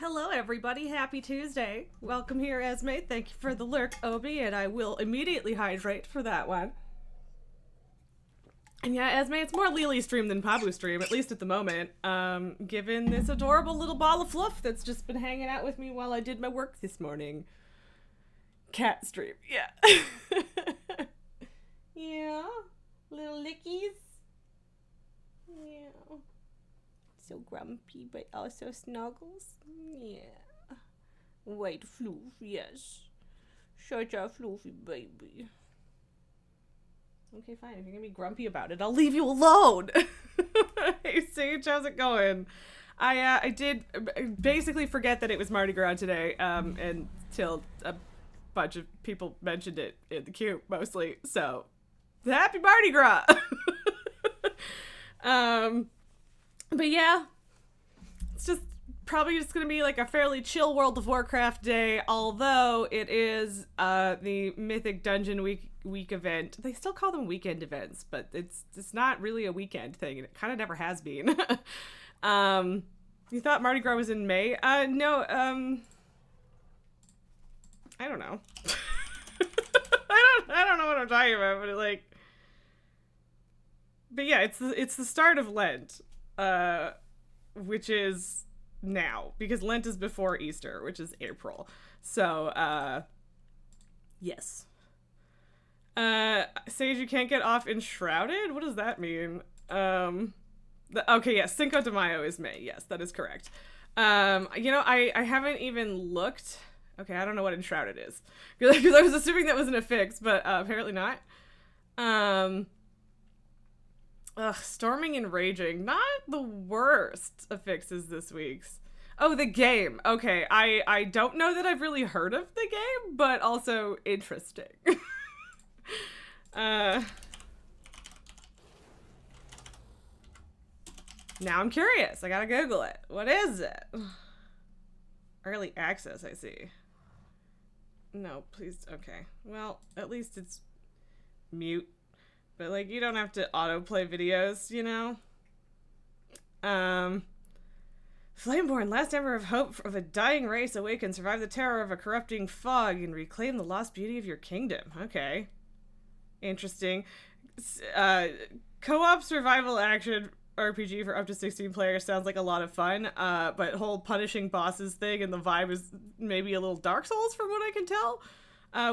Hello, everybody. Happy Tuesday. Welcome here, Esme. Thank you for the lurk, Obi, and I will immediately hydrate for that one. And yeah, Esme, it's more Lily stream than Pabu stream, at least at the moment, given this adorable little ball of fluff that's just been hanging out with me while I did my work this morning. Cat stream, yeah. Yeah, little lickies. Yeah. So grumpy, but also snuggles. Yeah. White floof, yes. Such a floofy baby. Okay, fine. If you're gonna be grumpy about it, I'll leave you alone. Hey, Sage, how's it going? I did basically forget that it was Mardi Gras today, until a bunch of people mentioned it in the queue, mostly. So, happy Mardi Gras! But yeah, it's just probably just gonna be like a fairly chill World of Warcraft day, although it is the Mythic Dungeon week event. They still call them weekend events, but it's not really a weekend thing, and it kind of never has been. You thought Mardi Gras was in May? No, I don't know. I don't know what I'm talking about, but yeah, it's the start of Lent, which is now, because Lent is before Easter, which is April. So, yes. Sage, you can't get off enshrouded? What does that mean? Okay, yes, Cinco de Mayo is May. Yes, that is correct. I haven't even looked. Okay, I don't know what enshrouded is, because I was assuming that was an affix, but apparently not. Storming and Raging. Not the worst affixes this week's. Oh, the game. Okay, I don't know that I've really heard of the game, but also interesting. Now I'm curious. I gotta Google it. What is it? Early access, I see. No, please. Okay. Well, at least it's mute. But, like, you don't have to autoplay videos, you know? Flameborn, last ember of hope of a dying race, awaken, survive the terror of a corrupting fog, and reclaim the lost beauty of your kingdom. Okay. Interesting. Co-op survival action RPG for up to 16 players sounds like a lot of fun, but whole punishing bosses thing and the vibe is maybe a little Dark Souls from what I can tell,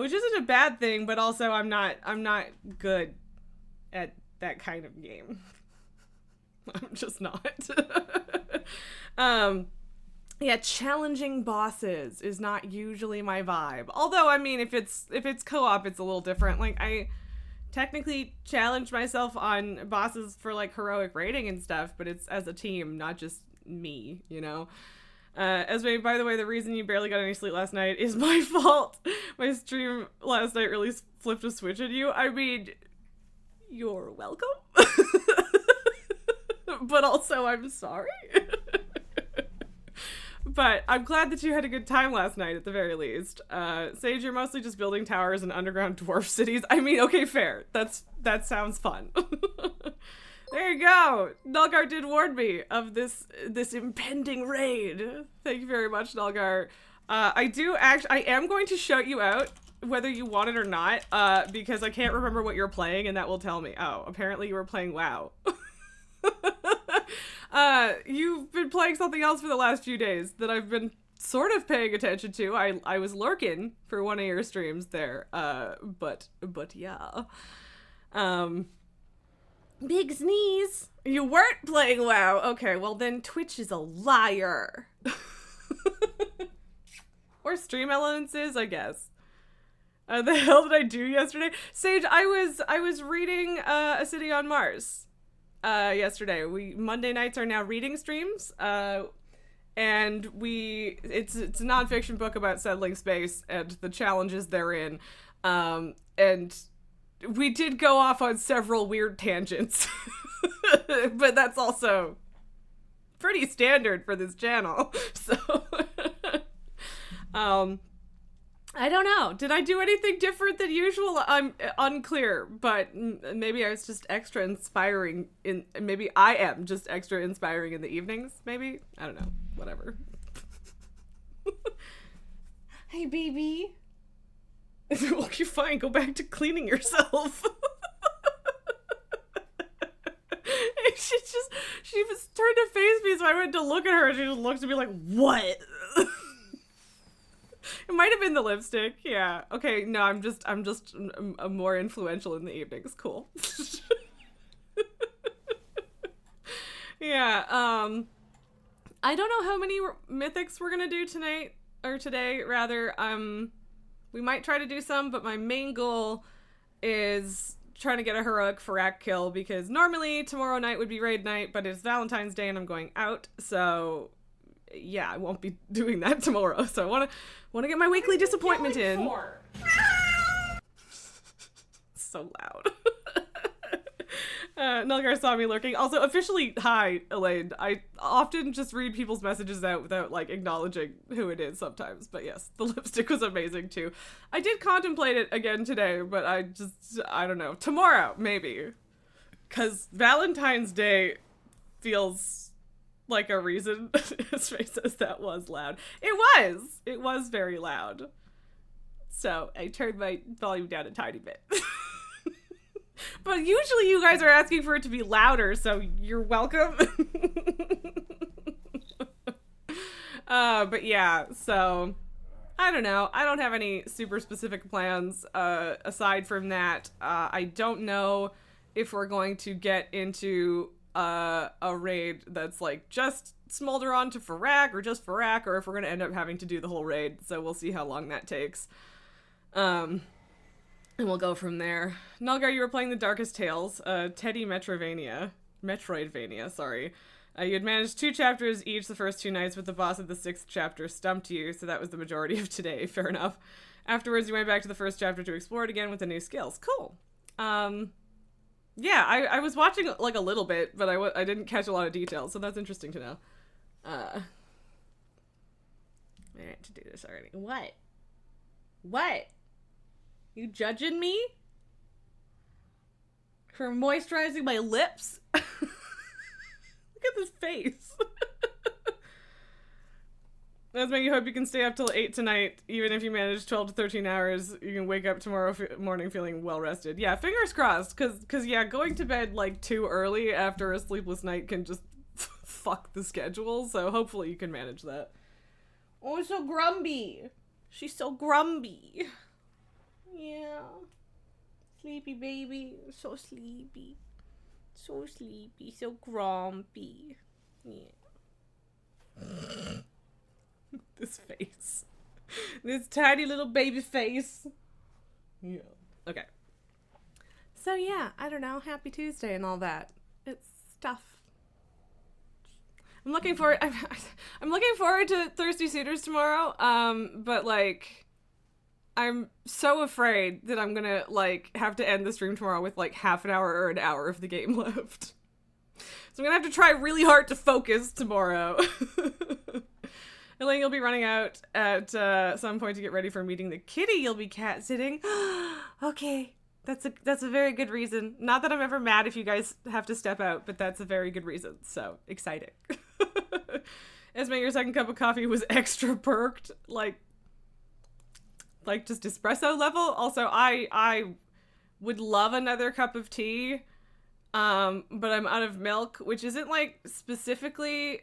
which isn't a bad thing, but also I'm not good at that kind of game. I'm just not. Yeah, challenging bosses is not usually my vibe. Although, I mean, if it's co-op, it's a little different. Like, I technically challenge myself on bosses for, like, heroic rating and stuff, but it's as a team, not just me, you know? Esme, by the way, the reason you barely got any sleep last night is my fault. My stream last night really flipped a switch on you. I mean, you're welcome. But also, I'm sorry. But I'm glad that you had a good time last night, at the very least. Sage, you're mostly just building towers and underground dwarf cities. I mean, okay, fair. That sounds fun. There you go. Nulgar did warn me of this impending raid. Thank you very much, Nulgar. I am going to shout you out, whether you want it or not, because I can't remember what you're playing, and that will tell me. Oh, apparently you were playing WoW. You've been playing something else for the last few days that I've been sort of paying attention to. I was lurking for one of your streams there, but yeah. Big sneeze. You weren't playing WoW. Okay, well then Twitch is a liar. Or Stream Elements is, I guess. The hell did I do yesterday? Sage, I was reading A City on Mars yesterday. Monday nights are now reading streams, and it's a nonfiction book about settling space and the challenges therein, and we did go off on several weird tangents, but that's also pretty standard for this channel. So, I don't know. Did I do anything different than usual? I'm unclear, but maybe I was just extra inspiring maybe I am just extra inspiring in the evenings, maybe? I don't know. Whatever. Hey, baby. Okay, fine. Go back to cleaning yourself. She was turned to face me, so I went to look at her, and she just looked at me like, what? It might have been the lipstick. Yeah. Okay. No, I'm just more influential in the evenings. Cool. Yeah. I don't know how many mythics we're gonna do tonight, or today rather. We might try to do some, but my main goal is trying to get a heroic Farak kill, because normally tomorrow night would be raid night, but it's Valentine's Day and I'm going out, so yeah, I won't be doing that tomorrow. So I want to get my weekly disappointment in. So loud. Nulgar saw me lurking. Also, officially, hi, Elaine. I often just read people's messages out without, like, acknowledging who it is sometimes. But yes, the lipstick was amazing, too. I did contemplate it again today, but I don't know. Tomorrow, maybe. Because Valentine's Day feels like a reason. His face says that was loud. It was! It was very loud. So, I turned my volume down a tiny bit. But usually you guys are asking for it to be louder, so you're welcome. But yeah, so I don't know. I don't have any super specific plans aside from that. I don't know if we're going to get into a raid that's like just Smolder on to Farak or just Farak, or if we're going to end up having to do the whole raid. So we'll see how long that takes. And we'll go from there. Nulgar, you were playing the Darkest Tales, Teddy Metroidvania, sorry. You had managed 2 chapters each the first 2 nights, but the boss of the 6th chapter stumped you, so that was the majority of today, fair enough. Afterwards, you went back to the first chapter to explore it again with the new skills. Cool. Yeah, I was watching, like, a little bit, but I didn't catch a lot of details, so that's interesting to know. I had to do this already. What? What? You judging me? For moisturizing my lips? Look at this face. Esme, you hope you can stay up till 8 tonight. Even if you manage 12 to 13 hours, you can wake up tomorrow morning feeling well rested. Yeah, fingers crossed. Cause yeah, going to bed like too early after a sleepless night can just fuck the schedule. So hopefully you can manage that. Oh, so grumpy. She's so grumpy. Yeah. Sleepy baby. So sleepy. So sleepy. So grumpy. Yeah. This face. This tiny little baby face. Yeah. Okay. So yeah, I don't know. Happy Tuesday and all that. It's stuff. I'm looking forward to Thirsty Suitors tomorrow. But like, I'm so afraid that I'm gonna like have to end the stream tomorrow with like half an hour or an hour of the game left. So I'm gonna have to try really hard to focus tomorrow. Elaine, you'll be running out at some point to get ready for meeting the kitty you'll be cat sitting. Okay, that's a very good reason. Not that I'm ever mad if you guys have to step out, but that's a very good reason. So exciting. Esme, your second cup of coffee was extra perked, like just espresso level. Also, I would love another cup of tea, but I'm out of milk, which isn't like specifically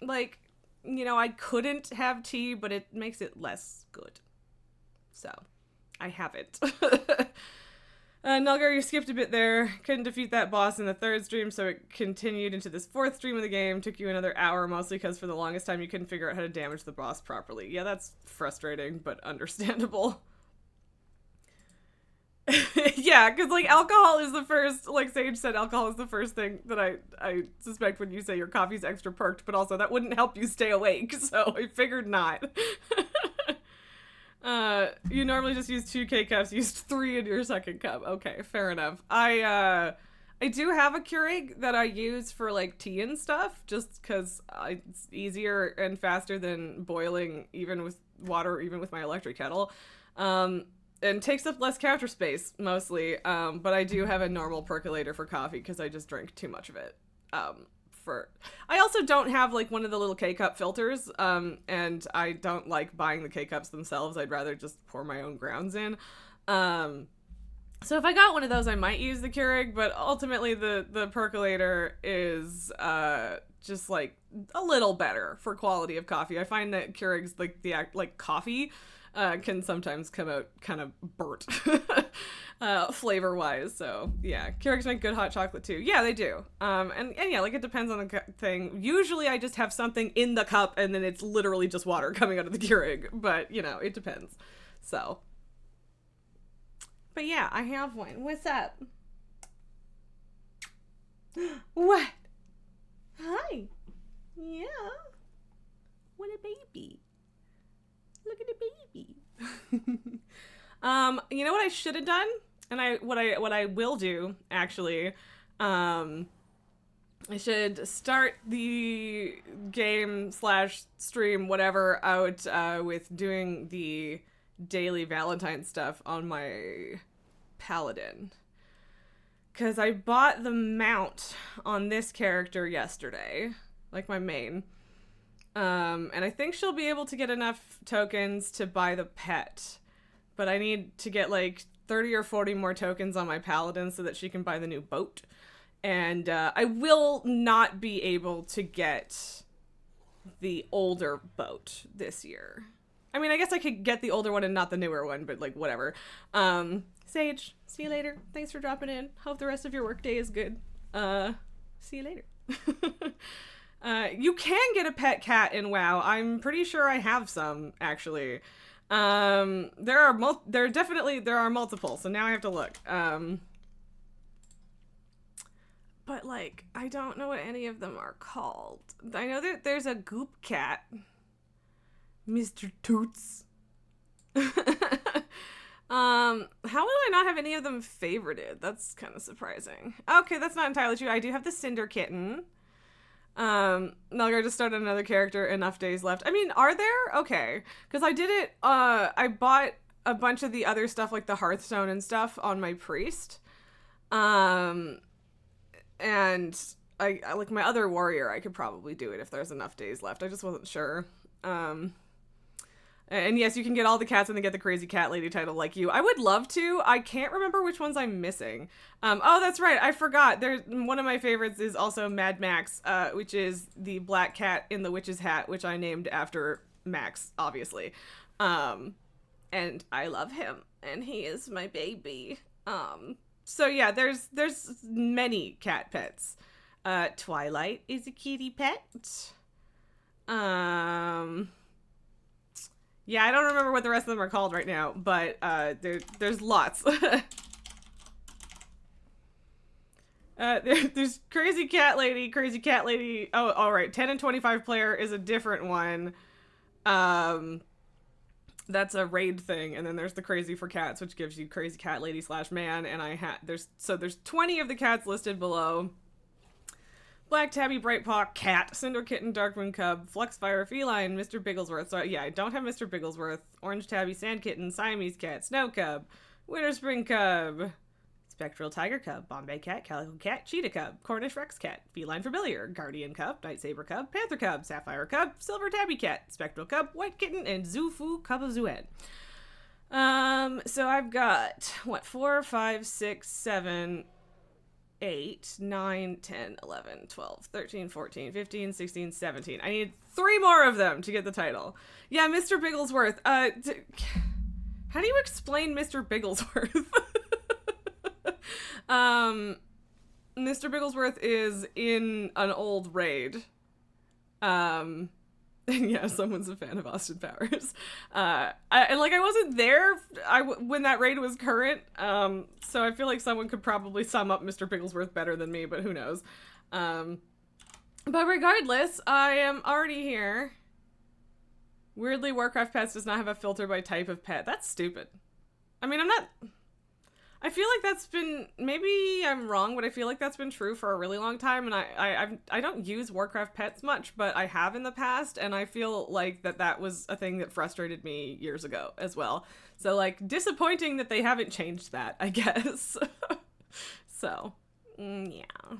like, you know, I couldn't have tea, but it makes it less good. So, I have it. Nulgar, you skipped a bit there. Couldn't defeat that boss in the 3rd stream, so it continued into this 4th stream of the game. Took you another hour, mostly because for the longest time you couldn't figure out how to damage the boss properly. Yeah, that's frustrating, but understandable. Yeah, because, like, alcohol is the first, like Sage said, alcohol is the first thing that I suspect when you say your coffee's extra perked, but also that wouldn't help you stay awake, so I figured not. You normally just use 2 K-cups, used 3 in your second cup. Okay, fair enough. I do have a Keurig that I use for, like, tea and stuff, just because it's easier and faster than boiling even with water, even with my electric kettle. And takes up less counter space, mostly, but I do have a normal percolator for coffee because I just drink too much of it, for... I also don't have, like, one of the little K-cup filters, and I don't like buying the K-cups themselves. I'd rather just pour my own grounds in. So if I got one of those, I might use the Keurig, but ultimately the percolator is just, like, a little better for quality of coffee. I find that Keurig's, like, coffee can sometimes come out kind of burnt flavor-wise. So, yeah. Keurigs make good hot chocolate, too. Yeah, they do. And yeah, like, it depends on the thing. Usually I just have something in the cup, and then it's literally just water coming out of the Keurig. But, you know, it depends. So... But yeah, I have one. What's up? What? Hi. Yeah. What a baby. Look at the baby. You know what I should have done? And what I will do, actually, I should start the game / stream, whatever, out with doing the daily Valentine stuff on my paladin, because I bought the mount on this character yesterday, like my main, and I think she'll be able to get enough tokens to buy the pet, but I need to get like 30 or 40 more tokens on my paladin so that she can buy the new boat, and I will not be able to get the older boat this year. I mean, I guess I could get the older one and not the newer one, but, like, whatever. Sage, see you later. Thanks for dropping in. Hope the rest of your workday is good. See you later. You can get a pet cat in WoW. I'm pretty sure I have some, actually. There are multiple, so now I have to look. But, like, I don't know what any of them are called. I know that there's a goop cat. Mr. Toots. How do I not have any of them favorited? That's kind of surprising. Okay, that's not entirely true. I do have the Cinder Kitten. Melgar just started another character, enough days left. I mean, are there? Okay. Because I did it, I bought a bunch of the other stuff, like the Hearthstone and stuff, on my priest. And I like my other warrior, I could probably do it if there's enough days left. I just wasn't sure. And yes, you can get all the cats and then get the crazy cat lady title like you. I would love to. I can't remember which ones I'm missing. Oh, that's right. I forgot. One of my favorites is also Mad Max, which is the black cat in the witch's hat, which I named after Max, obviously. And I love him, and he is my baby. So yeah, there's many cat pets. Twilight is a kitty pet. Yeah, I don't remember what the rest of them are called right now, but there's lots. There's Crazy Cat Lady. Oh, all right. 10 and 25 player is a different one. That's a raid thing, and then there's the Crazy for Cats, which gives you Crazy Cat Lady / man, and there's 20 of the cats listed below. Black Tabby, Brightpaw, Cat, Cinder Kitten, Darkmoon Cub, Fluxfire, Feline, Mr. Bigglesworth. So yeah, I don't have Mr. Bigglesworth. Orange Tabby, Sand Kitten, Siamese Cat, Snow Cub, Winter Spring Cub, Spectral Tiger Cub, Bombay Cat, Calico Cat, Cheetah Cub, Cornish Rex Cat, Feline Familiar, Guardian Cub, Night Saber Cub, Panther Cub, Sapphire Cub, Silver Tabby Cat, Spectral Cub, White Kitten, and Zufu Cub of Zuen. So I've got, 4, 5, 6, 7... 8, 9, 10, 11, 12, 13, 14, 15, 16, 17. I need 3 more of them to get the title. Yeah, Mr. Bigglesworth. How do you explain Mr. Bigglesworth? Mr. Bigglesworth is in an old raid. Yeah, someone's a fan of Austin Powers. I wasn't there when that raid was current, so I feel like someone could probably sum up Mr. Bigglesworth better than me, but who knows. But regardless, I am already here. Weirdly, Warcraft Pets does not have a filter by type of pet. That's stupid. I mean, I feel like that's been, maybe I'm wrong, but I feel like that's been true for a really long time, and I don't use Warcraft Pets much, but I have in the past, and I feel like that was a thing that frustrated me years ago as well. So, like, disappointing that they haven't changed that, I guess. So, yeah.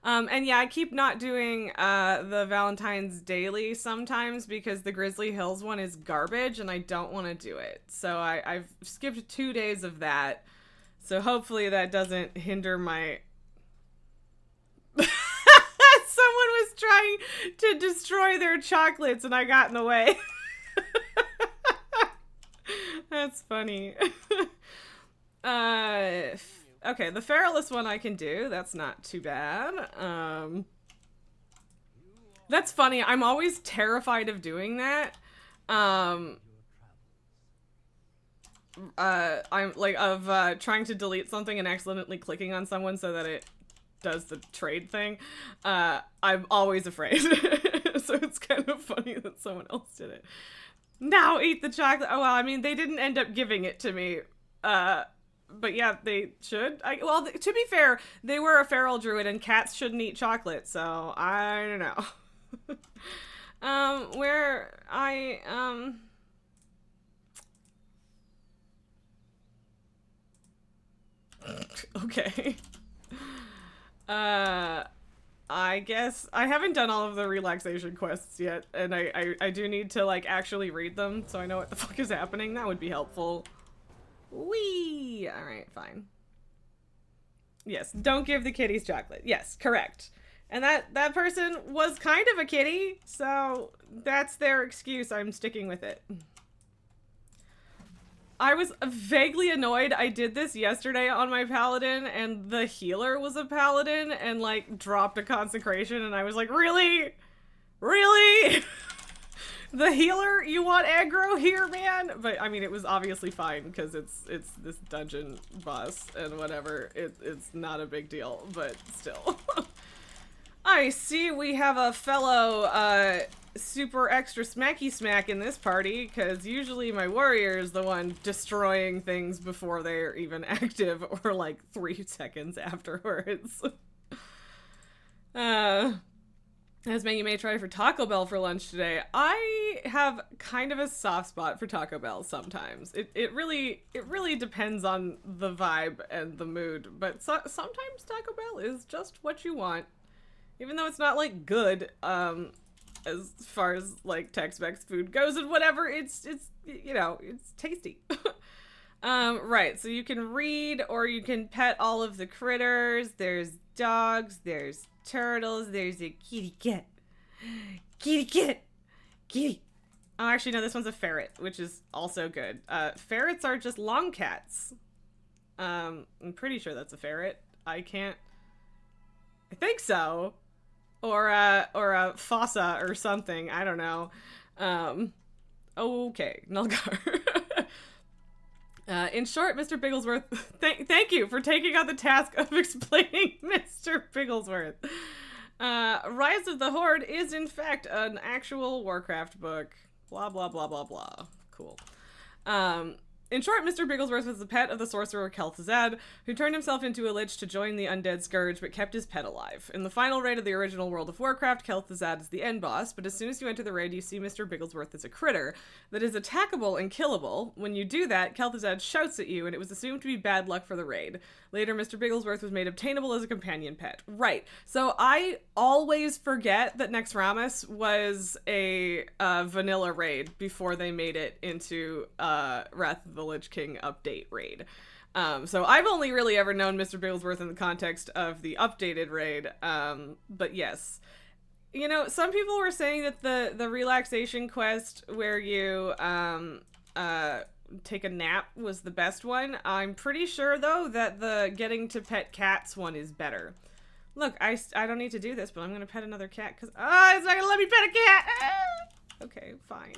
And yeah, I keep not doing the Valentine's daily sometimes because the Grizzly Hills one is garbage and I don't want to do it. So I've skipped 2 days of that. So hopefully that doesn't hinder my... Someone was trying to destroy their chocolates and I got in the way. That's funny. Okay, the feralist one I can do. That's not too bad. That's funny. I'm always terrified of doing that. I'm like trying to delete something and accidentally clicking on someone so that it does the trade thing. I'm always afraid. So it's kind of funny that someone else did it. Now eat the chocolate. Oh, well, I mean, they didn't end up giving it to me. But yeah, they should. Well, to be fair, they were a feral druid and cats shouldn't eat chocolate, so I don't know. Where I, okay. I guess I haven't done all of the relaxation quests yet, and I do need to, like, actually read them so I know what the fuck is happening. That would be helpful. Whee! Alright, fine. Yes, don't give the kitties chocolate. Yes, correct. And that person was kind of a kitty, so that's their excuse. I'm sticking with it. I was vaguely annoyed. I did this yesterday on my paladin, and the healer was a paladin, and, like, dropped a consecration, and I was like, really? Really? The healer? You want aggro here, man? But, I mean, it was obviously fine, because it's this dungeon boss, and whatever. It's not a big deal, but still. I see we have a fellow, super extra smacky smack in this party, because usually my warrior is the one destroying things before they're even active, or like 3 seconds afterwards. As you may try for Taco Bell for lunch today. I have kind of a soft spot for Taco Bell sometimes. It really depends on the vibe and the mood, but sometimes Taco Bell is just what you want. Even though it's not, like, good, as far as, like, Tex-Mex food goes and whatever, it's you know, it's tasty. Right, so you can read or you can pet all of the critters. There's dogs, there's turtles, there's a kitty cat. Kitty cat! Kitty! Oh, actually, no, this one's a ferret, which is also good. Ferrets are just long cats. I'm pretty sure that's a ferret. I think so. Or a fossa or something. I don't know. Okay, Nulgar. In short, Mr. Bigglesworth, thank you for taking on the task of explaining Mr. Bigglesworth. Rise of the Horde is in fact an actual Warcraft book. Blah, blah, blah, blah, blah. Cool. In short, Mr. Bigglesworth was the pet of the sorcerer Kel'Thuzad, who turned himself into a lich to join the undead scourge, but kept his pet alive. In the final raid of the original World of Warcraft, Kel'Thuzad is the end boss, but as soon as you enter the raid, you see Mr. Bigglesworth as a critter that is attackable and killable. When you do that, Kel'Thuzad shouts at you, and it was assumed to be bad luck for the raid. Later, Mr. Bigglesworth was made obtainable as a companion pet. Right. So I always forget that Nexramas was a vanilla raid before they made it into Wrath of the Lich King update raid. So I've only really ever known Mr. Bigglesworth in the context of the updated raid. But yes. You know, some people were saying that the relaxation quest where you take a nap was the best one. I'm pretty sure, though, that the getting to pet cats one is better. Look, I don't need to do this, but I'm going to pet another cat because... Oh, it's not going to let me pet a cat! Ah! Okay, fine.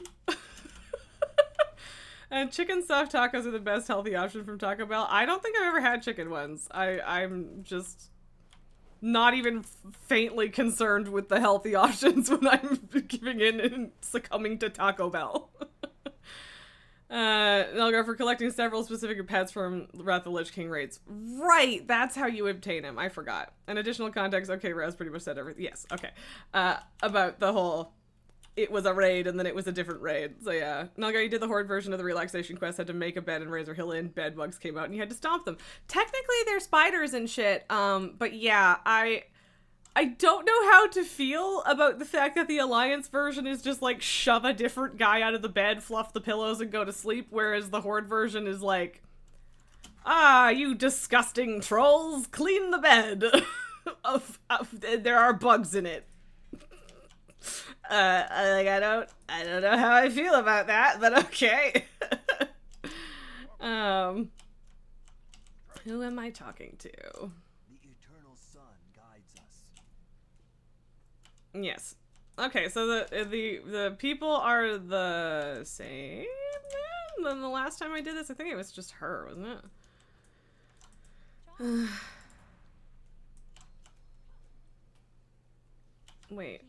And chicken stuffed tacos are the best healthy option from Taco Bell. I don't think I've ever had chicken ones. I'm just not even faintly concerned with the healthy options when I'm giving in and succumbing to Taco Bell. I'll go for collecting several specific pets from Wrath of the Lich King raids. Right, that's how you obtain him. I forgot. And additional context. Okay, Raz pretty much said everything. Yes, okay. About the whole, it was a raid and then it was a different raid. So yeah. Nulgar, you did the Horde version of the relaxation quest, had to make a bed in Razor Hill Inn, bed bugs came out and you had to stomp them. Technically they're spiders and shit, but yeah, I don't know how to feel about the fact that the Alliance version is just like shove a different guy out of the bed, fluff the pillows, and go to sleep, whereas the Horde version is like, ah, you disgusting trolls, clean the bed. There are bugs in it. I don't know how I feel about that, but okay. Who am I talking to? The eternal sun guides us. Yes. Okay, so the people are the same then the last time I did this. I think it was just her, wasn't it? Wait.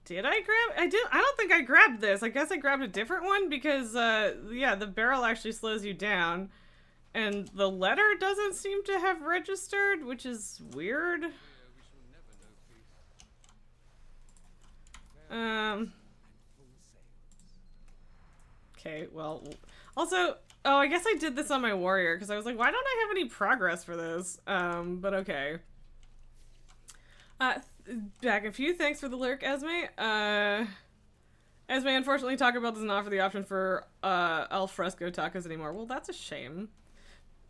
Did I grab? I don't think I grabbed this. I guess I grabbed a different one because, yeah, the barrel actually slows you down. And the letter doesn't seem to have registered, which is weird. Okay, well, also, oh, I guess I did this on my warrior because I was like, why don't I have any progress for this? But okay. Back a few. Thanks for the lurk, Esme. Esme, unfortunately, Taco Bell doesn't offer the option for al fresco tacos anymore. Well, that's a shame.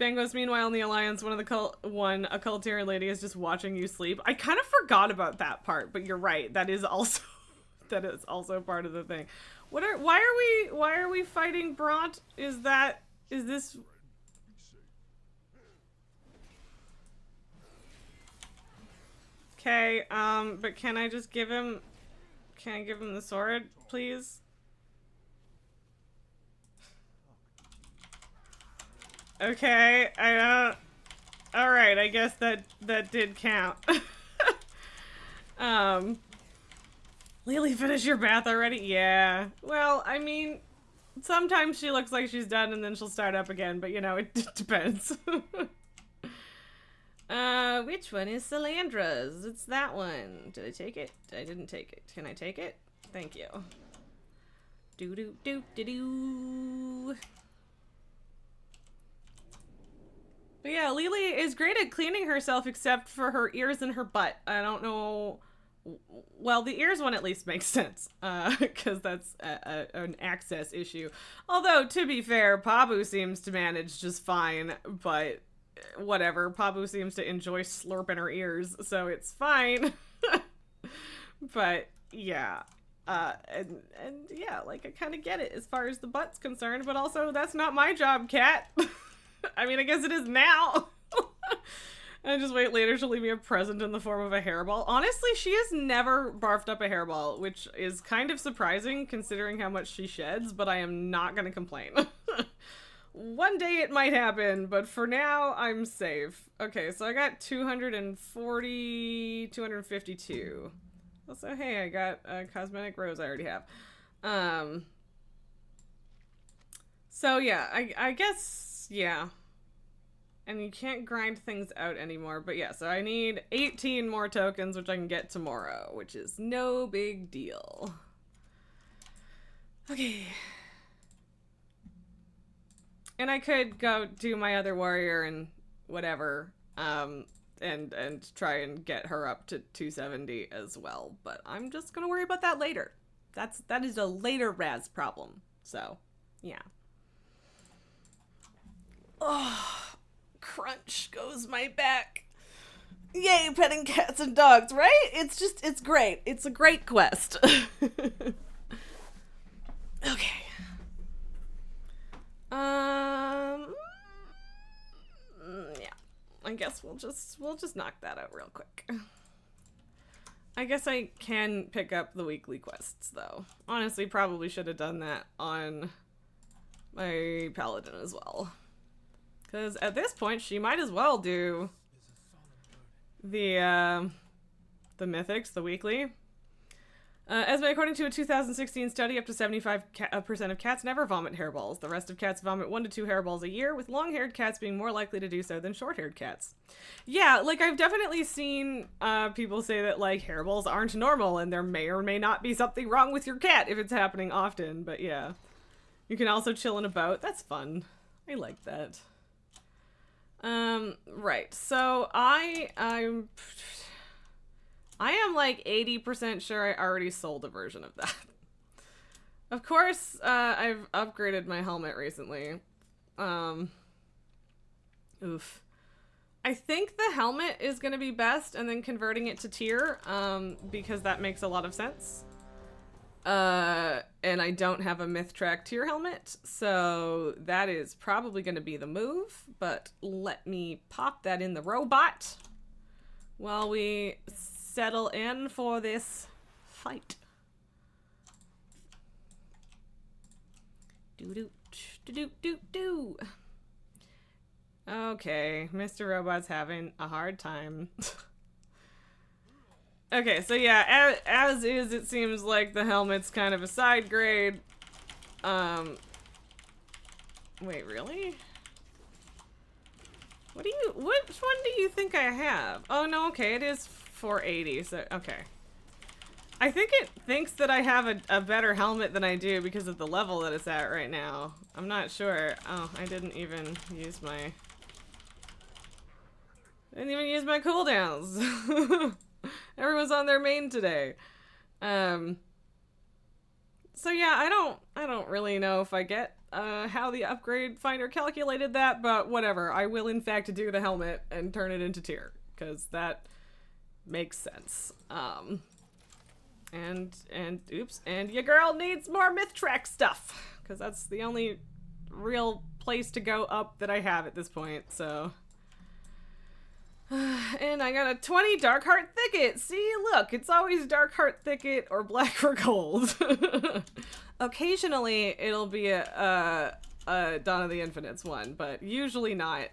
Bangos, meanwhile, in the Alliance, a occultarian lady is just watching you sleep. I kind of forgot about that part, but you're right. That is also part of the thing. Why are we fighting Bront? Is this? Okay, but can I just give him, can I give him the sword, please? Okay, I don't, alright, I guess that did count. Lily, finish your bath already? Yeah. Well, I mean, sometimes she looks like she's done and then she'll start up again, but you know, it depends. Which one is Salandra's? It's that one. Did I take it? I didn't take it. Can I take it? Thank you. Do-do-do-do-do. But yeah, Lily is great at cleaning herself except for her ears and her butt. I don't know. Well, the ears one at least makes sense, because that's an access issue. Although, to be fair, Pabu seems to manage just fine, but whatever. Pabu seems to enjoy slurping her ears, so it's fine. But, yeah. And yeah, like, I kind of get it as far as the butt's concerned, but also, that's not my job, Cat. I mean, I guess it is now. And just wait, later she'll leave me a present in the form of a hairball. Honestly, she has never barfed up a hairball, which is kind of surprising considering how much she sheds, but I am not gonna complain. One day it might happen, but for now, I'm safe. Okay, so I got 240, 252. Also, hey, I got a cosmetic rose I already have. So yeah, I guess, yeah. And you can't grind things out anymore. But yeah, so I need 18 more tokens, which I can get tomorrow, which is no big deal. Okay. And I could go do my other warrior and whatever, and try and get her up to 270 as well. But I'm just gonna worry about that later. That is a later Raz problem. So, yeah. Oh. Crunch goes my back. Yay, petting cats and dogs, right? It's great. It's a great quest. Okay. Yeah. I guess we'll just knock that out real quick. I guess I can pick up the weekly quests though. Honestly, probably should have done that on my paladin as well. Because at this point, she might as well do the mythics, the weekly. Esme, according to a 2016 study, up to 75% of cats never vomit hairballs. The rest of cats vomit 1 to 2 hairballs a year, with long-haired cats being more likely to do so than short-haired cats. Yeah, like, I've definitely seen people say that, like, hairballs aren't normal, and there may or may not be something wrong with your cat if it's happening often, but yeah. You can also chill in a boat. That's fun. I like that. Right, so I am like 80% sure I already sold a version of that. Of course, I've upgraded my helmet recently. Oof. I think the helmet is going to be best, and then converting it to tier, because that makes a lot of sense. And I don't have a Myth Track tier helmet, so that is probably going to be the move, but let me pop that in the robot while we settle in for this fight. Do. Okay, Mr. Robot's having a hard time. Okay, so yeah, as is, it seems like the helmet's kind of a side grade. Wait, really? Which one do you think I have? Oh, no, okay, it is 480, so, okay. I think it thinks that I have a better helmet than I do because of the level that it's at right now. I'm not sure. Oh, I didn't even use my cooldowns. Everyone's on their main today. So yeah, I don't really know if I get how the upgrade finder calculated that, but whatever. I will in fact do the helmet and turn it into tier, because that makes sense. And your girl needs more Myth Track stuff, because that's the only real place to go up that I have at this point, so. And I got a 20 Darkheart Thicket. See, look, it's always Darkheart Thicket or Black or Gold. Occasionally, it'll be a Dawn of the Infinites one, but usually not.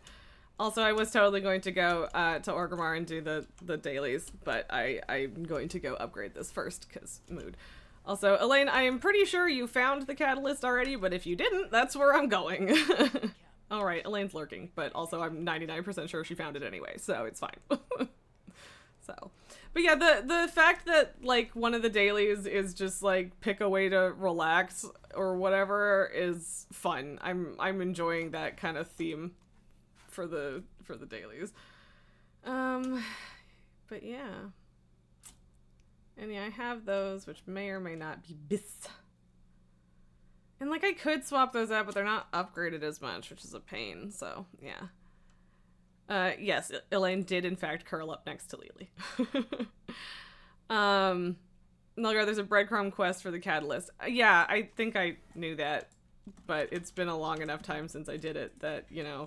Also, I was totally going to go to Orgrimmar and do the dailies, but I'm going to go upgrade this first, because mood. Also, Elaine, I am pretty sure you found the catalyst already, but if you didn't, that's where I'm going. Alright, Elaine's lurking, but also I'm 99% sure she found it anyway, so it's fine. So, but yeah, the fact that, like, one of the dailies is just, like, pick a way to relax or whatever is fun. I'm enjoying that kind of theme for the dailies. But yeah. And yeah, I have those, which may or may not be bis. And, like, I could swap those out, but they're not upgraded as much, which is a pain, so, yeah. Yes, Elaine did, in fact, curl up next to Lily. Nilgar, there's a breadcrumb quest for the catalyst. Yeah, I think I knew that, but it's been a long enough time since I did it that, you know.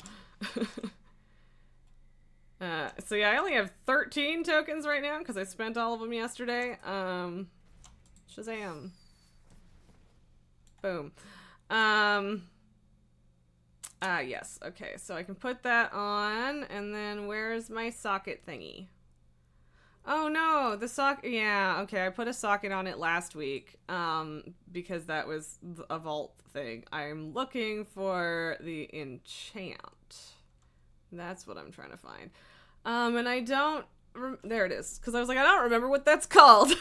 So yeah, I only have 13 tokens right now, because I spent all of them yesterday. Shazam. Boom. Yes. Okay, so I can put that on, and then where's my socket thingy? Oh no, the socket, yeah, okay, I put a socket on it last week, because that was a vault thing. I'm looking for the enchant. That's what I'm trying to find. And I don't, there it is, because I was like, I don't remember what that's called.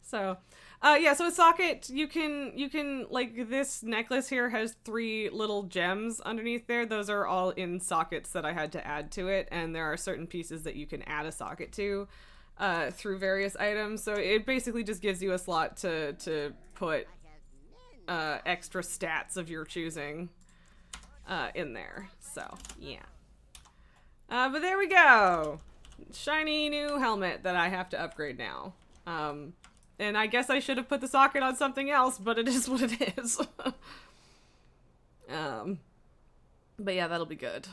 So, yeah, so a socket, you can, like, this necklace here has 3 little gems underneath there. Those are all in sockets that I had to add to it, and there are certain pieces that you can add a socket to, through various items. So it basically just gives you a slot to put, extra stats of your choosing, in there. So, yeah. But there we go! Shiny new helmet that I have to upgrade now. And I guess I should have put the socket on something else, but it is what it is. But yeah, that'll be good.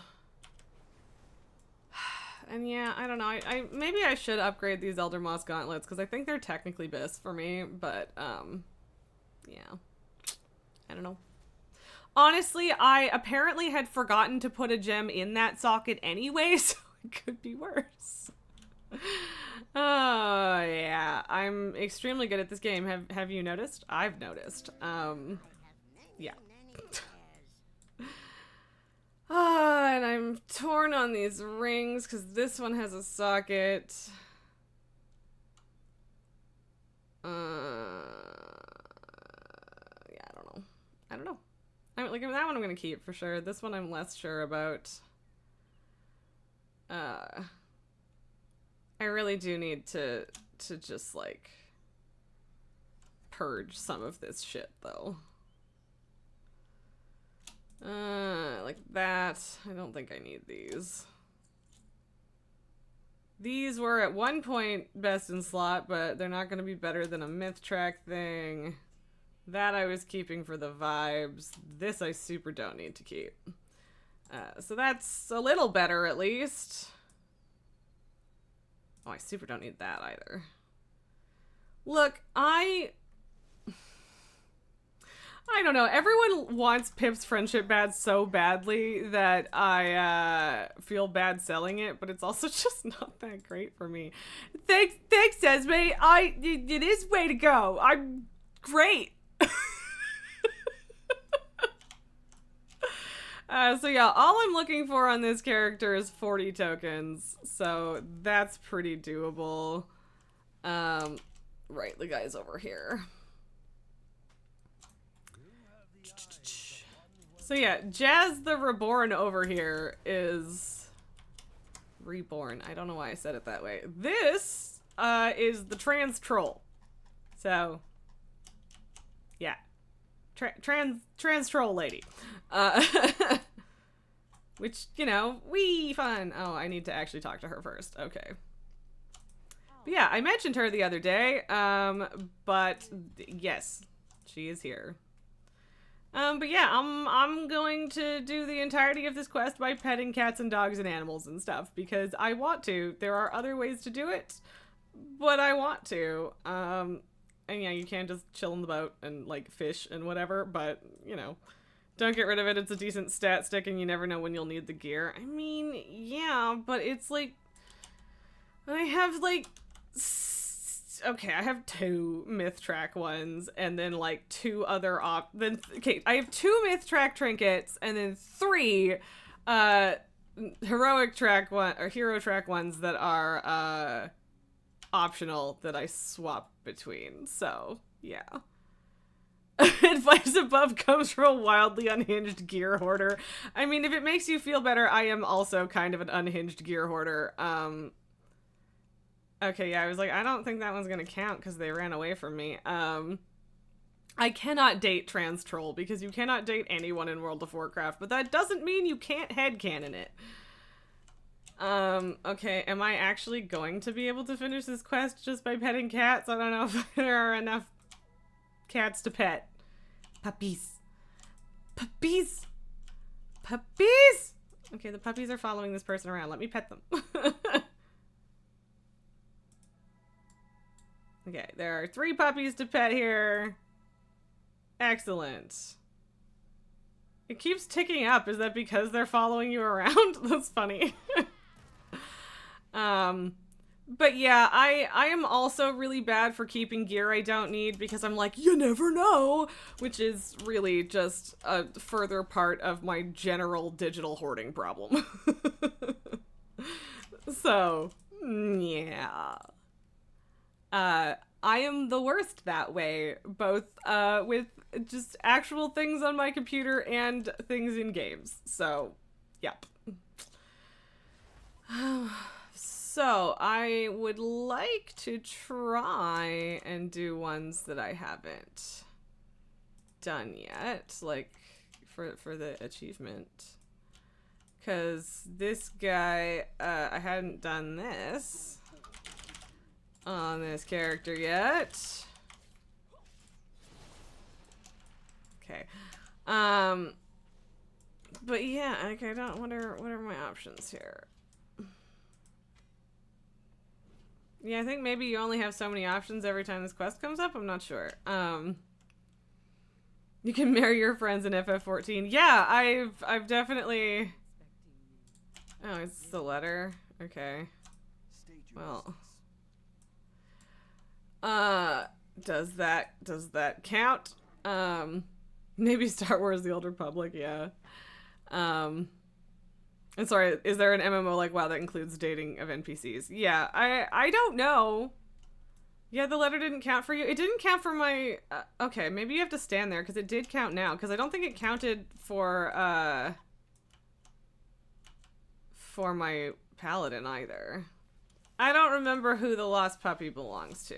And yeah, I don't know. I maybe I should upgrade these Elder Moss gauntlets, because I think they're technically bis for me, but, yeah. I don't know. Honestly, I apparently had forgotten to put a gem in that socket anyway, so it could be worse. Oh yeah, I'm extremely good at this game. Have you noticed? I've noticed. Yeah. Ah, and I'm torn on these rings because this one has a socket. Yeah, I don't know. I don't know. I mean, like that one I'm gonna keep for sure. This one I'm less sure about. I really do need to just like purge some of this shit though. Like that. I don't think I need these. These were at one point best in slot, but they're not going to be better than a myth track thing. That I was keeping for the vibes. This I super don't need to keep. So that's a little better at least. Oh, I super don't need that either. Look, I don't know. Everyone wants Pip's friendship badge so badly that I feel bad selling it, but it's also just not that great for me. Thanks, Esme. It is way to go. I'm great. So yeah, all I'm looking for on this character is 40 tokens, so that's pretty doable. Right, the guy's over here. So yeah, Jazz the Reborn over here is reborn. I don't know why I said it that way. This is the trans troll. So yeah, trans troll lady. Which, you know, wee fun. Oh, I need to actually talk to her first. Okay. But yeah, I mentioned her the other day. But yes, she is here. But yeah, I'm going to do the entirety of this quest by petting cats and dogs and animals and stuff because I want to. There are other ways to do it, but I want to. And yeah, you can't just chill in the boat and like fish and whatever, but you know, don't get rid of it. It's a decent stat stick and you never know when you'll need the gear. I mean, yeah, but it's like I have like okay, I have 2 myth track ones and then like 2 other okay, I have 2 myth track trinkets and then 3 heroic track one or hero track ones that are optional that I swap between. So, yeah. Advice above comes from a wildly unhinged gear hoarder. I mean, if it makes you feel better, I am also kind of an unhinged gear hoarder. Okay, yeah, I was like, I don't think that one's gonna count because they ran away from me. I cannot date trans troll because you cannot date anyone in World of Warcraft, but that doesn't mean you can't headcanon it. Okay, am I actually going to be able to finish this quest just by petting cats? I don't know if there are enough cats to pet. Puppies. Puppies. Puppies! Okay, the puppies are following this person around. Let me pet them. Okay, there are 3 puppies to pet here. Excellent. It keeps ticking up. Is that because they're following you around? That's funny. But yeah, I am also really bad for keeping gear I don't need because I'm like, you never know, which is really just a further part of my general digital hoarding problem. So, yeah. I am the worst that way, both with just actual things on my computer and things in games. So, yep. So, I would like to try and do ones that I haven't done yet, like for the achievement. Because this guy, I hadn't done this on this character yet. Okay. But yeah, okay, what are my options here? Yeah, I think maybe you only have so many options every time this quest comes up. I'm not sure. You can marry your friends in FF14. Yeah, I've definitely. Oh, it's the letter. Okay. Well. Does that count? Maybe Star Wars The Old Republic, yeah. And sorry, is there an MMO like WoW that includes dating of NPCs? Yeah, I don't know. Yeah, the letter didn't count for you. It didn't count for my... okay, maybe you have to stand there, because it did count now. Because I don't think it counted for my paladin either. I don't remember who the lost puppy belongs to.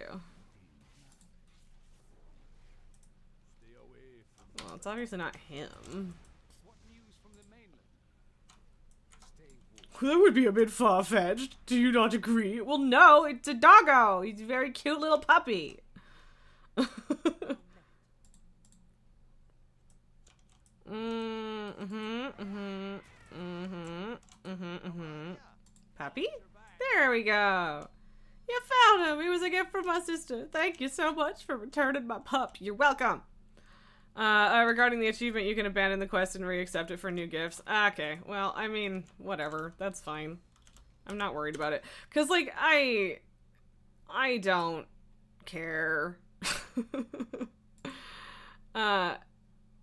Well, it's obviously not him. That would be a bit far-fetched. Do you not agree? Well, no, it's a doggo. He's a very cute little puppy. Puppy? There we go. You found him. He was a gift from my sister. Thank you so much for returning my pup. You're welcome. Regarding the achievement, you can abandon the quest and re-accept it for new gifts. Okay, well, I mean, whatever. That's fine. I'm not worried about it. Because, like, I don't care.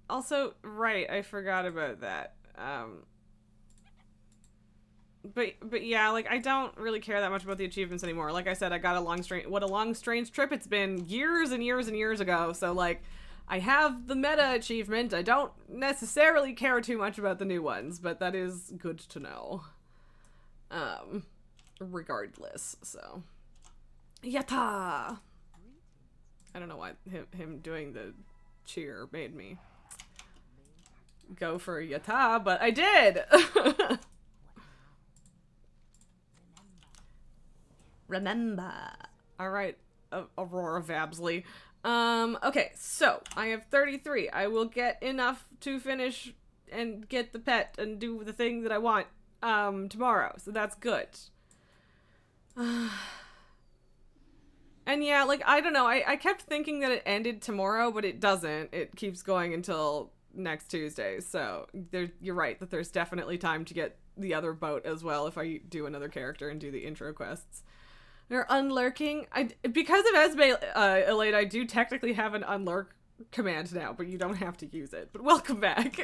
Also, right, I forgot about that. But yeah, like, I don't really care that much about the achievements anymore. Like I said, I got a long, strange trip it's been years and years and years ago, so, like, I have the meta achievement. I don't necessarily care too much about the new ones, but that is good to know. Regardless, so. Yatta! I don't know why him doing the cheer made me go for yatta, but I did! Remember. Alright, Aurora Vabsley. Okay, so I have 33. I will get enough to finish and get the pet and do the thing that I want, tomorrow. So that's good. And yeah, like, I don't know. I kept thinking that it ended tomorrow, but it doesn't. It keeps going until next Tuesday. So you're right that there's definitely time to get the other boat as well if I do another character and do the intro quests. They're unlurking. Because of Esme Elate, I do technically have an unlurk command now, but you don't have to use it. But welcome back.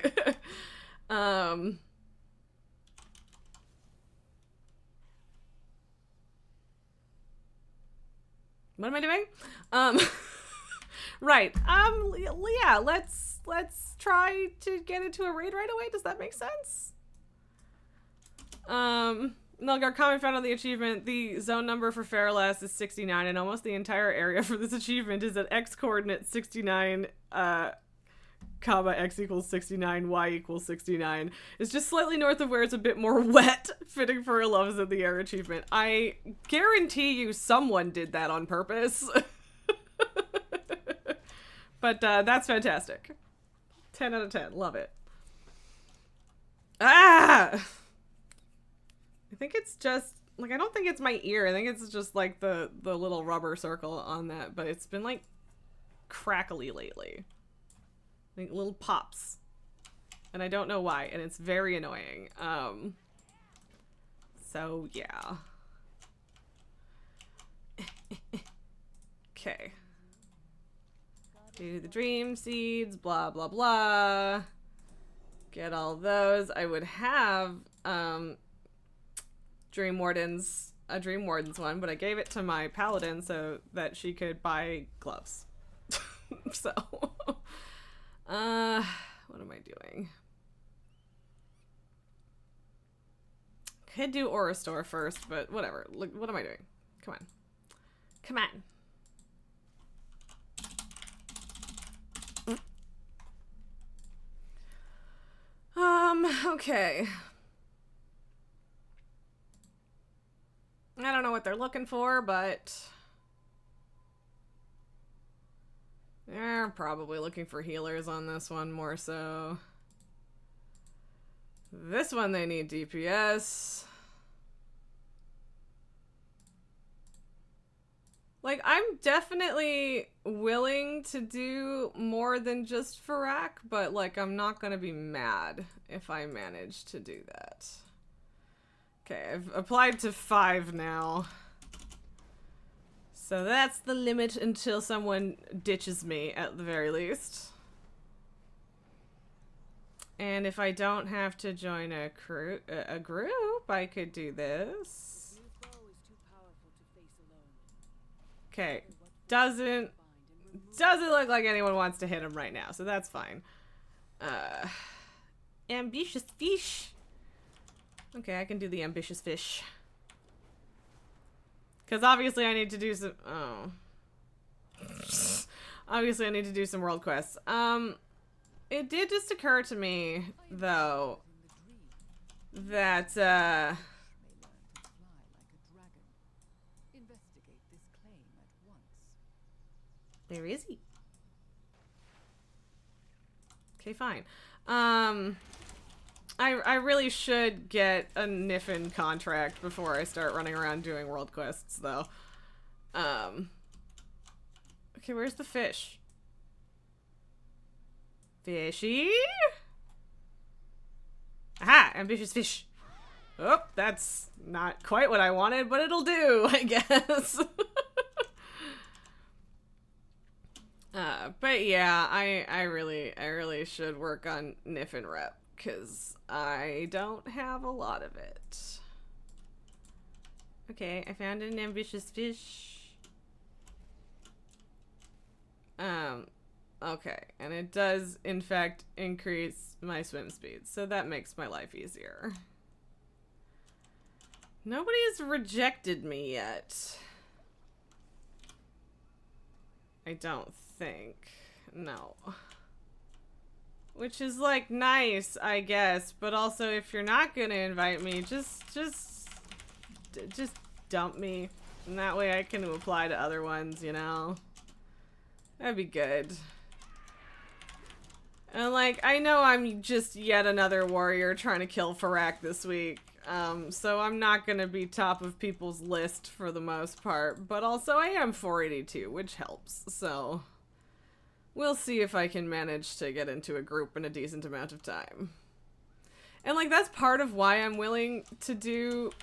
What am I doing? Right. Yeah, let's try to get into a raid right away. Does that make sense? Nilgar, comment found on the achievement. The zone number for Feralast is 69, and almost the entire area for this achievement is at x coordinate 69, comma x equals 69, y equals 69. It's just slightly north of where it's a bit more wet, fitting for a Loves in the Air achievement. I guarantee you someone did that on purpose. But that's fantastic. 10 out of 10. Love it. Ah! I think it's just, like, I don't think it's my ear. I think it's just, like, the little rubber circle on that. But it's been, like, crackly lately. Like, little pops. And I don't know why. And it's very annoying. So, yeah. Okay. Do the dream seeds, blah, blah, blah. Get all those. I would have, Dream Warden's one, but I gave it to my paladin so that she could buy gloves. So, what am I doing? Could do Aura Store first, but whatever. Look, what am I doing? Come on. Come on. Okay. I don't know what they're looking for, but they're probably looking for healers on this one more so. This one they need DPS. Like, I'm definitely willing to do more than just Farak, but, like, I'm not gonna be mad if I manage to do that. Okay, I've applied to 5 now. So that's the limit until someone ditches me, at the very least. And if I don't have to join a group, I could do this. Okay, doesn't look like anyone wants to hit him right now, so that's fine. Ambitious fish. Okay, I can do the ambitious fish. Because obviously I need to do some... Oh. Obviously I need to do some world quests. It did just occur to me, though, that, where is he? Okay, fine. I really should get a Niffin contract before I start running around doing world quests, though. Okay, where's the fish? Fishy? Aha! Ambitious fish. Oh, that's not quite what I wanted, but it'll do, I guess. But yeah, I really should work on Niffin rep, because I don't have a lot of it. Okay, I found an ambitious fish. Okay, and it does, in fact, increase my swim speed, so that makes my life easier. Nobody's rejected me yet. I don't think. No. Which is, like, nice, I guess, but also if you're not gonna invite me, just dump me. And that way I can apply to other ones, you know? That'd be good. And, like, I know I'm just yet another warrior trying to kill Farak this week, so I'm not gonna be top of people's list for the most part, but also I am 482, which helps, so we'll see if I can manage to get into a group in a decent amount of time. And, like, that's part of why I'm willing to do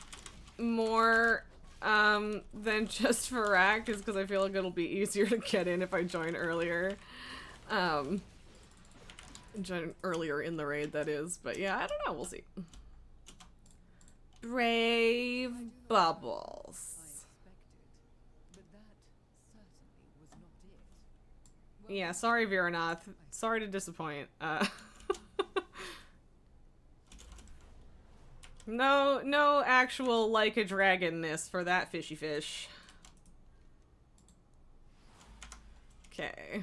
more, than just Farak, is because I feel like it'll be easier to get in if I join earlier. Join earlier in the raid, that is. But yeah, I don't know. We'll see. Brave Bubbles. Yeah, sorry, Viranath. Sorry to disappoint. No actual like a dragonness for that fishy fish. Okay.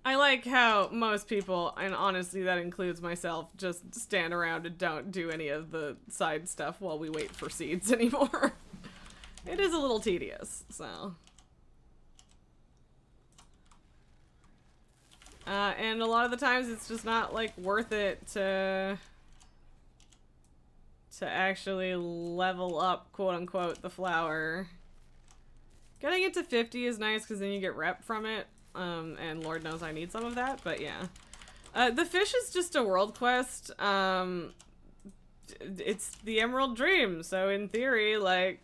I like how most people, and honestly that includes myself, just stand around and don't do any of the side stuff while we wait for seeds anymore. It is a little tedious, so. And a lot of the times it's just not, like, worth it to actually level up, quote-unquote, the flower. Getting it to 50 is nice because then you get rep from it. And Lord knows I need some of that, but yeah. The fish is just a world quest. It's the Emerald Dream, so in theory, like,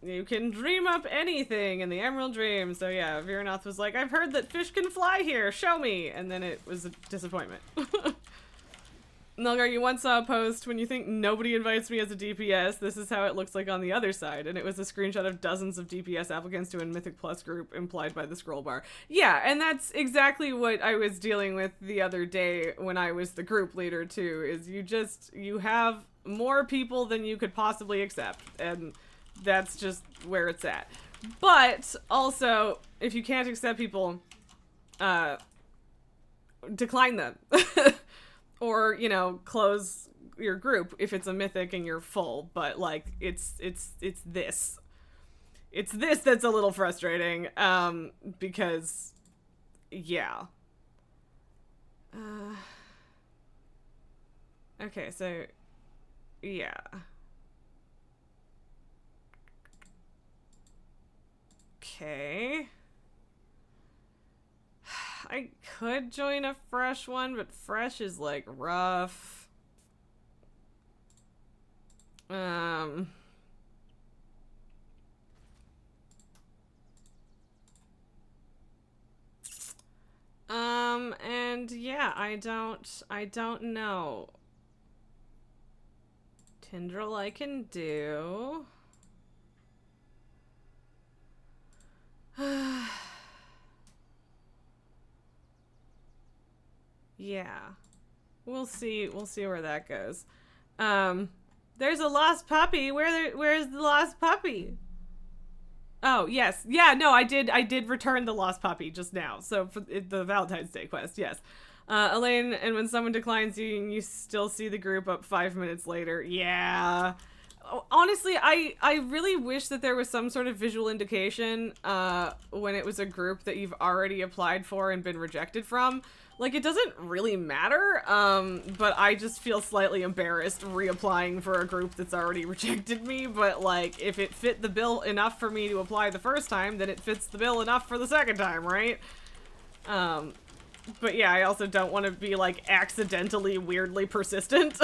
you can dream up anything in the Emerald Dream. So yeah, Viranath was like, I've heard that fish can fly here, show me! And then it was a disappointment. Nulgar, you once saw a post, when you think nobody invites me as a DPS, this is how it looks like on the other side. And it was a screenshot of dozens of DPS applicants to a Mythic Plus group implied by the scroll bar. Yeah, and that's exactly what I was dealing with the other day when I was the group leader too, is you have more people than you could possibly accept. And that's just where it's at. But also, if you can't accept people, decline them. Or, you know, close your group if it's a mythic and you're full, but, like, it's this. It's this that's a little frustrating, because, yeah. Okay, so, yeah. Okay. I could join a fresh one, but fresh is, like, rough. Yeah, I don't know. Tendril I can do. Yeah. We'll see where that goes. There's a lost puppy. Where's the lost puppy? Oh, yes. Yeah, no, I did return the lost puppy just now. So for the Valentine's Day quest, yes. Elaine, and when someone declines you, you still see the group up 5 minutes later. Yeah. Honestly, I really wish that there was some sort of visual indication when it was a group that you've already applied for and been rejected from. Like, it doesn't really matter, but I just feel slightly embarrassed reapplying for a group that's already rejected me, but, like, if it fit the bill enough for me to apply the first time, then it fits the bill enough for the second time, right? But yeah, I also don't want to be, like, accidentally weirdly persistent.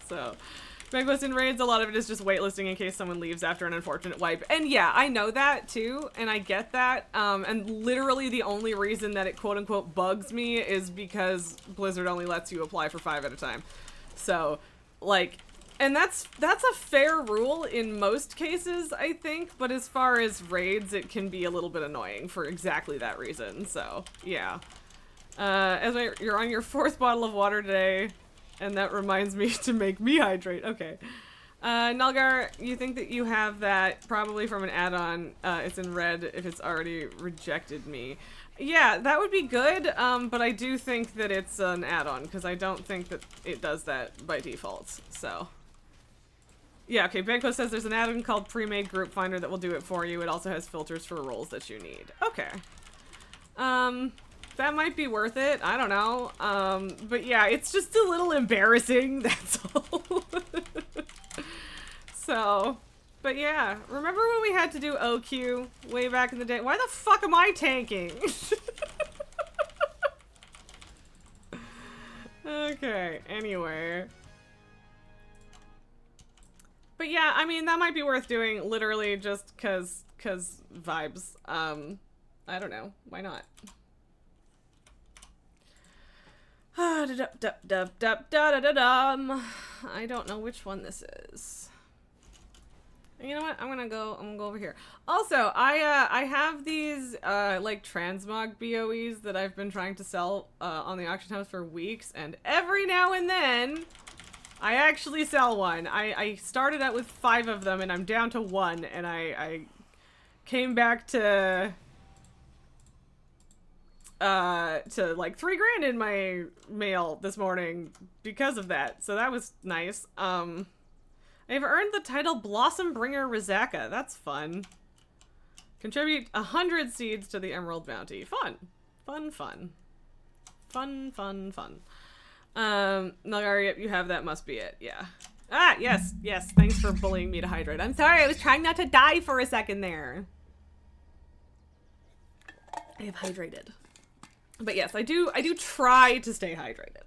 So... Megquest in raids, a lot of it is just waitlisting in case someone leaves after an unfortunate wipe. And yeah, I know that too, and I get that. And literally the only reason that it quote-unquote bugs me is because Blizzard only lets you apply for 5 at a time. So, like, and that's a fair rule in most cases, I think, but as far as raids, it can be a little bit annoying for exactly that reason, so, yeah. You're on your 4th bottle of water today. And that reminds me to make me hydrate. Okay. Nalgar, you think that you have that probably from an add-on. It's in red if it's already rejected me. Yeah, that would be good, but I do think that it's an add-on, because I don't think that it does that by default, so. Yeah, okay, Banco says there's an add-on called Pre-Made Group Finder that will do it for you. It also has filters for roles that you need. Okay. That might be worth it. I don't know. But yeah, it's just a little embarrassing, that's all. So, but yeah. Remember when we had to do OQ way back in the day? Why the fuck am I tanking? Okay, anyway. But yeah, I mean, that might be worth doing literally just cause vibes. I don't know. Why not? I don't know which one this is. You know what? I'm gonna go over here. Also, I have these like transmog BOEs that I've been trying to sell on the auction house for weeks, and every now and then I actually sell one. I started out with 5 of them and I'm down to 1, and I came back to like $3,000 in my mail this morning because of that. So that was nice. I've earned the title Blossom Bringer Rizaka. That's fun. Contribute 100 seeds to the Emerald Bounty. Fun. Fun, fun. Fun, fun, fun. Nalgar, yep, you have that. Must be it. Yeah. Ah, yes, yes. Thanks for bullying me to hydrate. I'm sorry. I was trying not to die for a second there. I have hydrated. But yes, I do try to stay hydrated.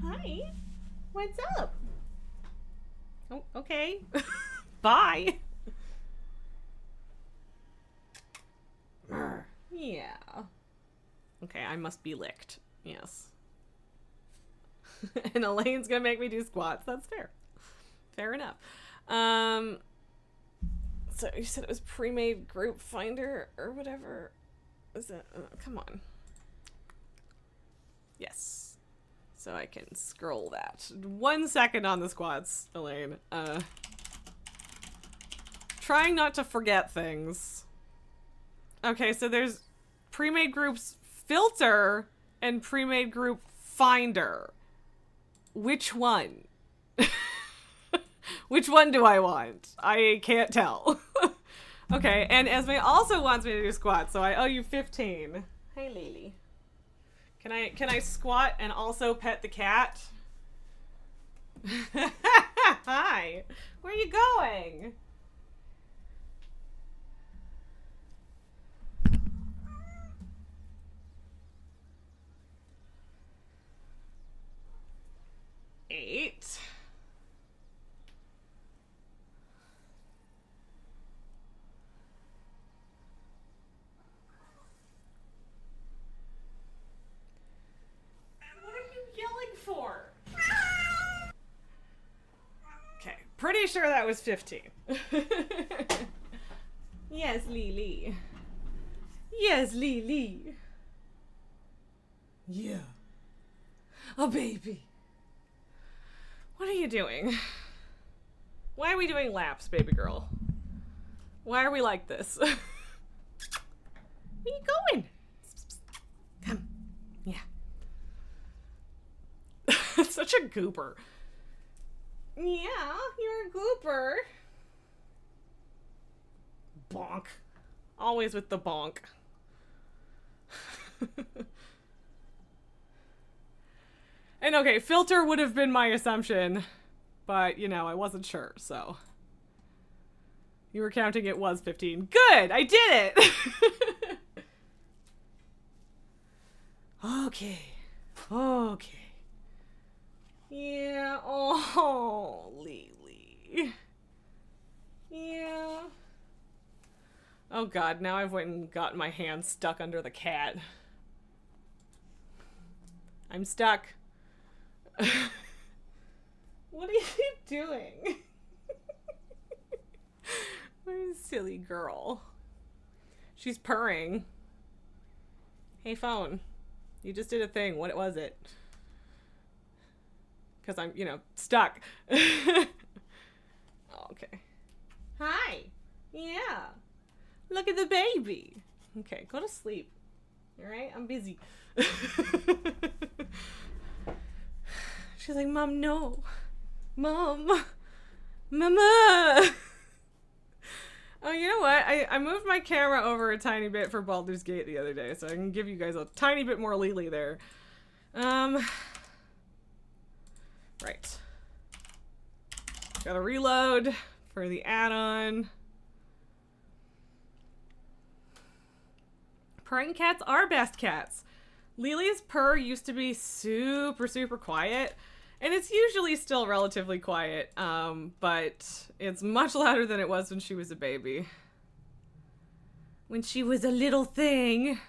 Hi. What's up? Oh, okay. Bye. Yeah. Okay, I must be licked. Yes. And Elaine's gonna make me do squats. That's fair. Fair enough. So you said it was pre-made group finder or whatever. Is it? Come on. Yes. So I can scroll that. 1 second on the squats, Elaine. Trying not to forget things. Okay, so there's pre-made groups filter and pre-made group finder. Which one? Which one do I want? I can't tell. Okay, and Esme also wants me to do squats, so I owe you 15. Hey, Lily. Can I squat and also pet the cat? Hi. Where are you going? Eight. Pretty sure that was 15. Yes, Lily. Yes, Lily. Yeah. A baby. What are you doing? Why are we doing laps, baby girl? Why are we like this? Where you going? Come. Yeah. Such a goober. Yeah, you're a gooper. Bonk. Always with the bonk. And okay, filter would have been my assumption, but, you know, I wasn't sure, so. You were counting it was 15. Good! I did it! Okay. Okay. Yeah, oh, Lily. Yeah. Oh god, now I've went and got my hand stuck under the cat. I'm stuck. What are you doing? What a silly girl. She's purring. Hey phone, you just did a thing. What was it? Because I'm, you know, stuck. Oh, okay. Hi. Yeah. Look at the baby. Okay, go to sleep. All right, I'm busy. She's like, Mom, no. Mom. Mama. Oh, you know what? I moved my camera over a tiny bit for Baldur's Gate the other day, so I can give you guys a tiny bit more Lily there. Right. Gotta reload for the add-on. Purring cats are best cats. Lily's purr used to be super, super quiet, and it's usually still relatively quiet, but it's much louder than it was when she was a baby. When she was a little thing.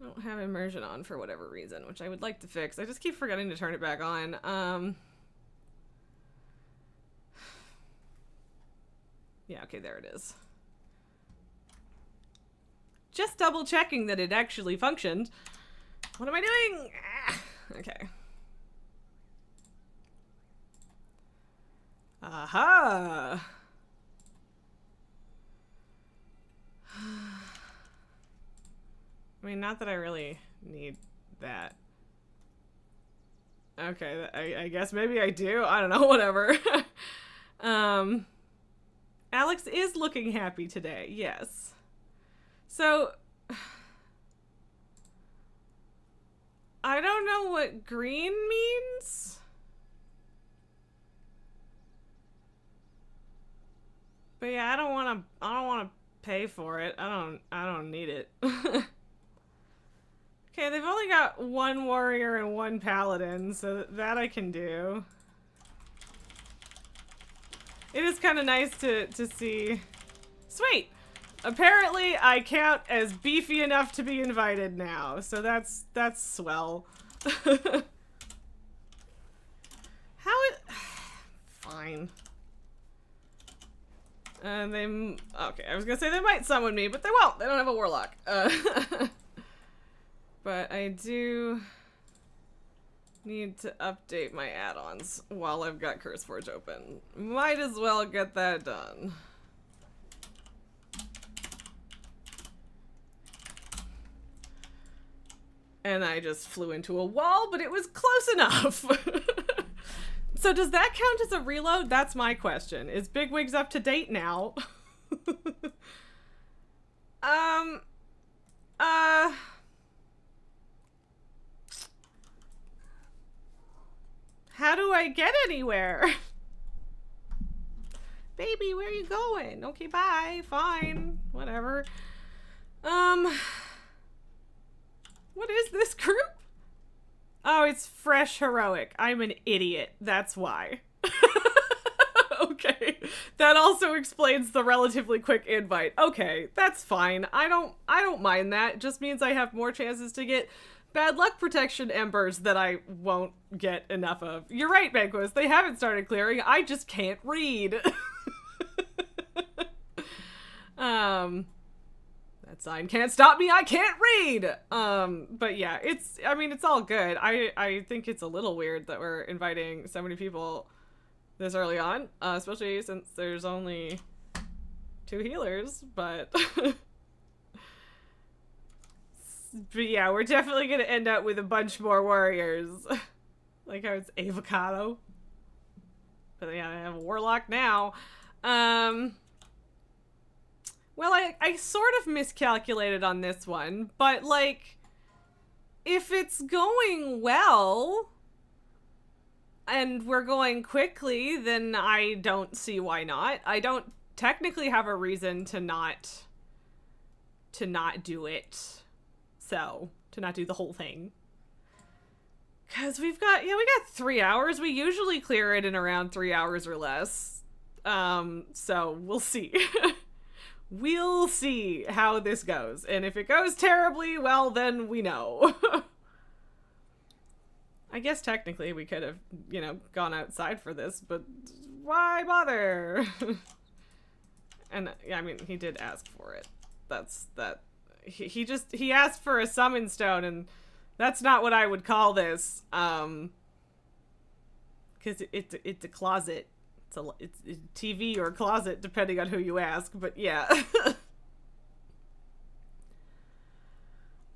I don't have immersion on for whatever reason, which I would like to fix. I just keep forgetting to turn it back on. Yeah, okay, there it is. Just double checking that it actually functioned. What am I doing? Ah, okay. Aha! I mean, not that I really need that. Okay, I guess maybe I do. I don't know, whatever. Alex is looking happy today, yes. So, I don't know what green means. But yeah, I don't want to pay for it. I don't need it. Okay, they've only got one warrior and one paladin, so that I can do. It is kind of nice to see. Sweet! Apparently, I count as beefy enough to be invited now, so that's swell. How it... Fine. Okay, I was gonna say they might summon me, but they won't. They don't have a warlock. But I do need to update my add-ons while I've got CurseForge open. Might as well get that done. And I just flew into a wall, but it was close enough. So does that count as a reload? That's my question. Is Bigwig's up to date now? How do I get anywhere? Baby, where are you going? Okay, bye. Fine. Whatever. What is this group? Oh, it's Fresh Heroic. I'm an idiot. That's why. Okay. That also explains the relatively quick invite. Okay, that's fine. I don't mind that. It just means I have more chances to get bad luck protection embers that I won't get enough of. You're right, Banquos. They haven't started clearing. I just can't read. That sign can't stop me. I can't read. But yeah, it's all good. I think it's a little weird that we're inviting so many people this early on, especially since there's only 2 healers, but but yeah, we're definitely gonna end up with a bunch more warriors. Like how it's avocado. But yeah, I have a warlock now. Well, I sort of miscalculated on this one, but like, if it's going well, and we're going quickly, then I don't see why not. I don't technically have a reason to not do it. So, to not do the whole thing. Cause we got 3 hours. We usually clear it in around 3 hours or less. So we'll see. We'll see how this goes. And if it goes terribly, well, then we know. I guess technically we could have, gone outside for this, but why bother? And I mean, he did ask for it. He asked for a summon stone, and that's not what I would call this. Because it's a closet. It's a TV or a closet, depending on who you ask, but yeah.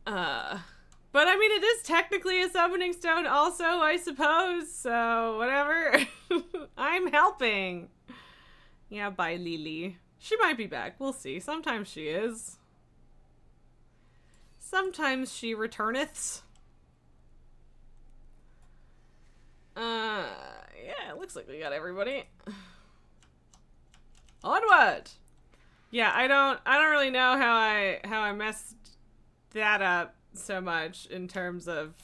But I mean, it is technically a summoning stone also, I suppose, so whatever. I'm helping. Yeah, bye, Lily. She might be back, we'll see. Sometimes she is. Sometimes she returneth. Yeah, it looks like we got everybody. Onward! Yeah, I don't really know how I messed that up so much in terms of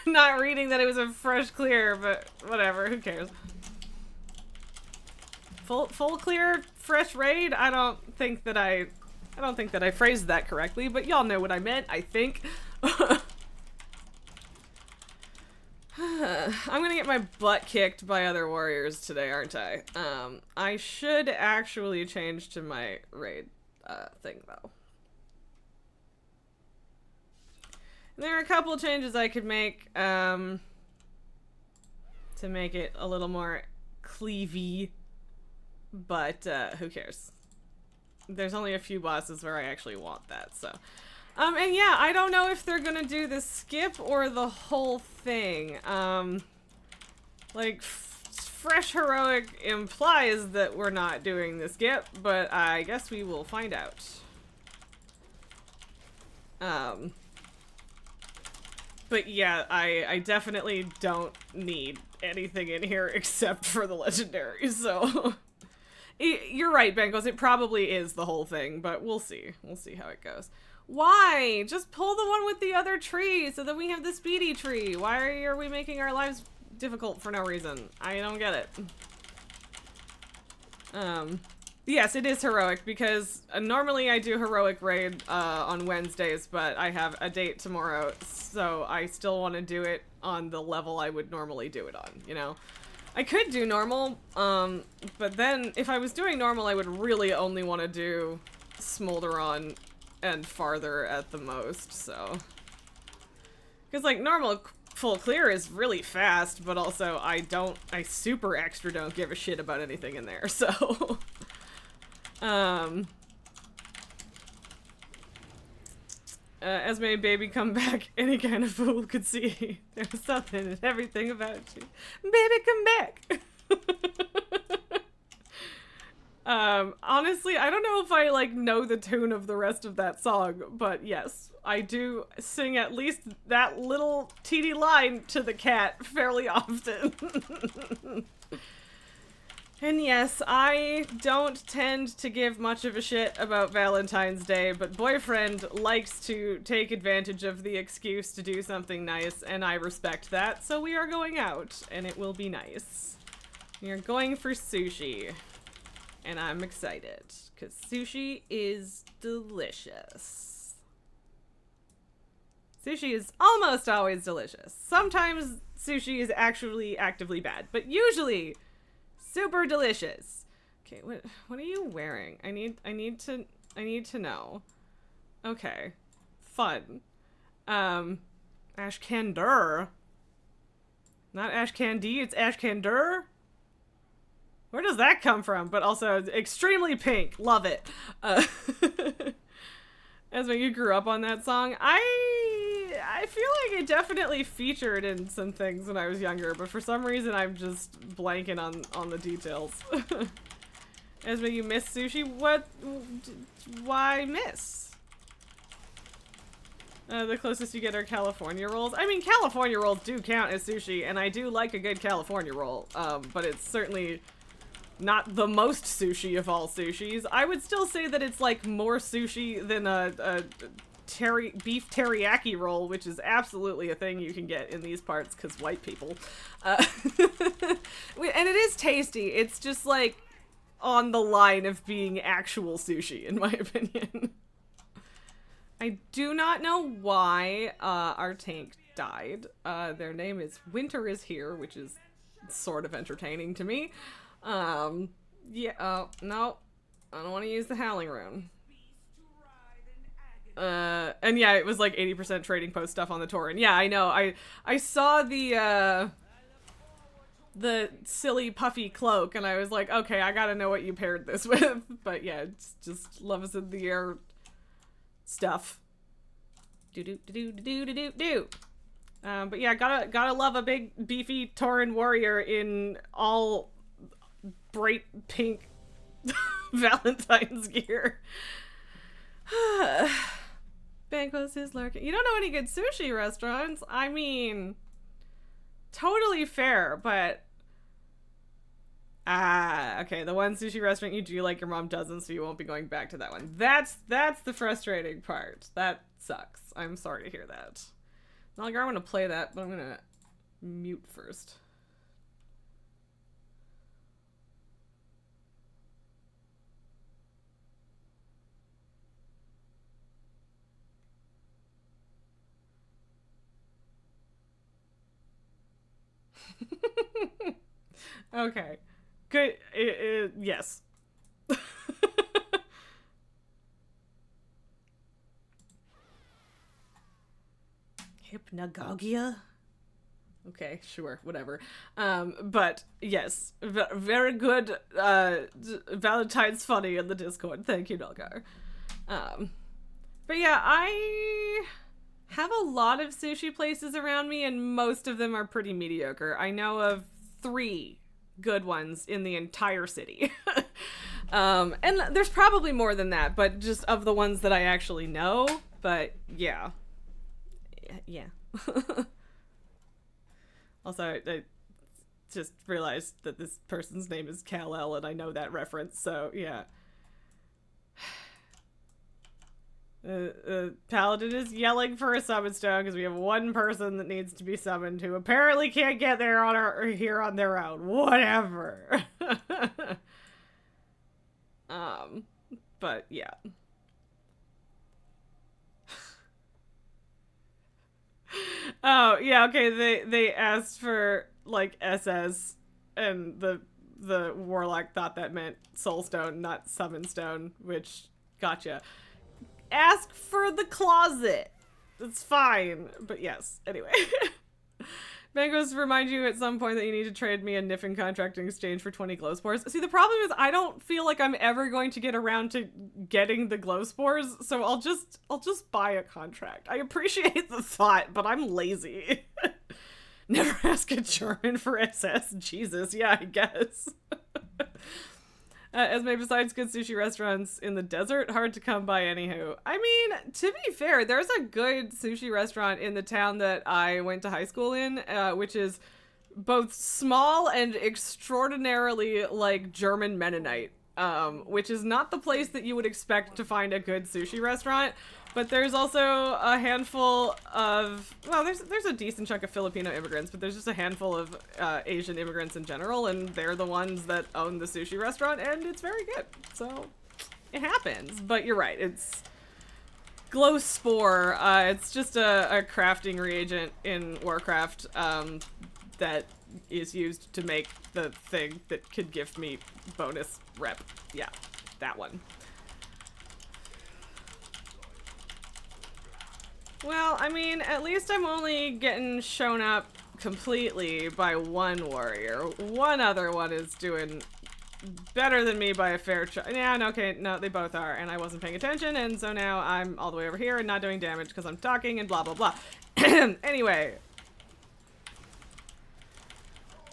not reading that it was a fresh clear, but whatever, who cares? Full clear, fresh raid? I don't think that I phrased that correctly, but y'all know what I meant, I think. I'm gonna get my butt kicked by other warriors today, aren't I? I should actually change to my raid thing, though. There are a couple changes I could make to make it a little more cleavy, but who cares? There's only a few bosses where I actually want that, so. And yeah, I don't know if they're gonna do the skip or the whole thing. Like, Fresh Heroic implies that we're not doing the skip, but I guess we will find out. But yeah, I definitely don't need anything in here except for the legendary, so. You're right, Bengals, it probably is the whole thing, but we'll see. We'll see how it goes. Why? Just pull the one with the other tree so that we have the speedy tree. Why are we making our lives difficult for no reason? I don't get it. Yes, it is heroic because normally I do heroic raid on Wednesdays, but I have a date tomorrow, so I still want to do it on the level I would normally do it on, you know? I could do normal, but then if I was doing normal, I would really only want to do Smolderon and farther at the most, so. Because, like, normal full clear is really fast, but also I super extra don't give a shit about anything in there, so. Esme, baby, come back. Any kind of fool could see. There was something and everything about you. Baby, come back. Honestly, I don't know if I, like, know the tune of the rest of that song, but yes, I do sing at least that little teeny line to the cat fairly often. And yes, I don't tend to give much of a shit about Valentine's Day, but boyfriend likes to take advantage of the excuse to do something nice, and I respect that, so we are going out, and it will be nice. We are going for sushi. And I'm excited, because sushi is delicious. Sushi is almost always delicious. Sometimes sushi is actually actively bad, but usually super delicious. Okay, what are you wearing? I need to know. Okay. Fun. Ashkandur. Not Ashkandi, it's Ashkandur. Where does that come from? But also extremely pink. Love it. Esme, you grew up on that song. I feel like it definitely featured in some things when I was younger, but for some reason I'm just blanking on the details. Esme, you miss sushi? What? Why miss? The closest you get are California rolls. I mean, California rolls do count as sushi, and I do like a good California roll, but it's certainly not the most sushi of all sushis. I would still say that it's like more sushi than a beef teriyaki roll, which is absolutely a thing you can get in these parts because white people. And it is tasty. It's just like on the line of being actual sushi, in my opinion. I do not know why our tank died. Their name is Winter is Here, which is sort of entertaining to me. Yeah, no, I don't want to use the Howling Rune. And yeah, it was like 80% trading post stuff on the Tauren. Yeah, I know. I saw the silly puffy cloak, and I was like, okay, I gotta know what you paired this with. But yeah, it's just Love is in the Air stuff. Do. But yeah, gotta love a big beefy Tauren warrior in all bright pink Valentine's gear. Banquos is lurking. You don't know any good sushi restaurants? I mean, totally fair, but okay, the one sushi restaurant you do like, your mom doesn't, so you won't be going back to that one. That's the frustrating part. That sucks. I'm sorry to hear that. Not like I want to play that, but I'm gonna mute first. Okay. Good. Yes. Hypnagogia? Okay, sure, whatever. But yes, very good Valentine's funny in the Discord. Thank you, Nalgar. But yeah, I have a lot of sushi places around me, and most of them are pretty mediocre. I know of 3 good ones in the entire city. And there's probably more than that, but just of the ones that I actually know. But yeah. Yeah. Also, I just realized that this person's name is Kal-El, and I know that reference, so yeah. Paladin is yelling for a summon stone because we have one person that needs to be summoned who apparently can't get there here on their own. Whatever. But yeah. Oh, yeah, okay, they asked for, like, SS, and the warlock thought that meant soulstone, not summon stone, which, gotcha. Ask for the closet. It's fine, but yes, anyway. Mangos remind you at some point that you need to trade me a Niffin contract in exchange for 20 glow spores. See, the problem is I don't feel like I'm ever going to get around to getting the glow spores, so I'll just buy a contract. I appreciate the thought, but I'm lazy. Never ask a German for SS. Jesus, yeah, I guess. Esme, besides good sushi restaurants in the desert, hard to come by anywho. I mean, to be fair, there's a good sushi restaurant in the town that I went to high school in, which is both small and extraordinarily, like, German Mennonite, which is not the place that you would expect to find a good sushi restaurant. But there's also a handful of, well, there's a decent chunk of Filipino immigrants, but there's just a handful of Asian immigrants in general, and they're the ones that own the sushi restaurant, and it's very good. So, it happens. But you're right, it's glow spore. It's just a crafting reagent in Warcraft that is used to make the thing that could give me bonus rep. Yeah, that one. Well, I mean, at least I'm only getting shown up completely by one warrior. One other one is doing better than me by a fair yeah, no, okay, no, they both are, and I wasn't paying attention, and so now I'm all the way over here and not doing damage because I'm talking and blah, blah, blah. Anyway.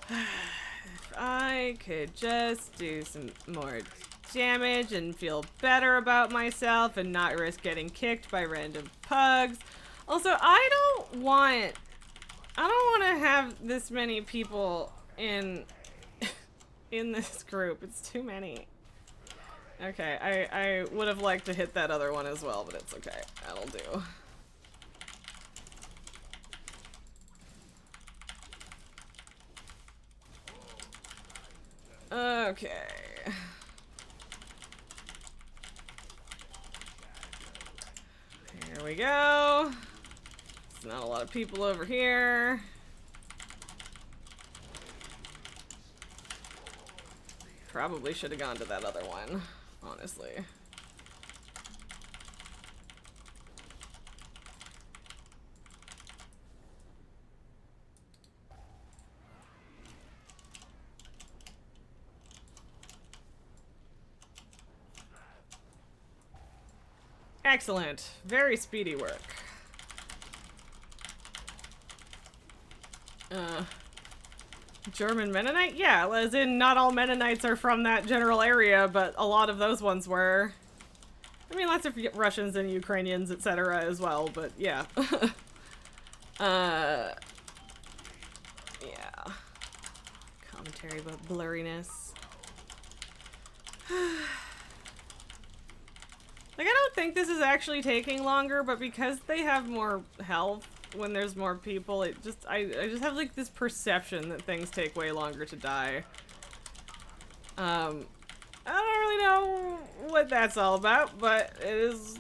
If I could just do some more damage and feel better about myself and not risk getting kicked by random pugs. Also, I don't want to have this many people in this group. It's too many. Okay, I would have liked to hit that other one as well, but it's okay. That'll do. Okay. Here we go. There's not a lot of people over here. Probably should have gone to that other one, honestly. Excellent. Very speedy work. German Mennonite? Yeah, as in not all Mennonites are from that general area, but a lot of those ones were. I mean, lots of Russians and Ukrainians, etc. as well, but yeah. Yeah. Commentary about blurriness. Like, I don't think this is actually taking longer, but because they have more health when there's more people, it just, I just have, like, this perception that things take way longer to die. I don't really know what that's all about, but it is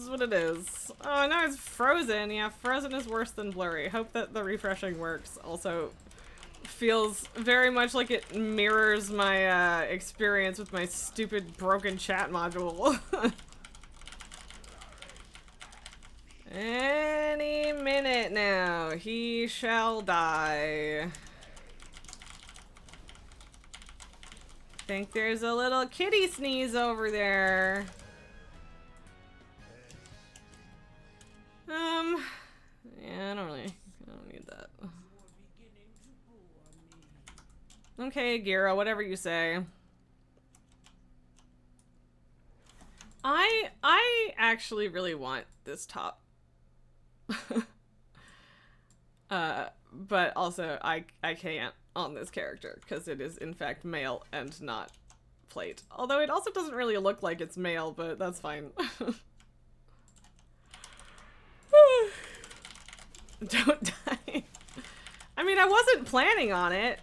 what it is. Oh, no, it's frozen. Yeah, frozen is worse than blurry. Hope that the refreshing works. Also, feels very much like it mirrors my, experience with my stupid broken chat module. Any minute now, he shall die. Think there's a little kitty sneeze over there. Yeah, I don't need that. Okay, Gira, whatever you say. I actually really want this top. But also I can't on this character because it is in fact male and not plate. Although it also doesn't really look like it's male, but that's fine. Don't die. I mean, I wasn't planning on it.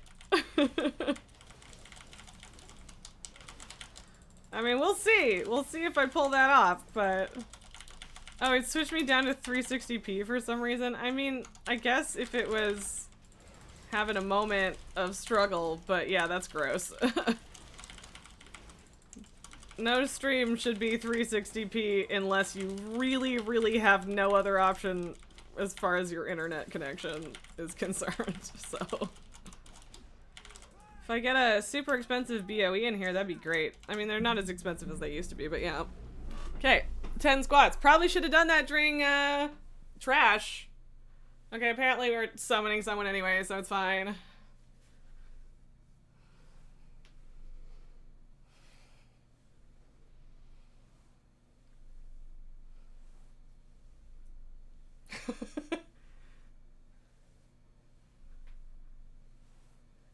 I mean, we'll see. We'll see if I pull that off, but... Oh, it switched me down to 360p for some reason. I mean, I guess if it was having a moment of struggle, but yeah, that's gross. No stream should be 360p unless you really, really have no other option as far as your internet connection is concerned, so... If I get a super expensive BOE in here, that'd be great. I mean, they're not as expensive as they used to be, but yeah. Okay, 10 squats. Probably should have done that during, trash. Okay, apparently we're summoning someone anyway, so it's fine.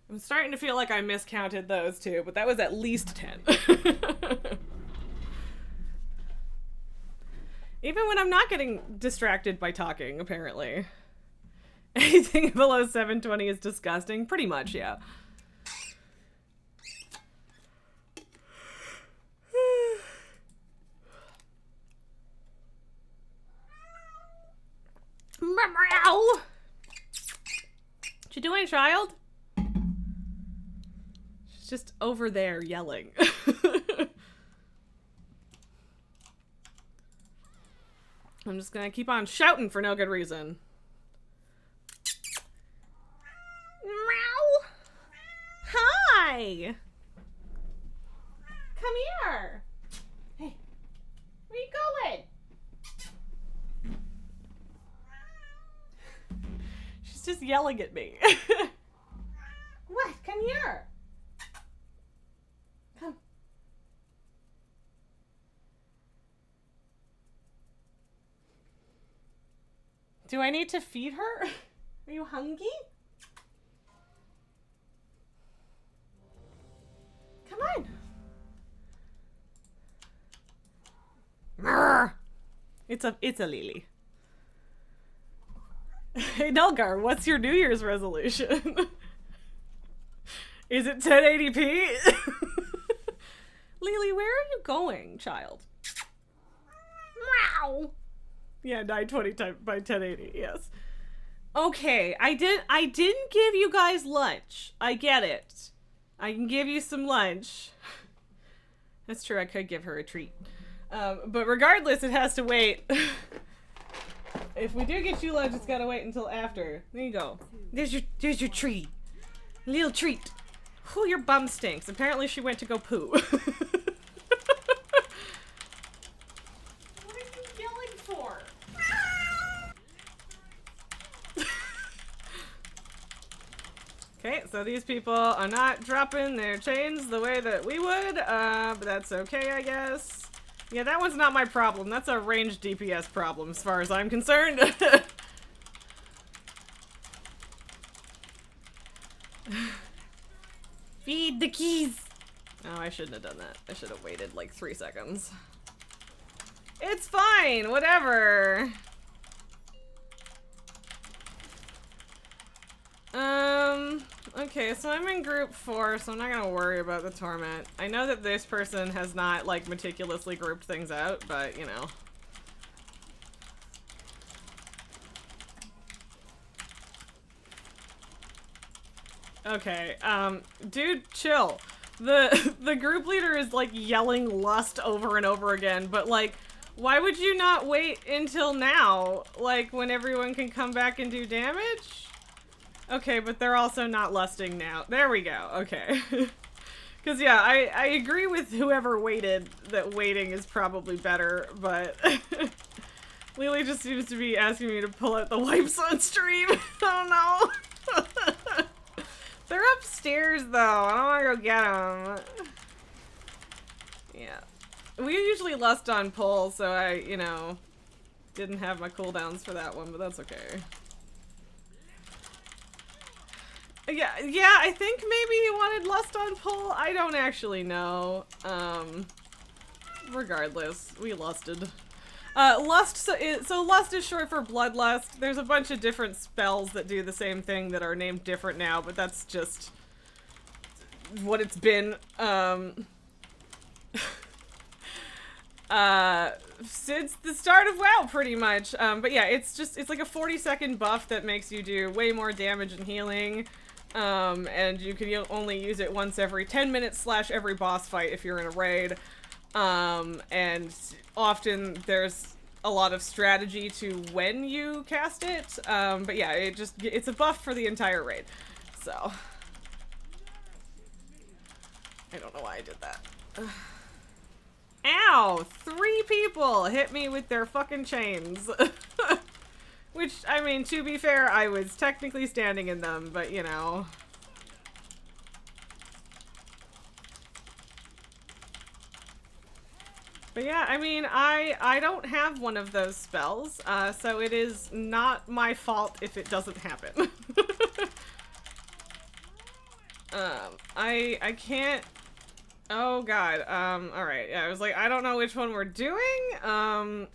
I'm starting to feel like I miscounted those two, but that was at least 10. Even when I'm not getting distracted by talking, apparently. Anything below 720 is disgusting. Pretty much, yeah. Meow. What you doing, child? She's just over there yelling. I'm just gonna keep on shouting for no good reason. Meow. Hi. Come here. Hey, where you going? She's just yelling at me. What? Come here. Come. Do I need to feed her? Are you hungry? Come on. Murr. It's a lily. Hey Nelgar, what's your New Year's resolution? Is it 1080p? Lily, where are you going, child? Meow. Yeah, 920 by 1080, yes. Okay, I didn't give you guys lunch. I get it. I can give you some lunch. That's true, I could give her a treat. But regardless, it has to wait. If we do get you lunch, it's gotta wait until after. There you go. There's your treat. Little treat. Whew, your bum stinks. Apparently she went to go poo. What are you yelling for? Okay, so these people are not dropping their chains the way that we would, but that's okay, I guess. Yeah, that one's not my problem. That's a ranged DPS problem as far as I'm concerned. Feed the keys! Oh, I shouldn't have done that. I should have waited like 3 seconds. It's fine, whatever. Okay, so I'm in group 4, so I'm not gonna worry about the torment. I know that this person has not, like, meticulously grouped things out, but, you know. Okay, dude, chill. The group leader is, like, yelling lust over and over again, but, like, why would you not wait until now? Like, when everyone can come back and do damage? Okay, but they're also not lusting now. There we go. Okay. Because, yeah, I agree with whoever waited that waiting is probably better, but Lily just seems to be asking me to pull out the wipes on stream. Oh, no. They're upstairs, though. I don't want to go get them. Yeah. We usually lust on pull, so I, you know, didn't have my cooldowns for that one, but that's okay. Yeah, I think maybe he wanted lust on pull. I don't actually know. Regardless, we lusted. Lust, so lust is short for bloodlust. There's a bunch of different spells that do the same thing that are named different now, but that's just what it's been. Since the start of WoW, pretty much. But yeah, it's like a 40-second buff that makes you do way more damage and healing. And you can only use it once every 10 minutes / every boss fight if you're in a raid. And often there's a lot of strategy to when you cast it. But yeah, it's a buff for the entire raid. So I don't know why I did that. Ow! 3 people hit me with their fucking chains. Which, I mean, to be fair, I was technically standing in them, but you know. But yeah, I mean, I don't have one of those spells, so it is not my fault if it doesn't happen. I can't. Oh god, alright, yeah, I was like, I don't know which one we're doing,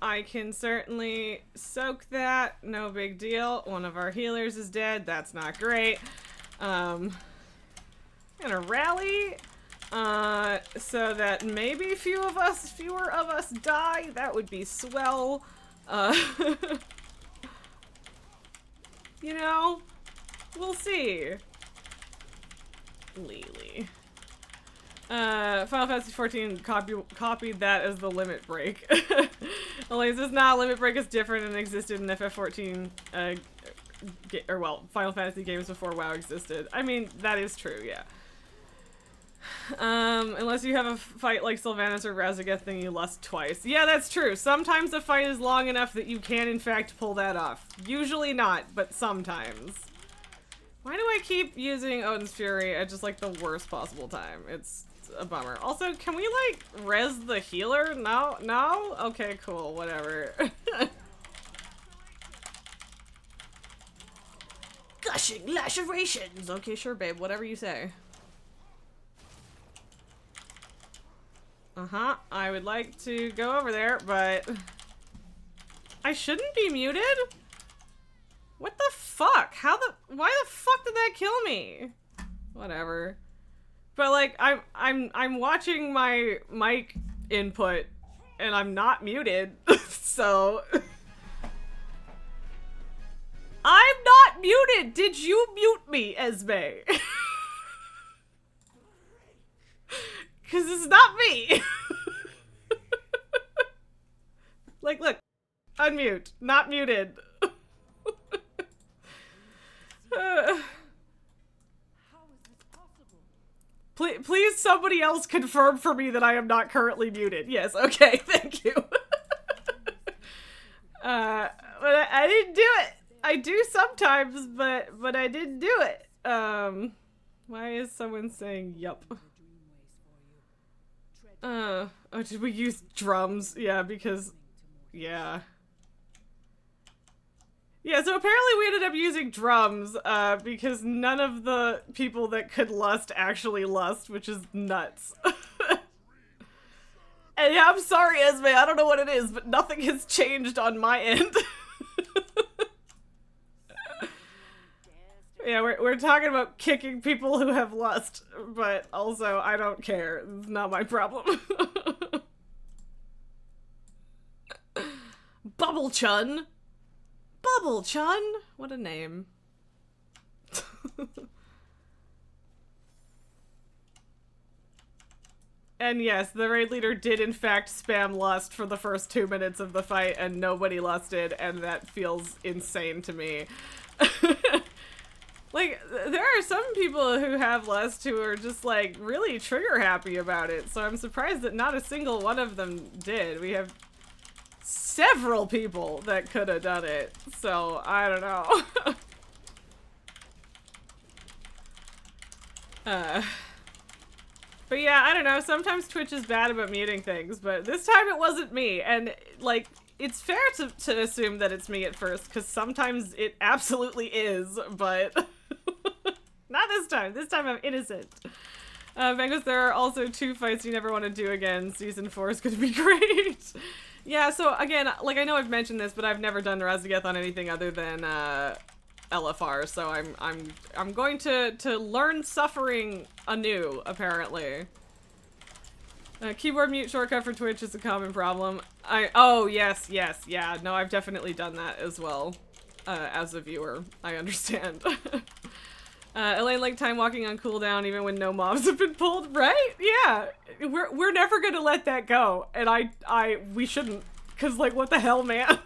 I can certainly soak that, no big deal. One of our healers is dead, that's not great. Gonna rally, so that maybe fewer of us die, that would be swell. You know? We'll see. Lily. Final Fantasy 14 copied that as the limit break. Elaine says, nah, limit break is different and existed in FF14, or well, Final Fantasy games before WoW existed. I mean, that is true, yeah. Unless you have a fight like Sylvanas or Razageth, then you lust twice. Yeah, that's true. Sometimes the fight is long enough that you can, in fact, pull that off. Usually not, but sometimes. Why do I keep using Odin's Fury at just, like, the worst possible time? It's a bummer. Also, can we, like, res the healer? No? No? Okay, cool. Whatever. Gushing lacerations! Okay, sure, babe. Whatever you say. Uh-huh. I would like to go over there, but... I shouldn't be muted? What the fuck? Why the fuck did that kill me? Whatever. But like, I'm watching my mic input and I'm not muted, so... I'm not muted! Did you mute me, Esme? Cause it's not me! Like, look. Unmute. Not muted. Please somebody else confirm for me that I am not currently muted. Yes, okay, thank you. But I didn't do it. I do sometimes, but I didn't do it. Why is someone saying yup? Oh, did we use drums? Yeah, because, yeah. Yeah, so apparently we ended up using drums, because none of the people that could lust actually lust, which is nuts. And yeah, I'm sorry, Esme, I don't know what it is, but nothing has changed on my end. Yeah, we're talking about kicking people who have lust, but also, I don't care. It's not my problem. Bubble Chun! Bubble Chun! What a name. And yes, the raid leader did in fact spam lust for the first 2 minutes of the fight and nobody lusted, and that feels insane to me. Like, there are some people who have lust who are just like really trigger happy about it, so I'm surprised that not a single one of them did. We have several people that could have done it, so I don't know. But yeah, I don't know, sometimes Twitch is bad about muting things, but this time it wasn't me, and like, it's fair to assume that it's me at first, because sometimes it absolutely is, but not this time. This time I'm innocent. Bengals, there are also 2 fights you never want to do again. Season 4 is going to be great. Yeah, so again, like I know I've mentioned this, but I've never done Razageth on anything other than LFR, so I'm going to learn suffering anew, apparently. Keyboard mute shortcut for Twitch is a common problem. Oh, yes, yeah, no, I've definitely done that as well, as a viewer. I understand. Elaine liked time walking on cooldown even when no mobs have been pulled, right? Yeah, we're never gonna let that go, and we shouldn't, cause like, what the hell, man?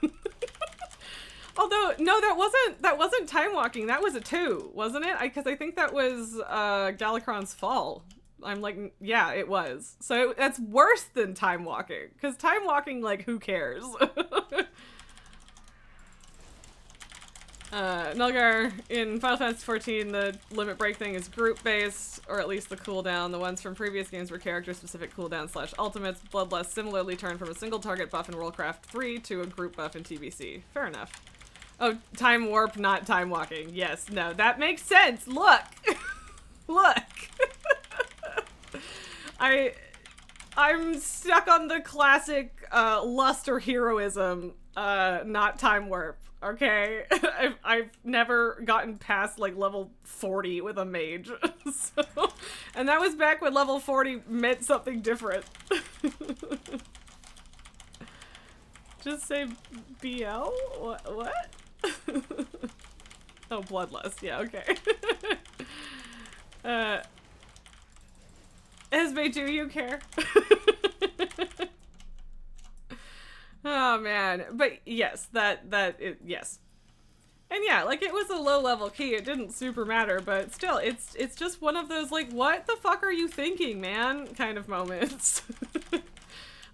Although, no, that wasn't time walking, that was a 2, wasn't it? Cause I think that was, Galakron's fall. I'm like, yeah, it was. So that's worse than time walking, cause time walking, like, who cares? Nulgar, in Final Fantasy XIV, the limit break thing is group-based, or at least the cooldown. The ones from previous games were character-specific cooldown/ultimates. Bloodlust similarly turned from a single target buff in Warcraft 3 to a group buff in TBC. Fair enough. Oh, time warp, not time walking. Yes, no, that makes sense. Look! Look! I'm stuck on the classic, lust or heroism, not time warp. Okay, I've never gotten past like level 40 with a mage, so, and that was back when level 40 meant something different. Just say BL? What? Oh, bloodlust. Yeah, okay. Esme, do you care? Oh man, but yes, yes. And yeah, like it was a low level key. It didn't super matter, but still, it's just one of those like, what the fuck are you thinking, man? Kind of moments.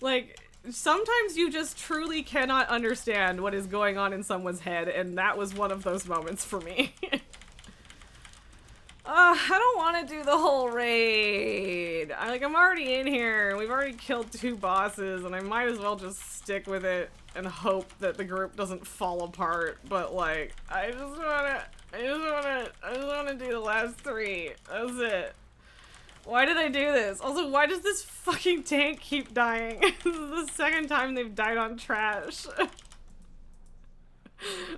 Like sometimes you just truly cannot understand what is going on in someone's head, and that was one of those moments for me. I don't want to do the whole raid. I'm already in here. We've already killed 2 bosses, and I might as well just stick with it and hope that the group doesn't fall apart. But like, I just wanna do the last 3. That's it. Why did I do this? Also, why does this fucking tank keep dying? This is the second time they've died on trash.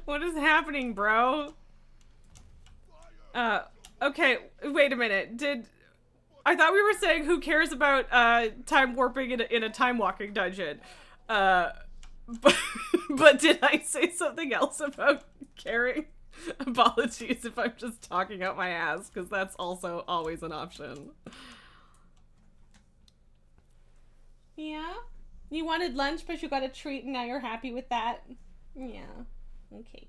What is happening, bro? Okay, wait a minute. I thought we were saying who cares about time warping in a time walking dungeon? But did I say something else about caring? Apologies if I'm just talking out my ass, because that's also always an option. Yeah? You wanted lunch, but you got a treat, and now you're happy with that? Yeah. Okay.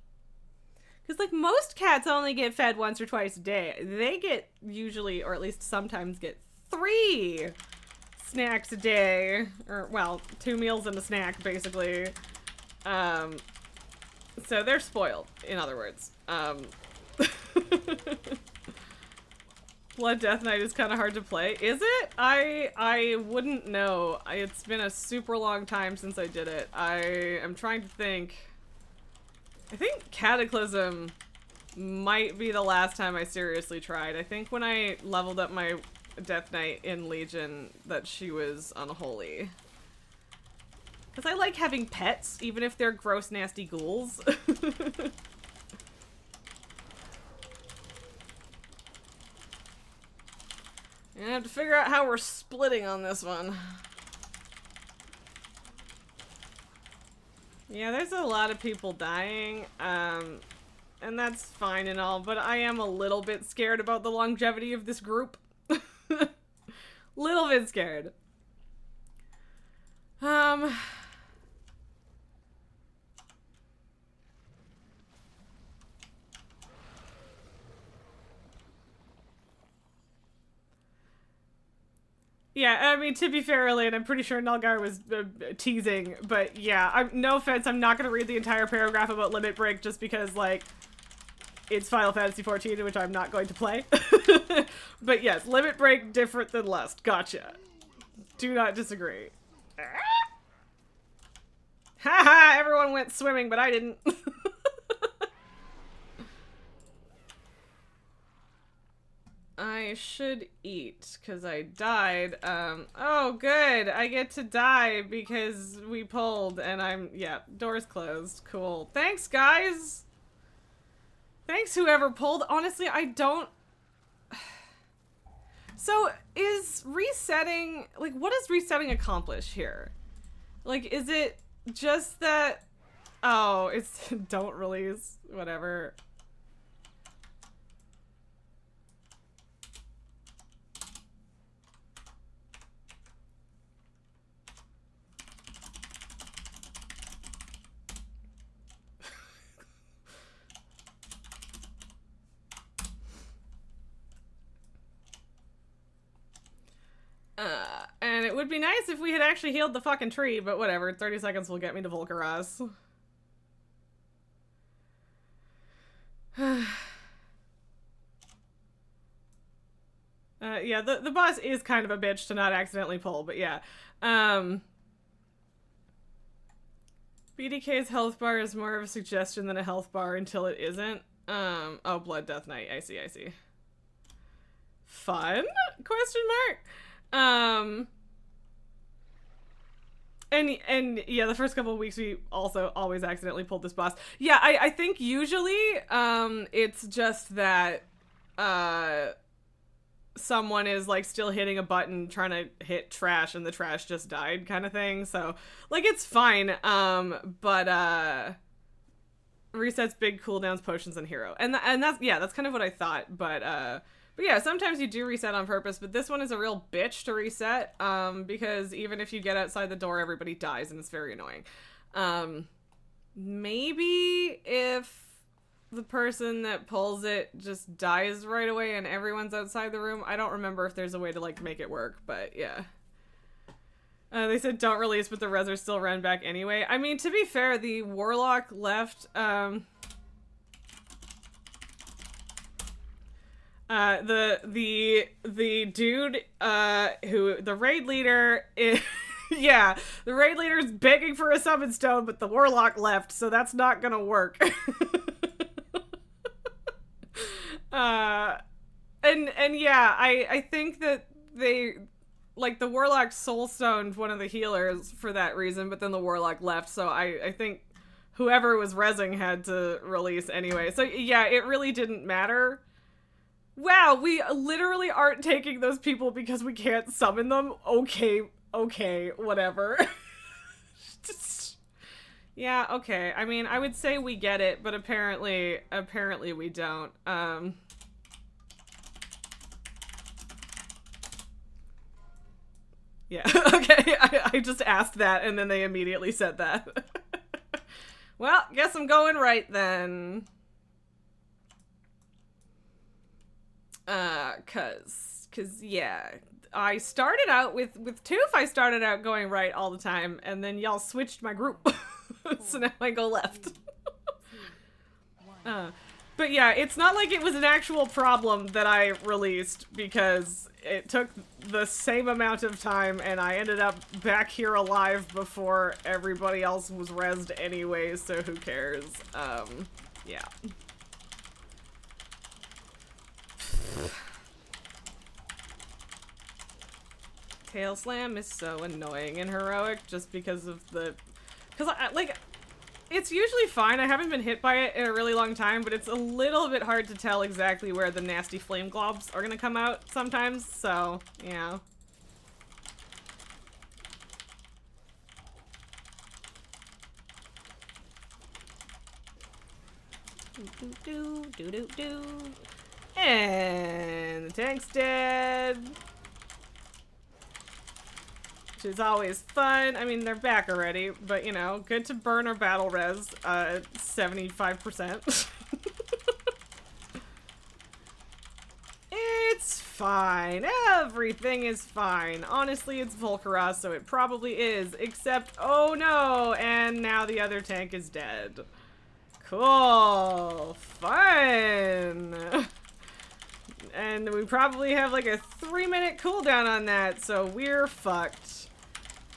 Because, like, most cats only get fed once or twice a day. They get usually, or at least sometimes get 3 snacks a day. Or, well, 2 meals and a snack, basically. So they're spoiled, in other words. Blood Death Knight is kind of hard to play. Is it? I wouldn't know. It's been a super long time since I did it. I am trying to think. I think Cataclysm might be the last time I seriously tried. I think when I leveled up my Death Knight in Legion that she was unholy. Because I like having pets, even if they're gross, nasty ghouls. I have to figure out how we're splitting on this one. Yeah, there's a lot of people dying, and that's fine and all, but I am a little bit scared about the longevity of this group. Little bit scared. Yeah, I mean, to be fair, Elaine, I'm pretty sure Nulgar was teasing, but yeah, no offense, I'm not going to read the entire paragraph about Limit Break just because, like, it's Final Fantasy XIV, which I'm not going to play. But yes, Limit Break different than Lust. Gotcha. Do not disagree. Haha, everyone went swimming, but I didn't. I should eat, because I died. Oh, good. I get to die because we pulled, and yeah, door's closed. Cool. Thanks, guys! Thanks, whoever pulled. Honestly, I don't... So, is resetting... Like, what does resetting accomplish here? Like, is it just that... Oh, it's... don't release. Whatever. And it would be nice if we had actually healed the fucking tree, but whatever. 30 seconds will get me to Volcaraz. Yeah, the boss is kind of a bitch to not accidentally pull, but yeah. BDK's health bar is more of a suggestion than a health bar until it isn't. Oh, Blood Death Knight. I see, I see. Fun? Question mark? And yeah, the first couple of weeks we also always accidentally pulled this boss. Yeah, I think usually, it's just that, someone is like still hitting a button trying to hit trash and the trash just died kind of thing. So like, it's fine. But, resets big cooldowns, potions, and hero. And that's kind of what I thought. But yeah, sometimes you do reset on purpose, but this one is a real bitch to reset, because even if you get outside the door, everybody dies, and it's very annoying. Maybe if the person that pulls it just dies right away and everyone's outside the room. I don't remember if there's a way to, like, make it work, but yeah. They said don't release, but the rezzers still ran back anyway. I mean, to be fair, the warlock left, the dude, who, the raid leader is, yeah, the raid leader's begging for a summon stone, but the warlock left, so that's not gonna work. And yeah, I think that they, like, the warlock soul stoned one of the healers for that reason, but then the warlock left, so I think whoever was rezzing had to release anyway. So yeah, it really didn't matter. Wow, we literally aren't taking those people because we can't summon them? Okay, whatever. Yeah, okay. I mean, I would say we get it, but apparently we don't. Yeah, okay, I just asked that, and then they immediately said that. Well, guess I'm going right, then. Cause, yeah, I started out with Toof, I started out going right all the time, and then y'all switched my group. So now I go left. But yeah, it's not like it was an actual problem that I released, because it took the same amount of time and I ended up back here alive before everybody else was rezzed anyway, so who cares? Yeah. Tail Slam is so annoying in Heroic just because of the... Because, like, it's usually fine. I haven't been hit by it in a really long time, but it's a little bit hard to tell exactly where the nasty flame globs are gonna come out sometimes, so, yeah. Do. And the tank's dead. Which is always fun. I mean, they're back already, but, you know, good to burn our battle res, 75%. It's fine. Everything is fine. Honestly, it's Volcaros, so it probably is, except, oh no, and now the other tank is dead. Cool. Fun. And we probably have like a 3-minute cooldown on that, so we're fucked.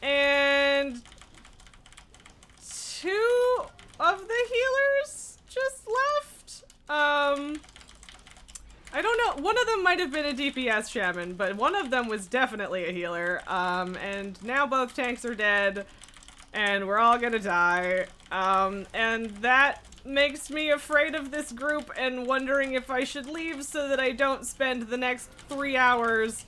And 2 of the healers just left. I don't know. One of them might have been a DPS shaman, but one of them was definitely a healer. And now both tanks are dead, and we're all gonna die. And that makes me afraid of this group and wondering if I should leave so that I don't spend the next 3 hours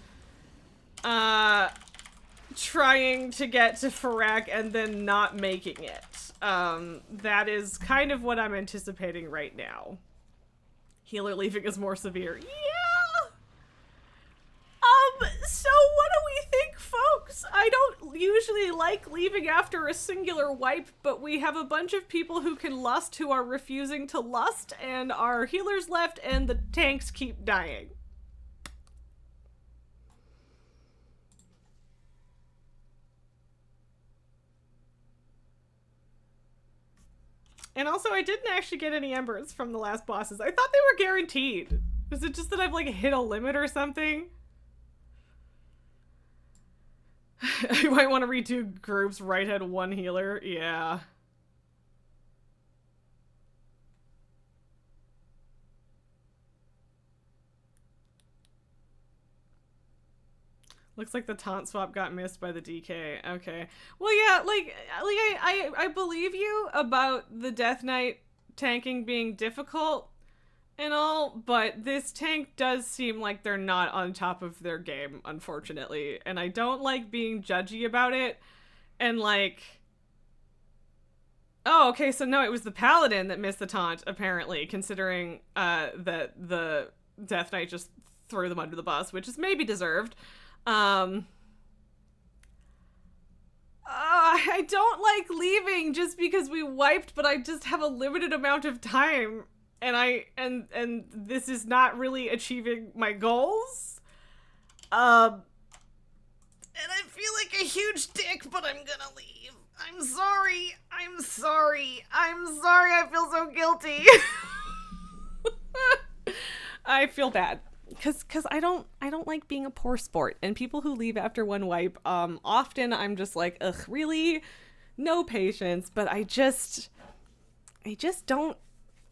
trying to get to Farak and then not making it. That is kind of what I'm anticipating right now. Healer leaving is more severe. Yeah! So what do we think, folks? I don't usually like leaving after a singular wipe, but we have a bunch of people who can lust who are refusing to lust, and our healers left, and the tanks keep dying. And also, I didn't actually get any embers from the last bosses. I thought they were guaranteed. Is it just that I've, like, hit a limit or something? I might want to redo groups. Right had 1 healer. Yeah. Looks like the taunt swap got missed by the DK. Okay. Well, yeah, like I believe you about the Death Knight tanking being difficult and all, but this tank does seem like they're not on top of their game, unfortunately. And I don't like being judgy about it. And, like, Oh, okay, so no, it was the paladin that missed the taunt, apparently, considering that the Death Knight just threw them under the bus, which is maybe deserved. I don't like leaving just because we wiped, but I just have a limited amount of time, and this is not really achieving my goals. And I feel like a huge dick, but I'm gonna leave. I'm sorry. I feel so guilty. I feel bad. Cause I don't like being a poor sport, and people who leave after one wipe, often I'm just like, ugh, really? No patience, but I just don't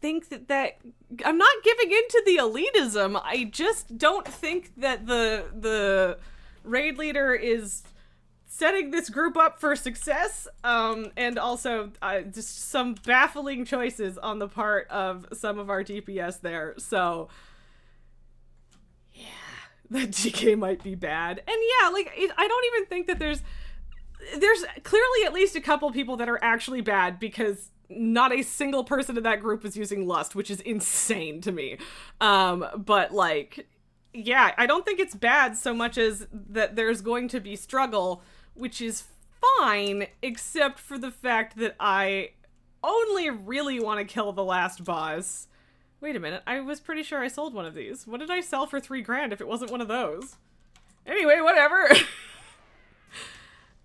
think that I'm not giving in to the elitism. I just don't think that the raid leader is setting this group up for success, and also just some baffling choices on the part of some of our DPS there, so that GK might be bad. And yeah, like, I don't even think that there's clearly at least a couple people that are actually bad, because not a single person in that group was using lust, which is insane to me. But like, yeah, I don't think it's bad so much as that there's going to be struggle, which is fine, except for the fact that I only really want to kill the last boss. Wait a minute, I was pretty sure I sold one of these. What did I sell for $3,000 if it wasn't one of those? Anyway, whatever.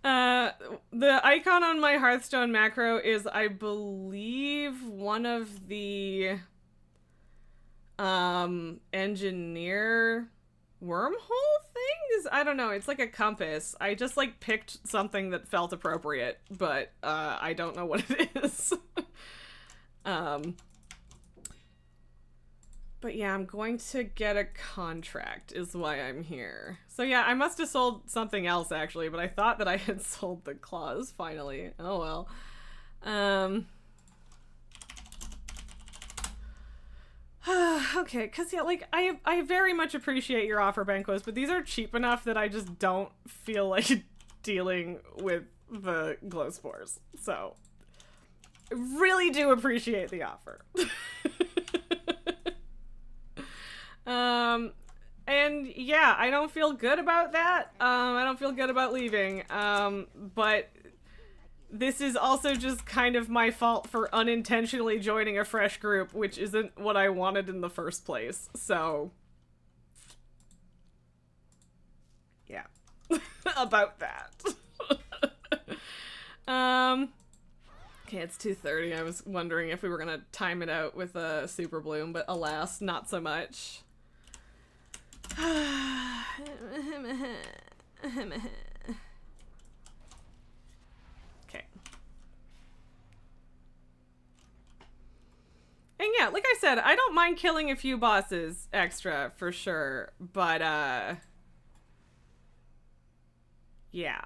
The icon on my Hearthstone macro is, I believe, one of the engineer wormhole things? I don't know, it's like a compass. I just like picked something that felt appropriate, but I don't know what it is. But yeah, I'm going to get a contract is why I'm here. So yeah, I must have sold something else actually, but I thought that I had sold the claws finally. Oh well. Okay, cause yeah, like I very much appreciate your offer, Banquos, but these are cheap enough that I just don't feel like dealing with the glow spores. So really do appreciate the offer. And yeah, I don't feel good about that. I don't feel good about leaving. But this is also just kind of my fault for unintentionally joining a fresh group, which isn't what I wanted in the first place. So yeah, about that. Okay, it's 2:30. I was wondering if we were gonna time it out with a super bloom, but alas, not so much. Okay. And yeah, like I said, I don't mind killing a few bosses extra for sure, but yeah.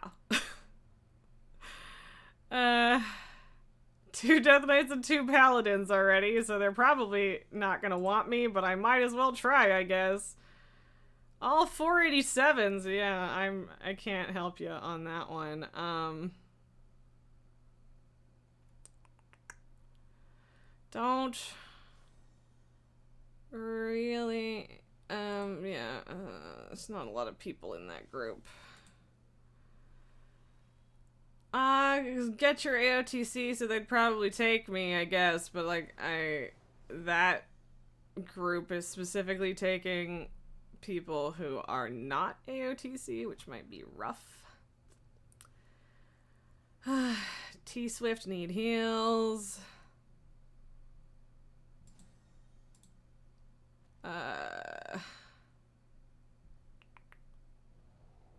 2 Death Knights and 2 Paladins already, so they're probably not gonna want me, but I might as well try, I guess. All 487s, yeah, I can't help you on that one. Don't really, yeah, there's not a lot of people in that group. Get your AOTC, so they'd probably take me, I guess, but like, that group is specifically taking people who are not AOTC, which might be rough. T-Swift need heals.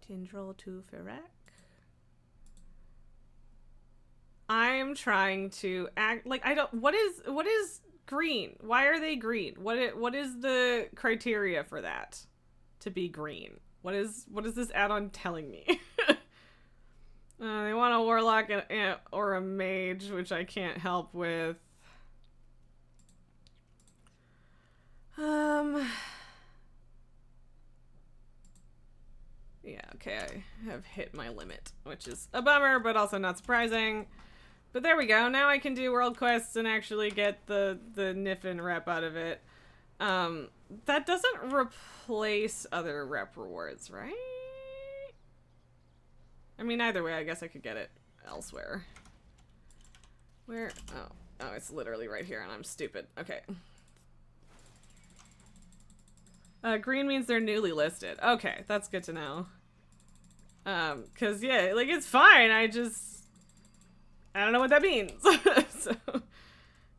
Tindril to Ferrec. I'm trying to act like I don't. What is green? Why are they green? What is the criteria for that to be green? What is this add-on telling me? They want a warlock or a mage, which I can't help with. Yeah, okay, I have hit my limit, which is a bummer, but also not surprising. But there we go. Now I can do world quests and actually get the Niffin rep out of it. That doesn't replace other rep rewards, right? I mean, either way, I guess I could get it elsewhere. Where? Oh, it's literally right here, and I'm stupid. Okay. Green means they're newly listed. Okay, that's good to know. Cause yeah, like it's fine. I don't know what that means. So,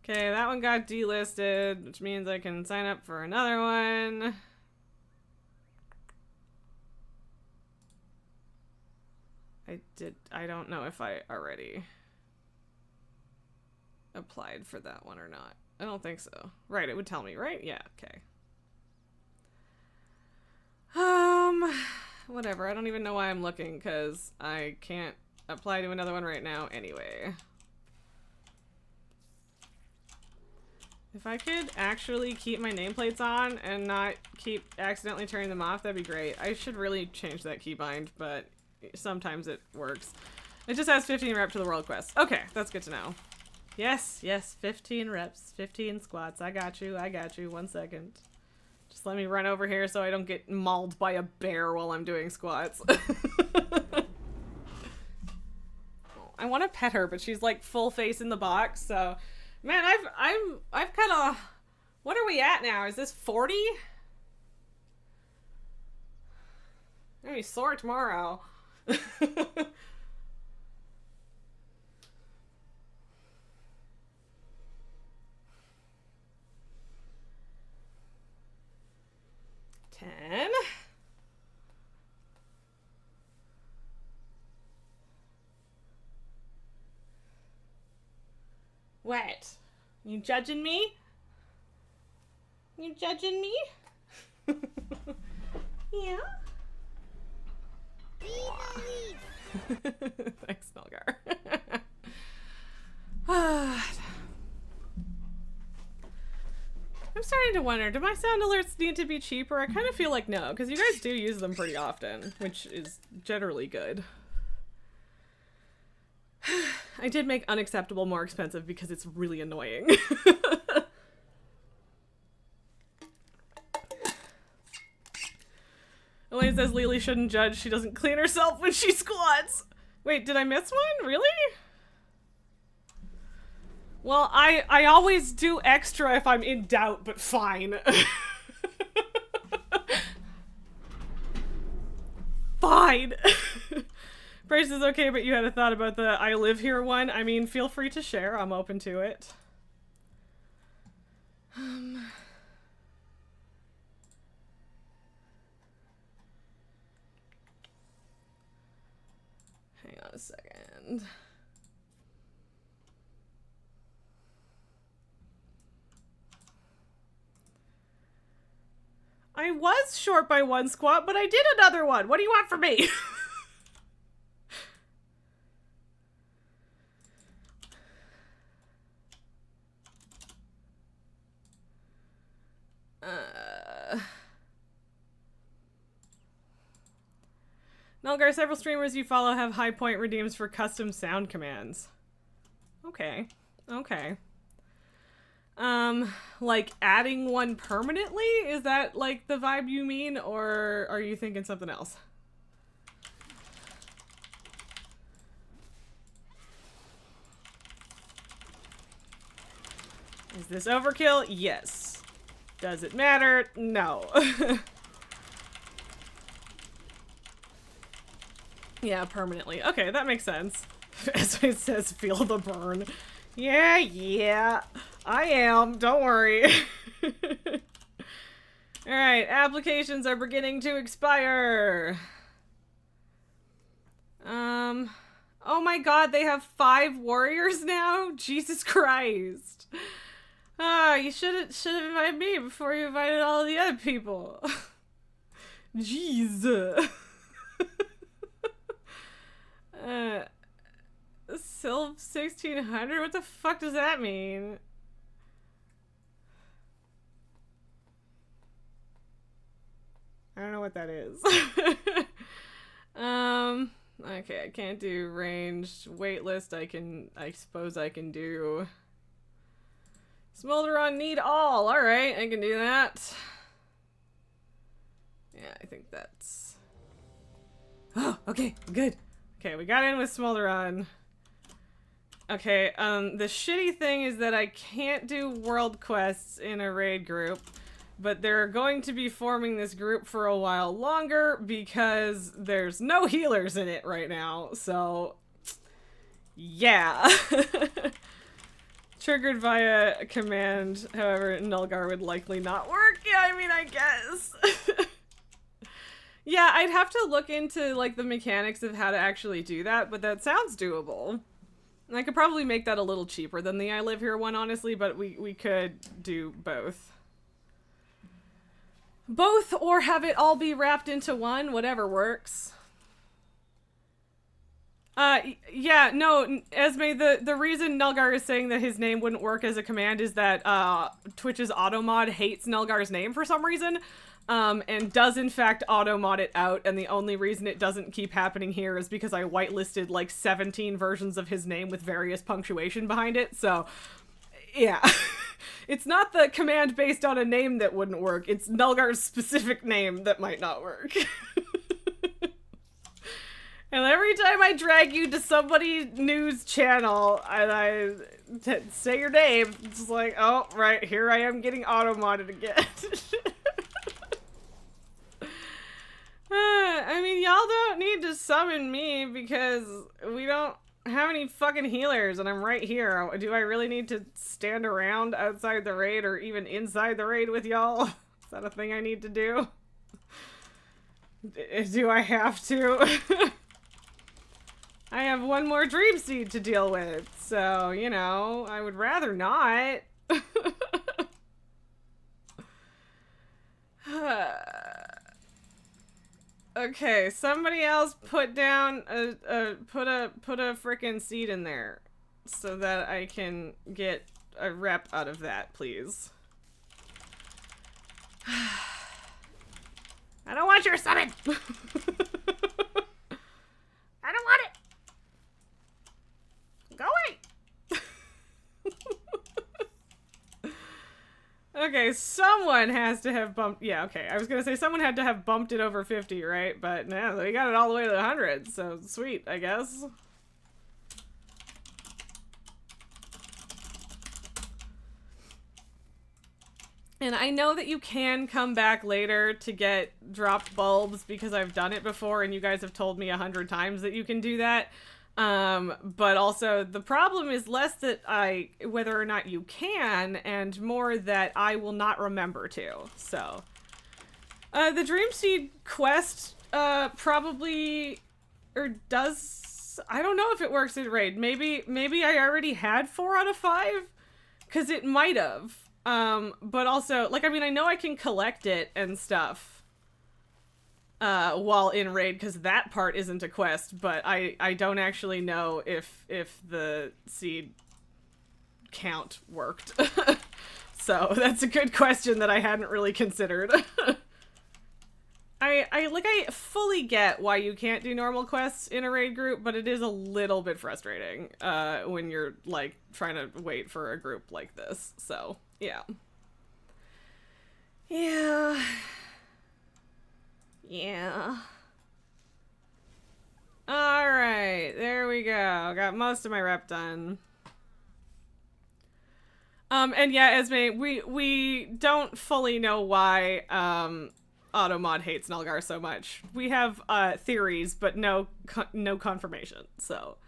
okay, that one got delisted, which means I can sign up for another one. I don't know if I already applied for that one or not. I don't think so. Right, it would tell me, right? Yeah, okay. Whatever. I don't even know why I'm looking, because I can't apply to another one right now anyway. If I could actually keep my nameplates on and not keep accidentally turning them off, that'd be great. I should really change that keybind, but sometimes it works. It just has 15 rep to the world quest. Okay, that's good to know. Yes, 15 reps, 15 squats. I got you, 1 second. Just let me run over here so I don't get mauled by a bear while I'm doing squats. I want to pet her, but she's like full face in the box, so... Man, I've kind of... What are we at now? Is this 40? I'm gonna be sore tomorrow. 10. What? You judging me? You judging me? Yeah? Thanks, Melgar. I'm starting to wonder, do my sound alerts need to be cheaper? I kind of feel like no, because you guys do use them pretty often, which is generally good. I did make unacceptable more expensive because it's really annoying. Elaine says Lily shouldn't judge. She doesn't clean herself when she squats. Wait, did I miss one? Really? Well, I always do extra if I'm in doubt, but fine. Fine. Bryce is okay, but you had a thought about the I live here one. I mean, feel free to share. I'm open to it. Hang on a second. I was short by 1 squat, but I did another one. What do you want from me? Nulgar, several streamers you follow have high point redeems for custom sound commands. Okay. Okay. Like adding one permanently? Is that like the vibe you mean, or are you thinking something else? Is this overkill? Yes. Does it matter? No. Yeah, permanently. Okay, that makes sense. As it says, feel the burn. Yeah, I am. Don't worry. Alright, applications are beginning to expire. Oh my god, they have 5 warriors now? Jesus Christ. You should have invited me before you invited all the other people. Jeez. Sylv 1600? What the fuck does that mean? I don't know what that is. Okay, I can't do ranged. Waitlist, I suppose I can do. Smolder on need all. Alright, I can do that. Yeah, I think that's... Oh, okay, good. Okay, we got in with Smolder on. Okay, the shitty thing is that I can't do world quests in a raid group, but they're going to be forming this group for a while longer because there's no healers in it right now, so yeah. Triggered via a command, however, Nulgar would likely not work. Yeah, I mean, I guess. Yeah, I'd have to look into, like, the mechanics of how to actually do that, but that sounds doable. I could probably make that a little cheaper than the I Live Here one, honestly, but we could do both. Both, or have it all be wrapped into one, whatever works. Yeah, no, Esme, the reason Nulgar is saying that his name wouldn't work as a command is that, Twitch's automod hates Nulgar's name for some reason. And does in fact auto-mod it out, and the only reason it doesn't keep happening here is because I whitelisted like 17 versions of his name with various punctuation behind it, so yeah. It's not the command based on a name that wouldn't work, it's Nulgar's specific name that might not work. And every time I drag you to somebody's news channel and I say your name, it's like, oh, right, here I am getting auto-modded again. I mean, y'all don't need to summon me because we don't have any fucking healers and I'm right here. Do I really need to stand around outside the raid or even inside the raid with y'all? Is that a thing I need to do? Do I have to? I have one more dream seed to deal with, so, you know, I would rather not. Okay, somebody else put down put a frickin' seed in there so that I can get a rep out of that, please. I don't want your summon. I don't want it. Go away. Okay, someone has to have bumped... Yeah, okay. I was gonna say someone had to have bumped it over 50, right? But no, we got it all the way to 100, so sweet, I guess. And I know that you can come back later to get dropped bulbs because I've done it before and you guys have told me 100 times that you can do that. But also the problem is less that whether or not you can, and more that I will not remember to. So, the Dream Seed quest, probably, or does, I don't know if it works in Raid. Maybe I already had 4 out of 5, cause it might have. But also, like, I mean, I know I can collect it and stuff. While in raid, because that part isn't a quest, but I don't actually know if the seed count worked. So that's a good question that I hadn't really considered. I fully get why you can't do normal quests in a raid group, but it is a little bit frustrating when you're like trying to wait for a group like this. So yeah. Yeah. Alright, there we go. Got most of my rep done. And yeah, Esme, we don't fully know why, Automod hates Nulgar so much. We have, theories, but no confirmation, so.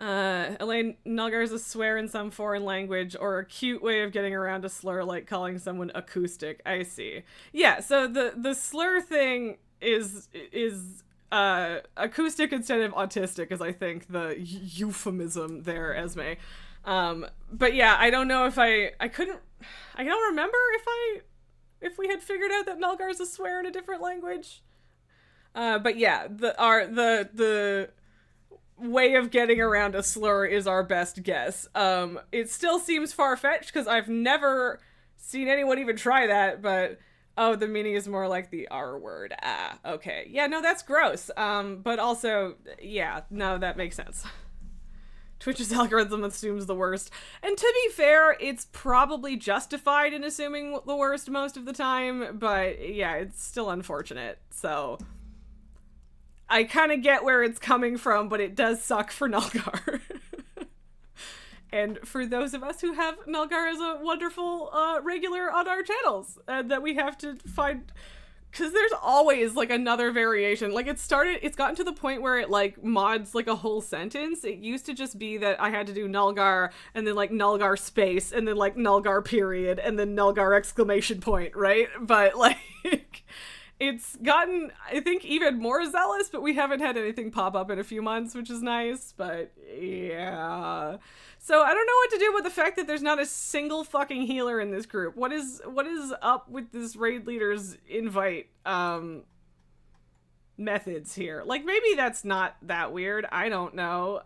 Elaine, Nulgar is a swear in some foreign language or a cute way of getting around a slur like calling someone acoustic. I see. Yeah, so the slur thing is acoustic instead of autistic is I think the euphemism there, Esme. But yeah, I don't know if I don't remember if we had figured out that Nulgar is a swear in a different language. But yeah, the way of getting around a slur is our best guess. It still seems far-fetched because I've never seen anyone even try that, but Oh, the meaning is more like the R word. Ah, okay. Yeah, no, that's gross. But also, yeah, no, that makes sense. Twitch's algorithm assumes the worst. And to be fair, it's probably justified in assuming the worst most of the time, but yeah, it's still unfortunate. So I kind of get where it's coming from, but it does suck for Nulgar. And for those of us who have Nulgar as a wonderful regular on our channels, that we have to find, because there's always like another variation. Like it's gotten to the point where it like mods like a whole sentence. It used to just be that I had to do Nulgar and then like Nulgar space and then like Nulgar period and then Nulgar exclamation point, right? But like it's gotten, I think, even more zealous, but we haven't had anything pop up in a few months, which is nice. But yeah. So I don't know what to do with the fact that there's not a single fucking healer in this group. What is up with this raid leader's invite methods here? Like maybe that's not that weird. I don't know.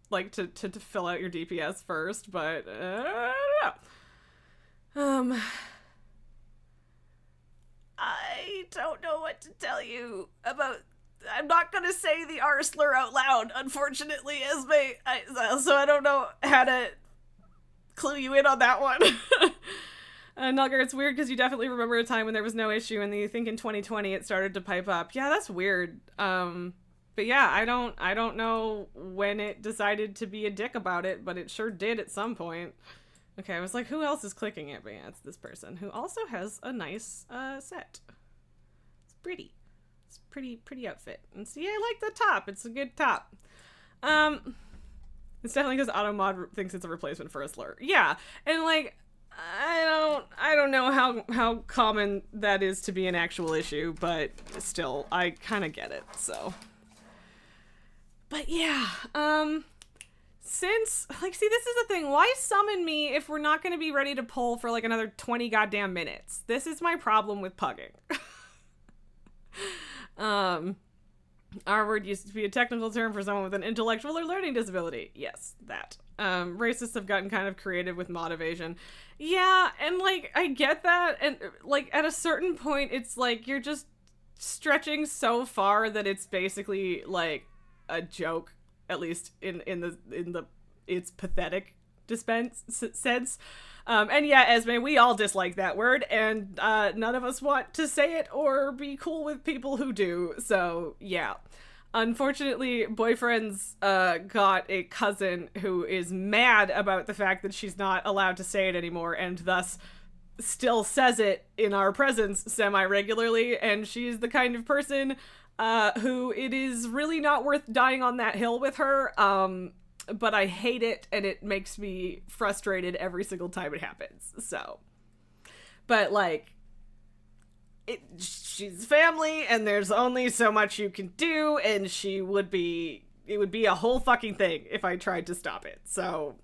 Like to fill out your DPS first, but I don't know. I don't know what to tell you about. I'm not gonna say the R slur out loud, unfortunately, Esme. So I don't know how to clue you in on that one. Nulgar, it's weird because you definitely remember a time when there was no issue, and then you think in 2020 it started to pipe up. Yeah, that's weird. But yeah, I don't know when it decided to be a dick about it, but it sure did at some point. Okay, I was like, who else is clicking it? But yeah, it's this person who also has a nice set. It's pretty. It's pretty outfit. And see, I like the top. It's a good top. It's definitely because AutoMod thinks it's a replacement for a slur. Yeah, and like, I don't know how common that is to be an actual issue, but still, I kind of get it. So, but yeah, since, like, see, this is the thing. Why summon me if we're not going to be ready to pull for, like, another 20 goddamn minutes? This is my problem with pugging. R word used to be a technical term for someone with an intellectual or learning disability. Yes, that. Racists have gotten kind of creative with mod evasion. Yeah, and, like, I get that. And, like, at a certain point, it's, like, you're just stretching so far that it's basically, like, a joke. At least in the its pathetic sense. And yeah, Esme, we all dislike that word, and none of us want to say it or be cool with people who do. So yeah, unfortunately, boyfriend's got a cousin who is mad about the fact that she's not allowed to say it anymore, and thus still says it in our presence semi-regularly. And she's the kind of person who it is really not worth dying on that hill with her, but I hate it, and it makes me frustrated every single time it happens, so. But, like, she's family, and there's only so much you can do, and it would be a whole fucking thing if I tried to stop it, so.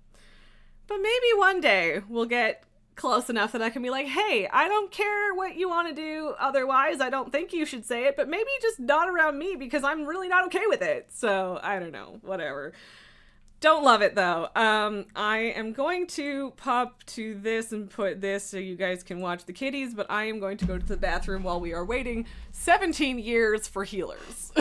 But maybe one day we'll get close enough that I can be like, hey, I don't care what you want to do otherwise, I don't think you should say it, but maybe just not around me because I'm really not okay with it. So I don't know, whatever. Don't love it though. I am going to pop to this and put this so you guys can watch the kitties, but I am going to go to the bathroom while we are waiting 17 years for healers.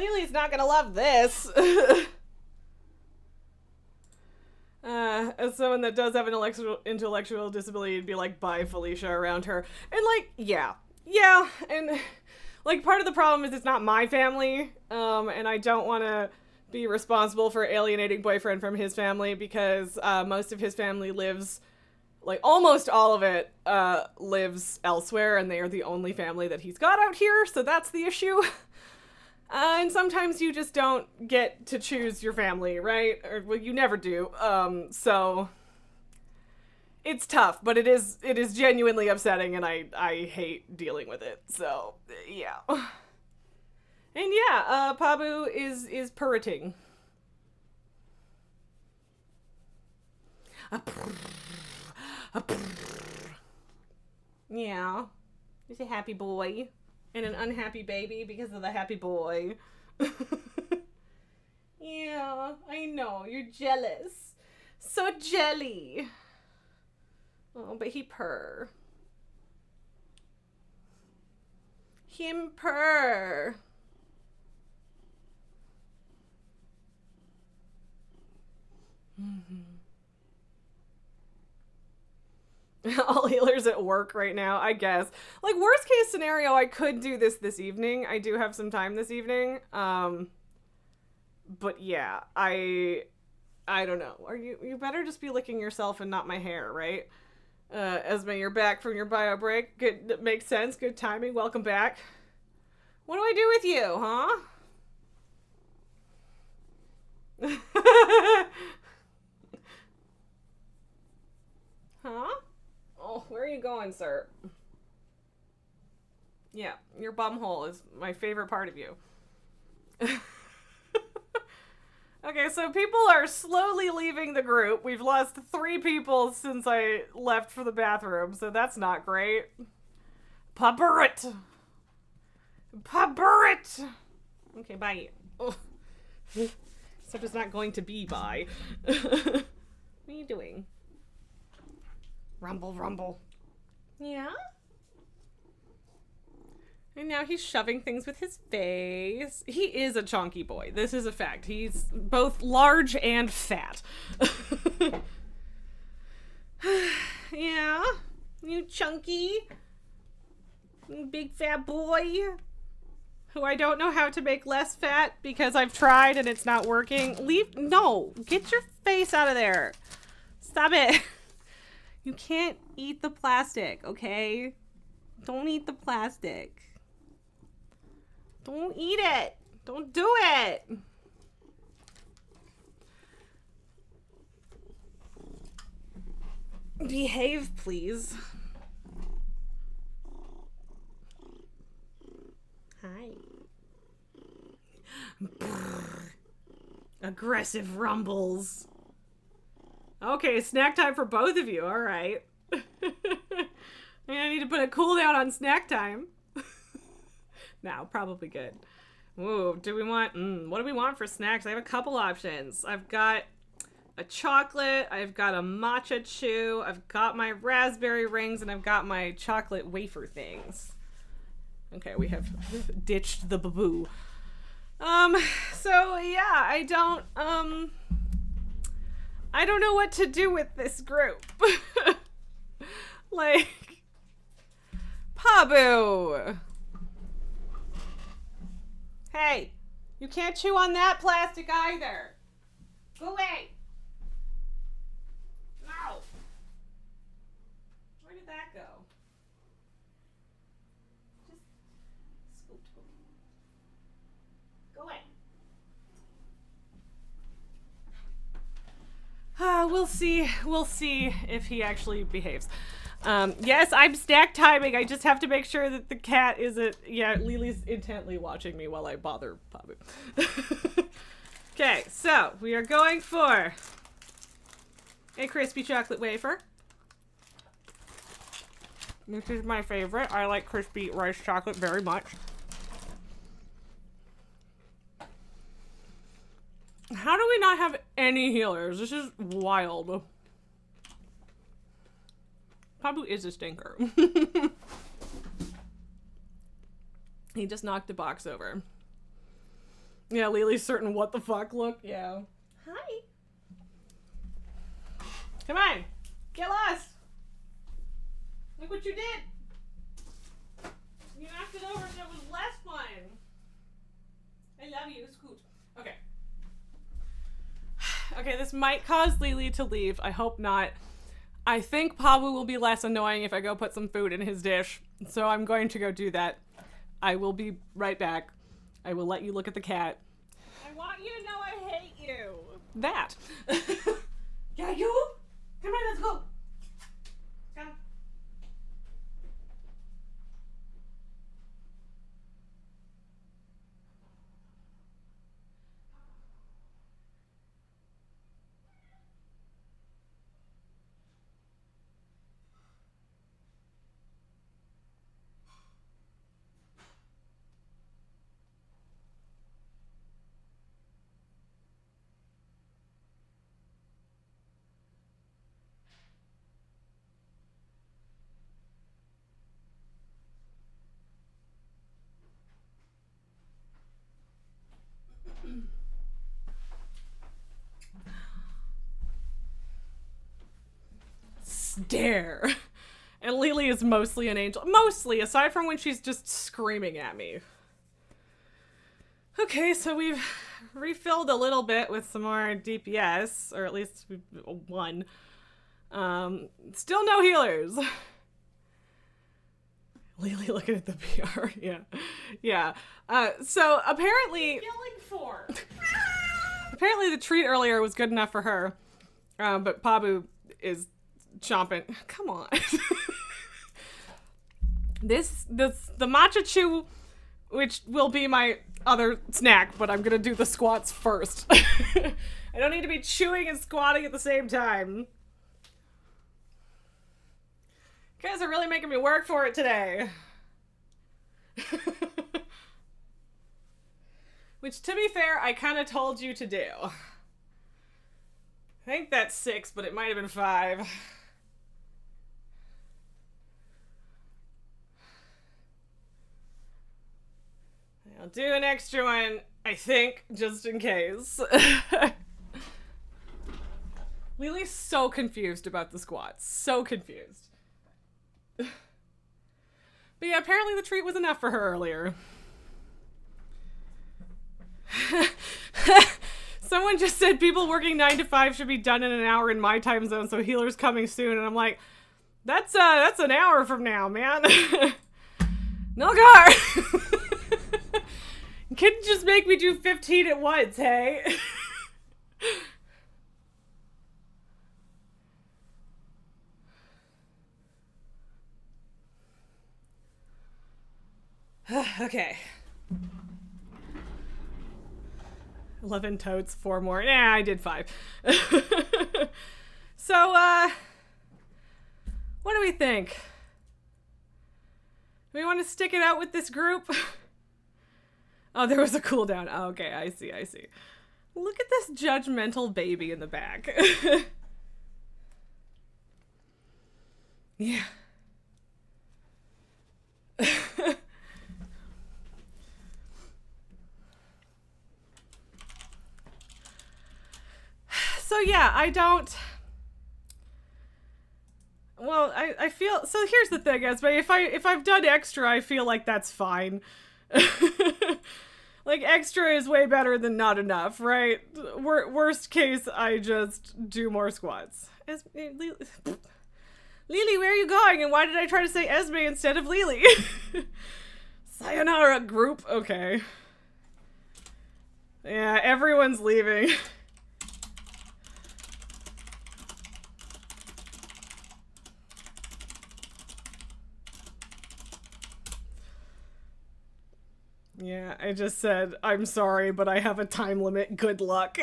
Lily's not gonna love this. As someone that does have an intellectual disability, it'd be like, bye, Felicia, around her. And, like, yeah, and, like, part of the problem is it's not my family, and I don't want to be responsible for alienating boyfriend from his family, because, most of his family lives, like, almost all of it, lives elsewhere, and they are the only family that he's got out here, so that's the issue. And sometimes you just don't get to choose your family, right? Or, well, you never do. So it's tough, but it is genuinely upsetting, and I hate dealing with it. So, yeah. And yeah, Pabu is purring. Yeah. He's a happy boy. And an unhappy baby because of the happy boy. Yeah, I know. You're jealous. So jelly. Oh, but he purr. Him purr. All healers at work right now, I guess. Like, worst case scenario, I could do this evening. I do have some time this evening. But yeah, I don't know. You better just be licking yourself and not my hair, right? Esme, you're back from your bio break. Good, that makes sense. Good timing. Welcome back. What do I do with you, huh? Huh? Oh, where are you going, sir? Yeah, your bumhole is my favorite part of you. Okay, so people are slowly leaving the group. We've lost 3 people since I left for the bathroom, so that's not great. Paburit! Paburit! Okay, bye. Oh. Except it's not going to be bye. What are you doing? Rumble, rumble. Yeah? And now he's shoving things with his face. He is a chonky boy. This is a fact. He's both large and fat. Yeah? You chunky? Big fat boy? Who I don't know how to make less fat because I've tried and it's not working. No! Get your face out of there! Stop it! You can't eat the plastic, okay? Don't eat the plastic. Don't eat it. Don't do it. Behave, please. Hi. Aggressive rumbles. Okay, snack time for both of you. All right. I need to put a cooldown on snack time. No, probably good. Ooh, do we want... what do we want for snacks? I have a couple options. I've got a chocolate. I've got a matcha chew. I've got my raspberry rings. And I've got my chocolate wafer things. Okay, we have ditched the baboo. So, yeah, I don't know what to do with this group. Like, Pabu! Hey, you can't chew on that plastic either. Go away. No. Where did that go? Just scoot. Go away. We'll see if he actually behaves. Yes, I'm snack timing. I just have to make sure that the cat isn't... Yeah, Lily's intently watching me while I bother Pabu. Okay, so we are going for a crispy chocolate wafer. This is my favorite. I like crispy rice chocolate very much. How do we not have any healers? This is wild. Pabu is a stinker. He just knocked the box over. Yeah, Lily's certain what the fuck look. Yeah. Hi. Come on. Get lost. Look what you did. You knocked it over and it was less fun. I love you, Scoot. Okay. Okay, this might cause Lily to leave. I hope not. I think Pabu will be less annoying if I go put some food in his dish. So I'm going to go do that. I will be right back. I will let you look at the cat. I want you to know I hate you. That. Yeah, you? Come on, let's go. Come. Stare. And Lily is mostly an angel. Mostly, aside from when she's just screaming at me. Okay, so we've refilled a little bit with some more DPS, or at least one. Still no healers. Lily looking at the PR. Yeah. Yeah. So apparently... Yelling for. Apparently the treat earlier was good enough for her. But Pabu is chomping. Come on. The matcha chew, which will be my other snack, but I'm gonna do the squats first. I don't need to be chewing and squatting at the same time. You guys are really making me work for it today. Which, to be fair, I kind of told you to do. I think that's 6, but it might have been 5. I'll do an extra one, I think, just in case. Lily's so confused about the squats. So confused. But yeah, apparently the treat was enough for her earlier. Someone just said people working 9 to 5 should be done in an hour in my time zone, so healer's coming soon. And I'm like, that's an hour from now, man. No car. Couldn't just make me do 15 at once, hey? Okay. 11 totes, 4 more. Yeah, I did 5. So, what do we think? Do we want to stick it out with this group? Oh, there was a cooldown. Oh, okay, I see. Look at this judgmental baby in the back. Yeah. So yeah, I don't... Well, I feel... So here's the thing, Esme. If I've done extra, I feel like that's fine. Like, extra is way better than not enough, right? Worst case, I just do more squats. Lily, where are you going? And why did I try to say Esme instead of Lily? Sayonara, group. Okay. Yeah, everyone's leaving. Yeah, I just said, I'm sorry, but I have a time limit. Good luck.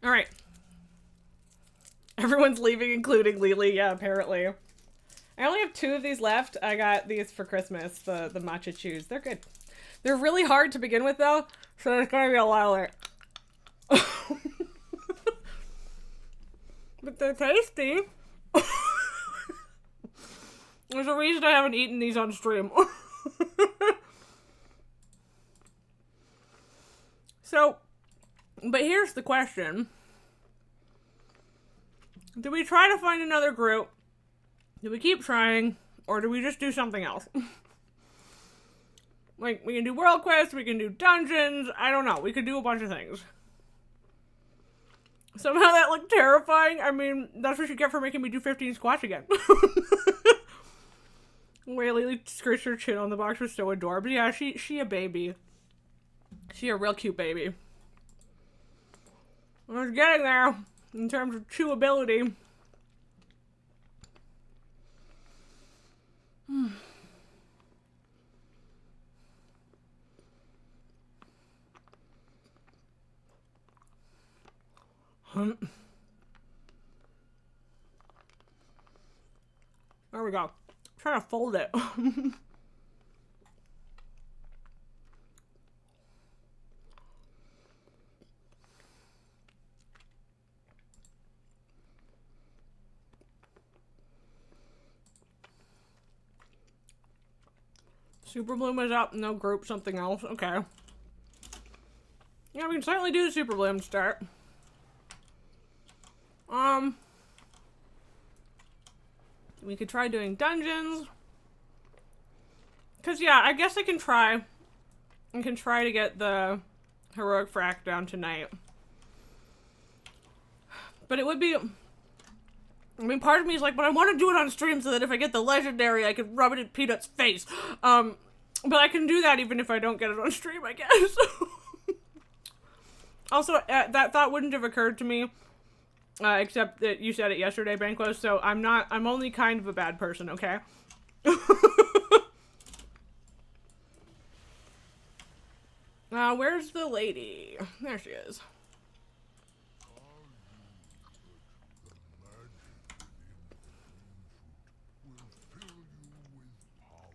Alright. Everyone's leaving, including Lily. Yeah, apparently. I only have 2 of these left. I got these for Christmas, the matcha chews. They're good. They're really hard to begin with, though, so it's gonna be a while later. But they're tasty. There's a reason I haven't eaten these on stream. But here's the question. Do we try to find another group? Do we keep trying? Or do we just do something else? Like, we can do world quests, we can do dungeons, I don't know. We could do a bunch of things. Somehow that looked terrifying. I mean, that's what you get for making me do 15 squats again. Whaley scratched her chin on the box was so adorable. Yeah, she a baby. She a real cute baby. I was getting there in terms of chewability. There we go. I'm trying to fold it. Super Bloom is up. No group, something else. Okay. Yeah, we can certainly do the Super Bloom start. We could try doing dungeons. Cause yeah, I guess I can try to get the heroic frac down tonight. But it would be, I mean, part of me is like, but I want to do it on stream so that if I get the legendary, I can rub it in Peanut's face. But I can do that even if I don't get it on stream, I guess. Also, that thought wouldn't have occurred to me, except that you said it yesterday, Banquo, so I'm only kind of a bad person, okay? Where's the lady? There she is.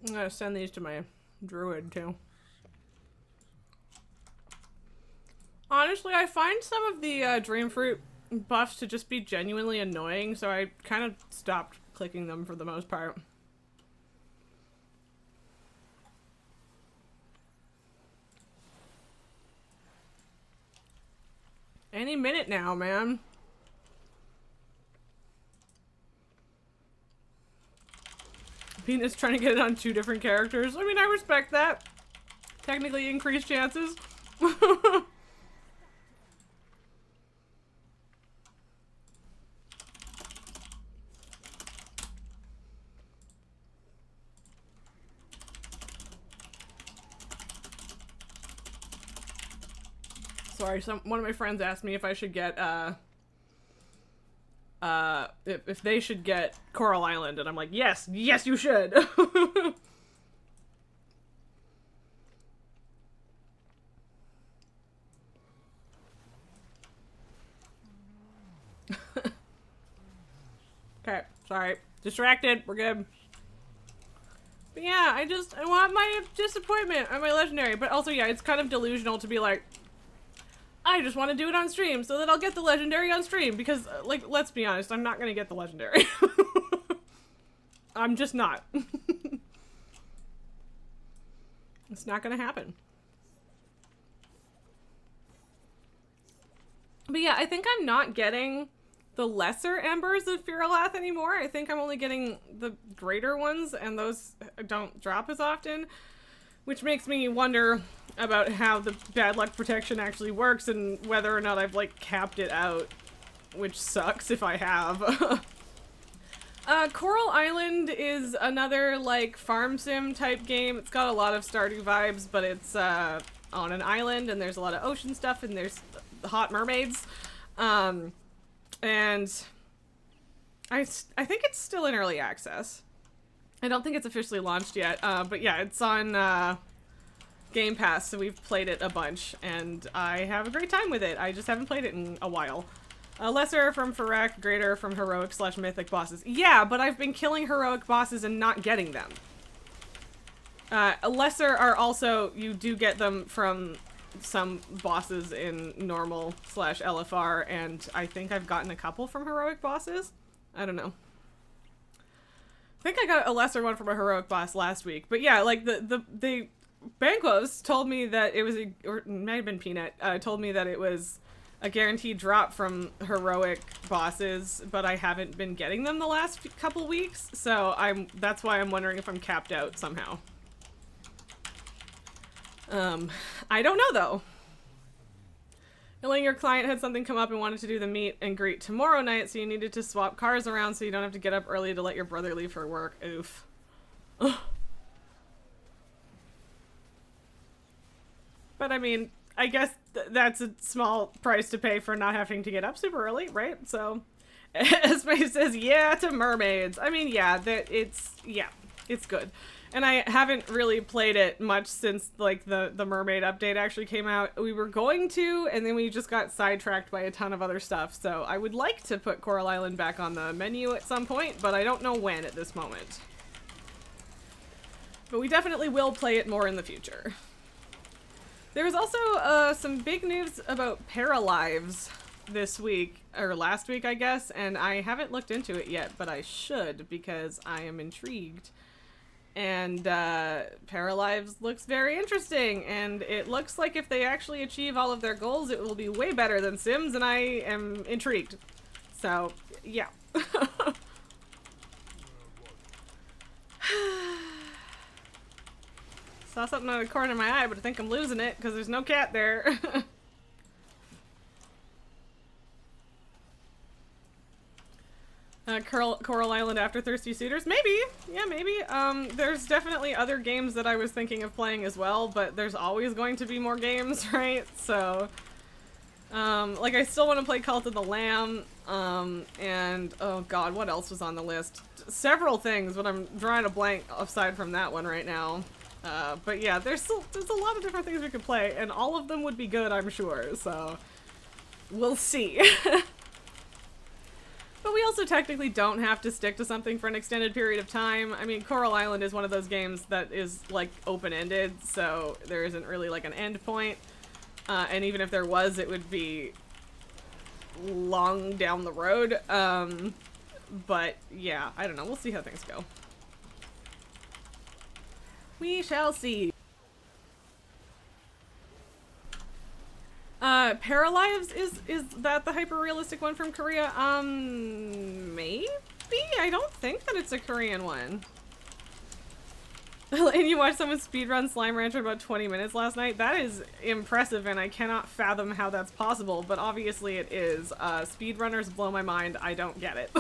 I'm gonna send these to my druid, too. Honestly, I find some of the dream fruit buffs to just be genuinely annoying, so I kind of stopped clicking them for the most part. Any minute now, man. Venus trying to get it on 2 different characters. I mean, I respect that. Technically increased chances. Sorry, one of my friends asked me if I should get, if they should get Coral Island, and I'm like, yes, you should. Okay, sorry. Distracted, we're good. But yeah, I want my disappointment on my legendary, but also, yeah, it's kind of delusional to be like, I just want to do it on stream so that I'll get the legendary on stream because, like, let's be honest, I'm not going to get the legendary. I'm just not. It's not going to happen. But yeah, I think I'm not getting the lesser embers of Firalath anymore. I think I'm only getting the greater ones, and those don't drop as often. Which makes me wonder about how the bad luck protection actually works and whether or not I've, like, capped it out. Which sucks if I have. Coral Island is another, like, farm sim type game. It's got a lot of Stardew vibes, but it's on an island and there's a lot of ocean stuff and there's hot mermaids. And I think it's still in early access. I don't think it's officially launched yet, but yeah, it's on Game Pass, so we've played it a bunch, and I have a great time with it. I just haven't played it in a while. Lesser from Farak, greater from heroic/mythic bosses. Yeah, but I've been killing heroic bosses and not getting them. Lesser are also, you do get them from some bosses in normal/LFR, and I think I've gotten a couple from heroic bosses. I don't know. I think I got a lesser one from a heroic boss last week, but yeah, like the Banquos told me that it was or it might have been Peanut, told me that it was a guaranteed drop from heroic bosses, but I haven't been getting them the last couple weeks, so that's why I'm wondering if I'm capped out somehow. I don't know though. Knowing your client had something come up and wanted to do the meet and greet tomorrow night, so you needed to swap cars around so you don't have to get up early to let your brother leave for work. Oof. Ugh. But I mean, I guess that's a small price to pay for not having to get up super early, right? So, Esme says, yeah, to mermaids. I mean, yeah, it's good. And I haven't really played it much since, like, the mermaid update actually came out. We were going to, and then we just got sidetracked by a ton of other stuff. So I would like to put Coral Island back on the menu at some point, but I don't know when at this moment. But we definitely will play it more in the future. There was also some big news about Paralives this week, or last week, I guess, and I haven't looked into it yet, but I should because I am intrigued. And Paralives looks very interesting, and it looks like if they actually achieve all of their goals, it will be way better than Sims, and I am intrigued. So, yeah. Saw something out of the corner of my eye, but I think I'm losing it because there's no cat there. Coral Island after Thirsty Suitors? Maybe. Yeah, maybe. There's definitely other games that I was thinking of playing as well, but there's always going to be more games, right? So, like, I still want to play Cult of the Lamb, and, oh god, what else was on the list? Several things, but I'm drawing a blank aside from that one right now. But yeah, there's a lot of different things we could play, and all of them would be good, I'm sure, so we'll see. But we also technically don't have to stick to something for an extended period of time. I mean, Coral Island is one of those games that is, like, open-ended, so there isn't really, like, an end point. And even if there was, it would be long down the road. But, yeah, I don't know. We'll see how things go. We shall see. Paralives, is that the hyper-realistic one from Korea? Maybe? I don't think that it's a Korean one. And you watched someone speedrun Slime Rancher in about 20 minutes last night? That is impressive, and I cannot fathom how that's possible, but obviously it is. Speedrunners blow my mind. I don't get it.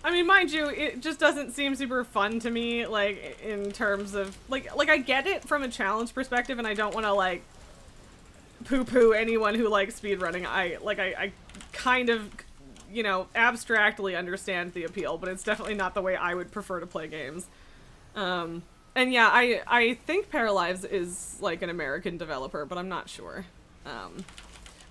I mean, mind you, it just doesn't seem super fun to me, like, in terms of, like I get it from a challenge perspective, and I don't want to, like, poo-poo anyone who likes speedrunning. I kind of, you know, abstractly understand the appeal, but it's definitely not the way I would prefer to play games. And yeah, I think Paralives is, like, an American developer, but I'm not sure.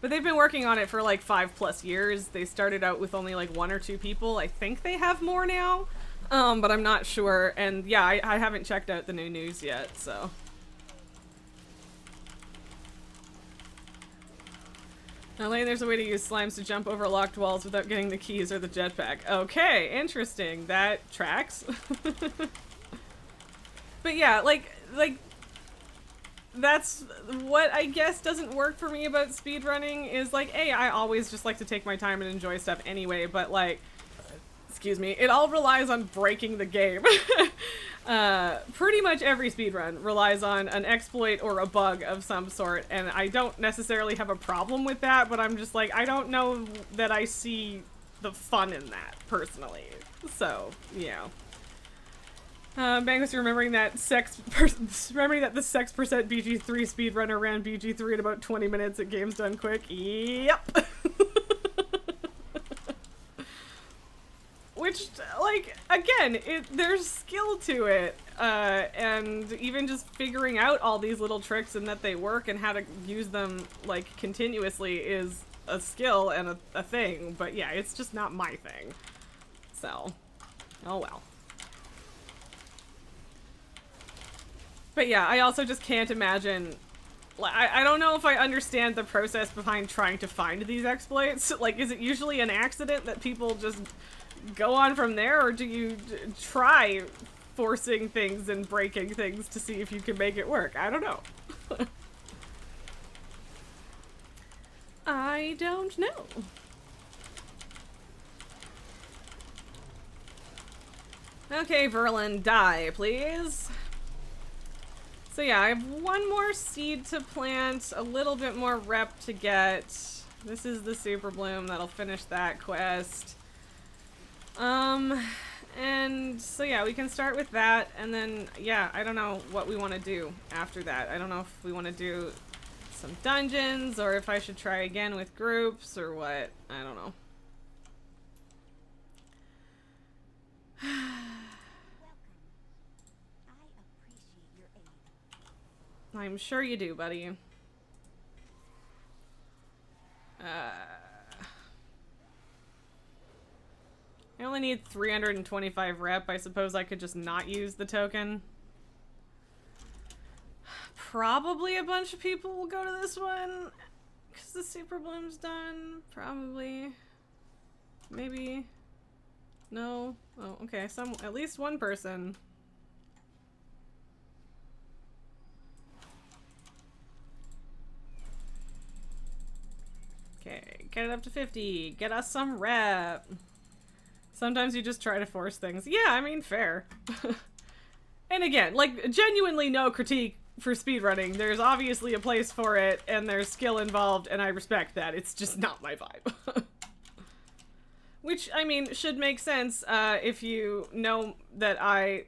But they've been working on it for like 5+ years. They started out with only like 1 or 2 people. I think they have more now, but I'm not sure. And yeah, I haven't checked out the new news yet, so. Elaine, there's a way to use slimes to jump over locked walls without getting the keys or the jetpack. Okay, interesting. That tracks. But yeah, like that's what I guess doesn't work for me about speedrunning is like, I always just like to take my time and enjoy stuff anyway, but like, excuse me, it all relies on breaking the game. Pretty much every speedrun relies on an exploit or a bug of some sort, and I don't necessarily have a problem with that, but I'm just like, I don't know that I see the fun in that, personally. So, yeah. Bangus, remembering that the sex percent BG3 speedrunner ran BG3 in about 20 minutes at Games Done Quick. Yep. Which, like, again, there's skill to it, and even just figuring out all these little tricks and that they work and how to use them, like, continuously is a skill and a thing, but yeah, it's just not my thing. So, oh well. But yeah, I also just can't imagine, I don't know if I understand the process behind trying to find these exploits. Like, is it usually an accident that people just go on from there, or do you try forcing things and breaking things to see if you can make it work? I don't know. I don't know. Okay, Verlin, die, please. So yeah, I have one more seed to plant, a little bit more rep to get. This is the Super Bloom, that'll finish that quest. And so yeah, we can start with that, and then, yeah, I don't know what we want to do after that. I don't know if we want to do some dungeons, or if I should try again with groups, or what. I don't know. I'm sure you do, buddy. I only need 325 rep. I suppose I could just not use the token. Probably a bunch of people will go to this one, because the Super Bloom's done. Probably. Maybe. No. Oh, okay. At least one person. Okay, get it up to 50. Get us some rep. Sometimes you just try to force things. Yeah, I mean, fair. And again, like, genuinely no critique for speedrunning. There's obviously a place for it, and there's skill involved, and I respect that. It's just not my vibe. Which, I mean, should make sense if you know that I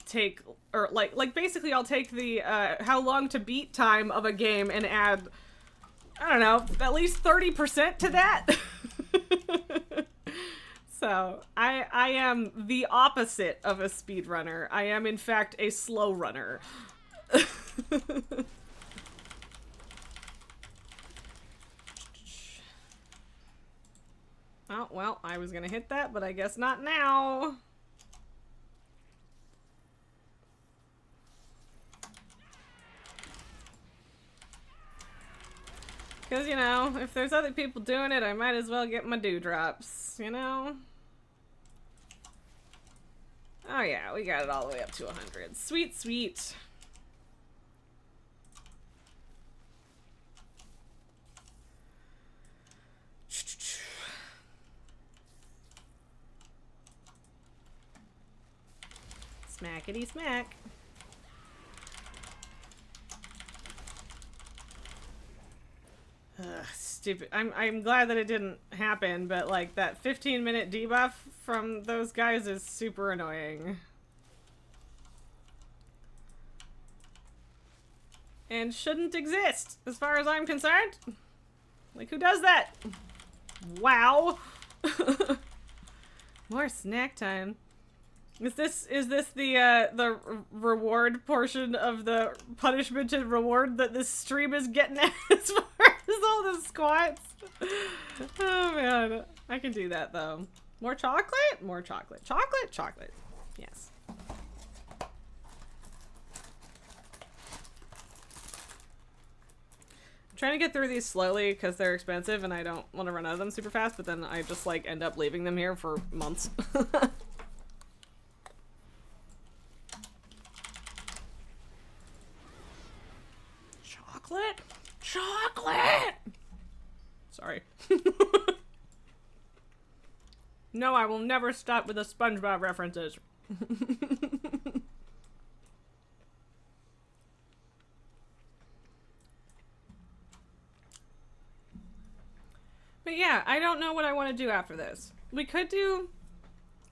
take, or like basically I'll take the how long to beat time of a game and add, I don't know, at least 30% to that. So, I am the opposite of a speedrunner. I am, in fact, a slow runner. Oh, well, I was gonna hit that, but I guess not now. Because, you know, if there's other people doing it, I might as well get my dewdrops, you know? Oh yeah, we got it all the way up to 100. Sweet, sweet. Smackety smack. Ugh, stupid. I'm glad that it didn't happen, but like that 15-minute debuff from those guys is super annoying. And shouldn't exist, as far as I'm concerned. Like, who does that? Wow. More snack time. Is this the reward portion of the punishment and reward that this stream is getting at as far as all the squats? Oh man, I can do that though. More chocolate? More chocolate. Chocolate? Chocolate. Yes. I'm trying to get through these slowly because they're expensive and I don't want to run out of them super fast, but then I just like end up leaving them here for months. Chocolate? Chocolate! Sorry. No, I will never stop with the SpongeBob references. But yeah, I don't know what I want to do after this. We could do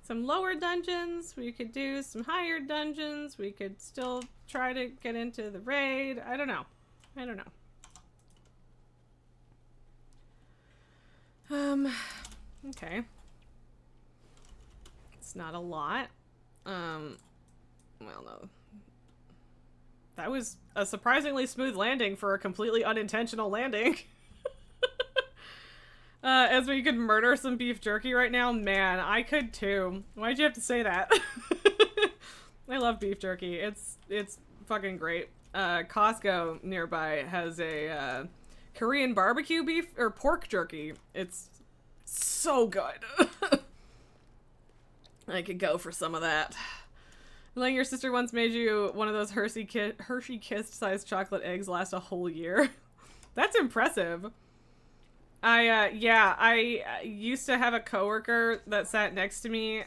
some lower dungeons. We could do some higher dungeons. We could still try to get into the raid. I don't know. I don't know. Okay. It's not a lot. Well, no. That was a surprisingly smooth landing for a completely unintentional landing. As we could murder some beef jerky right now. Man, I could too. Why'd you have to say that? I love beef jerky. It's fucking great. Costco nearby has a Korean barbecue beef or pork jerky. It's so good. I could go for some of that. Like your sister once made you one of those Hershey Kiss sized chocolate eggs last a whole year. That's impressive. I used to have a coworker that sat next to me,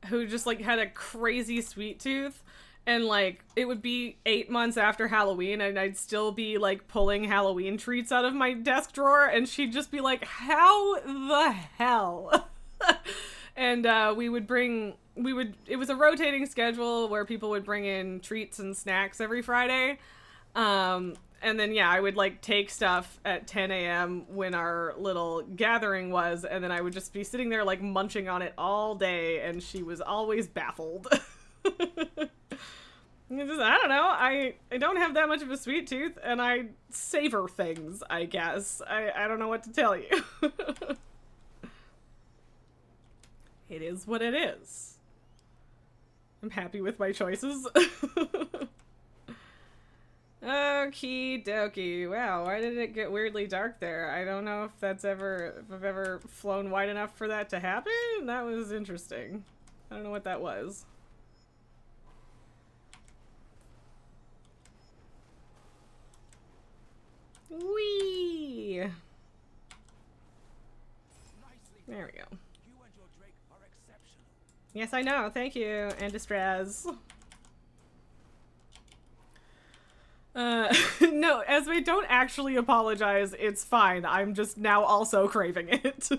who just, like, had a crazy sweet tooth. And, like, it would be 8 months after Halloween, and I'd still be, like, pulling Halloween treats out of my desk drawer, and she'd just be like, how the hell? And, it was a rotating schedule where people would bring in treats and snacks every Friday. And then, yeah, I would, like, take stuff at 10 a.m. when our little gathering was, and then I would just be sitting there, like, munching on it all day, and she was always baffled. I don't know, I don't have that much of a sweet tooth, and I savor things, I guess. I don't know what to tell you. It is what it is. I'm happy with my choices. Okie dokie. Wow, why did it get weirdly dark there? I don't know if I've ever flown wide enough for that to happen. That was interesting. I don't know what that was. Whee! There we go. You and your Drake are exceptional. Yes, I know. Thank you, and Distress. No, Esme, don't actually apologize. It's fine. I'm just now also craving it.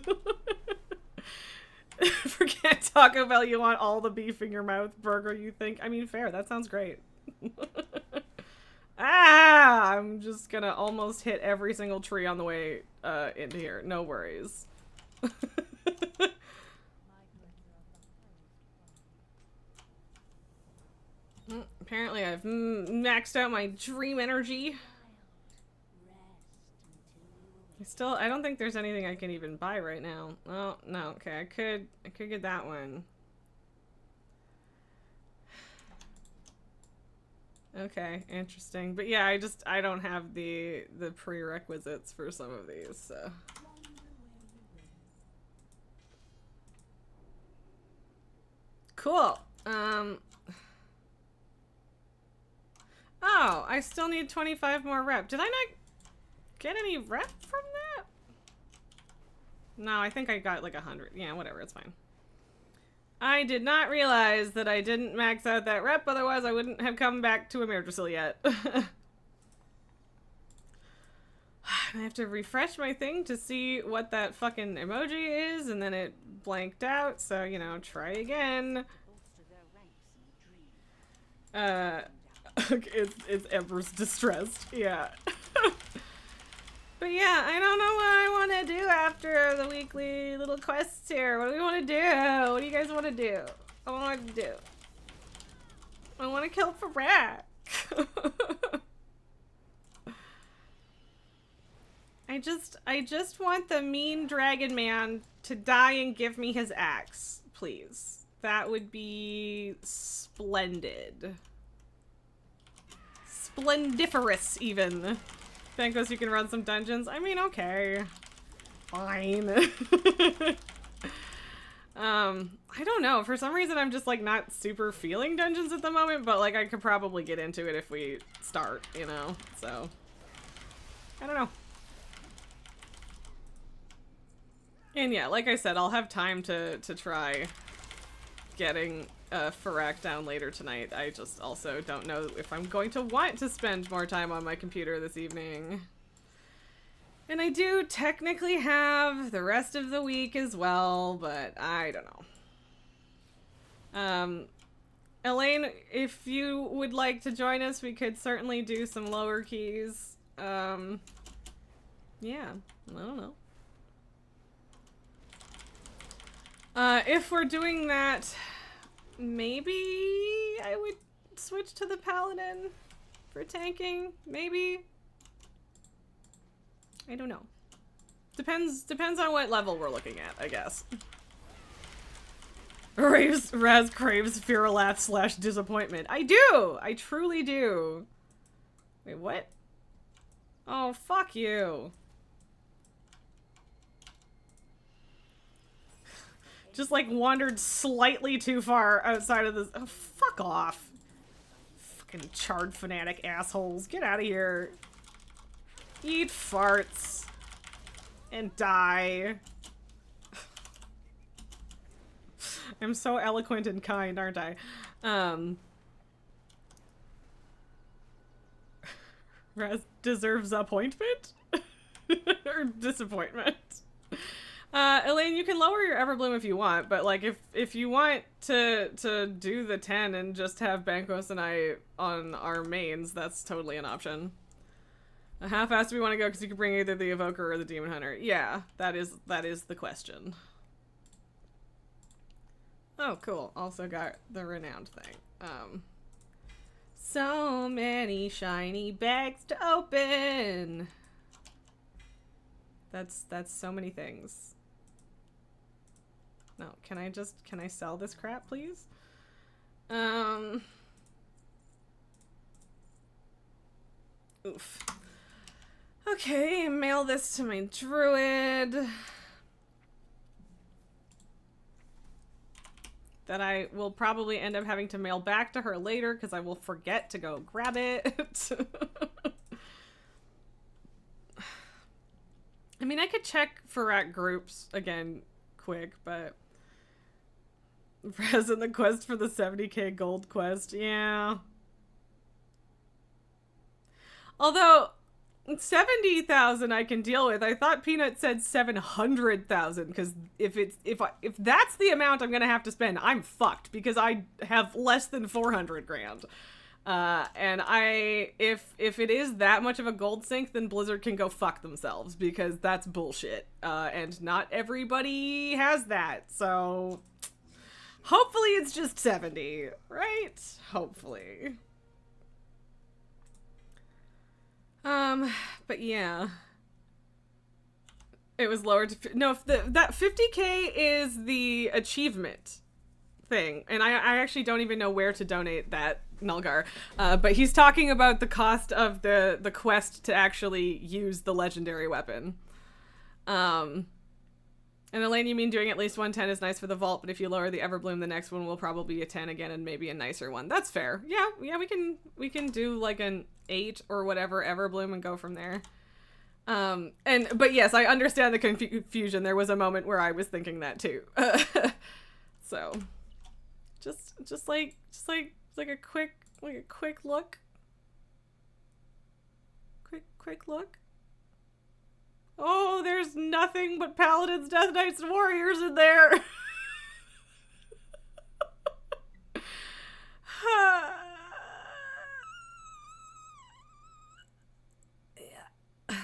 Forget Taco Bell, you want all the beef in your mouth. Burger, you think? I mean, fair. That sounds great. Ah! I'm just gonna almost hit every single tree on the way into here. No worries. Apparently I've maxed out my dream energy. I don't think there's anything I can even buy right now. Oh, no, okay, I could get that one. Okay, interesting. But yeah, I don't have the prerequisites for some of these, so. Cool. Oh, I still need 25 more rep. Did I not get any rep from that? No, I think I got like 100. Yeah, whatever, it's fine. I did not realize that I didn't max out that rep, otherwise I wouldn't have come back to Ameridrasil yet. I have to refresh my thing to see what that fucking emoji is, and then it blanked out, so, you know, try again. It's Emperor's distressed, yeah. But yeah, I don't know what I want to do after the weekly little quests here. What do we want to do? What do you guys want to do? I want to do. I want to kill Farak. I just want the mean dragon man to die and give me his axe, please. That would be splendid. Splendiferous, even. Bankos, you can run some dungeons. I mean, okay. Fine. I don't know. For some reason, I'm just, like, not super feeling dungeons at the moment, but, like, I could probably get into it if we start, you know? So, I don't know. And yeah, like I said, I'll have time to try getting Farak down later tonight. I just also don't know if I'm going to want to spend more time on my computer this evening. And I do technically have the rest of the week as well, but I don't know. Elaine, if you would like to join us, we could certainly do some lower keys. Yeah, I don't know. If we're doing that, maybe I would switch to the Paladin for tanking, maybe? I don't know. Depends on what level we're looking at, I guess. Raz craves Fearlath / disappointment. I do! I truly do. Wait, what? Oh, fuck you. Just, like, wandered slightly too far outside of this. Oh, fuck off. Fucking charred fanatic assholes. Get out of here. Eat farts. And die. I'm so eloquent and kind, aren't I? Raz deserves appointment? Or disappointment? Elaine, you can lower your Everbloom if you want, but like if you want to do the 10 and just have Bankos and I on our mains, that's totally an option. How fast do we want to go? Because you can bring either the Evoker or the Demon Hunter. Yeah, that is the question. Oh, cool. Also got the Renowned thing. So many shiny bags to open. That's so many things. No, can I sell this crap, please? Oof. Okay, mail this to my druid. That I will probably end up having to mail back to her later because I will forget to go grab it. I mean, I could check Farak groups again quick, but present the quest for the 70k gold quest, yeah. Although 70,000 I can deal with. I thought Peanut said 700,000 because if that's the amount I'm gonna have to spend, I'm fucked because I have less than 400 grand. And if it is that much of a gold sink, then Blizzard can go fuck themselves because that's bullshit. And not everybody has that. So hopefully it's just 70, right? Hopefully. But yeah. It was lowered to... No, that 50k is the achievement thing. And I actually don't even know where to donate that, Nulgar. But he's talking about the cost of the quest to actually use the legendary weapon. And Elaine, you mean doing at least 110 is nice for the vault, but if you lower the Everbloom, the next one will probably be a 10 again and maybe a nicer one. That's fair. Yeah, we can do like an 8 or whatever Everbloom and go from there. But yes, I understand the confusion. There was a moment where I was thinking that too. So just like a quick look. Quick look. Oh, there's nothing but Paladins, Death Knights, and Warriors in there. Yeah.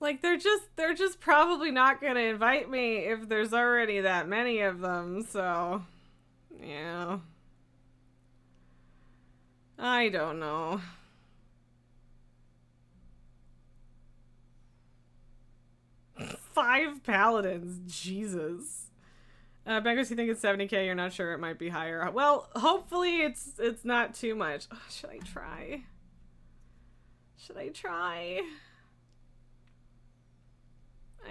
Like they're just probably not gonna invite me if there's already that many of them, so yeah. I don't know. Five paladins, Jesus. Beggars, you think it's 70k? You're not sure. It might be higher. Well, hopefully it's not too much. Oh, should I try?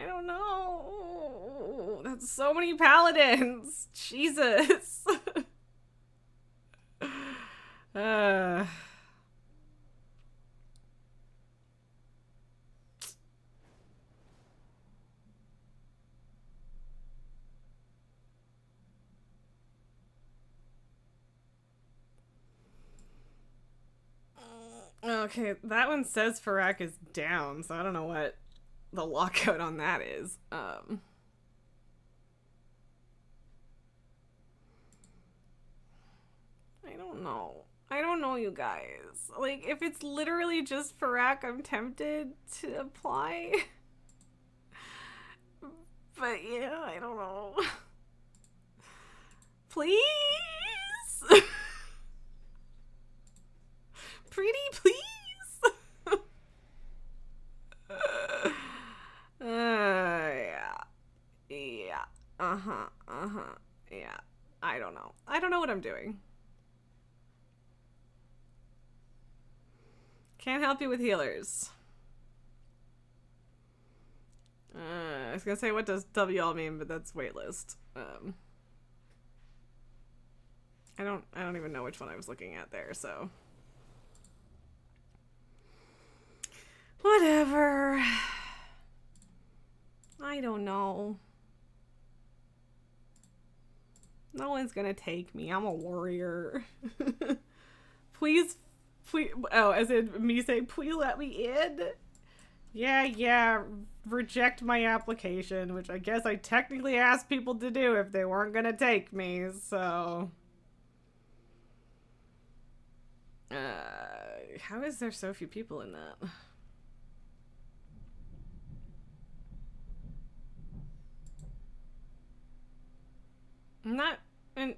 I don't know. That's so many paladins. Jesus. Okay, that one says Farak is down, so I don't know what the lockout on that is. I don't know. I don't know, you guys. Like, if it's literally just Farak, I'm tempted to apply. But yeah, I don't know. Please? Pretty please? Yeah. Yeah. I don't know. I don't know what I'm doing. Can't help you with healers. I was gonna say, what does WL mean, but that's waitlist. I don't even know which one I was looking at there, so. Whatever. I don't know. No one's gonna take me. I'm a warrior. Please, please. Oh, as in me saying, please let me in. Yeah. Reject my application, which I guess I technically asked people to do if they weren't gonna take me, so. How is there so few people in that? I'm not. And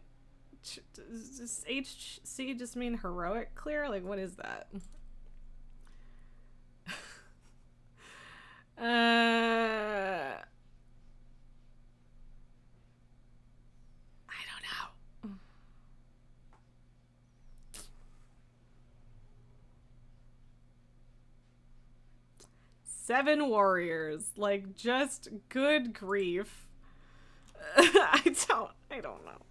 does HC just mean heroic clear? Like, what is that? I don't know. 7 warriors. Like, just good grief. I don't know.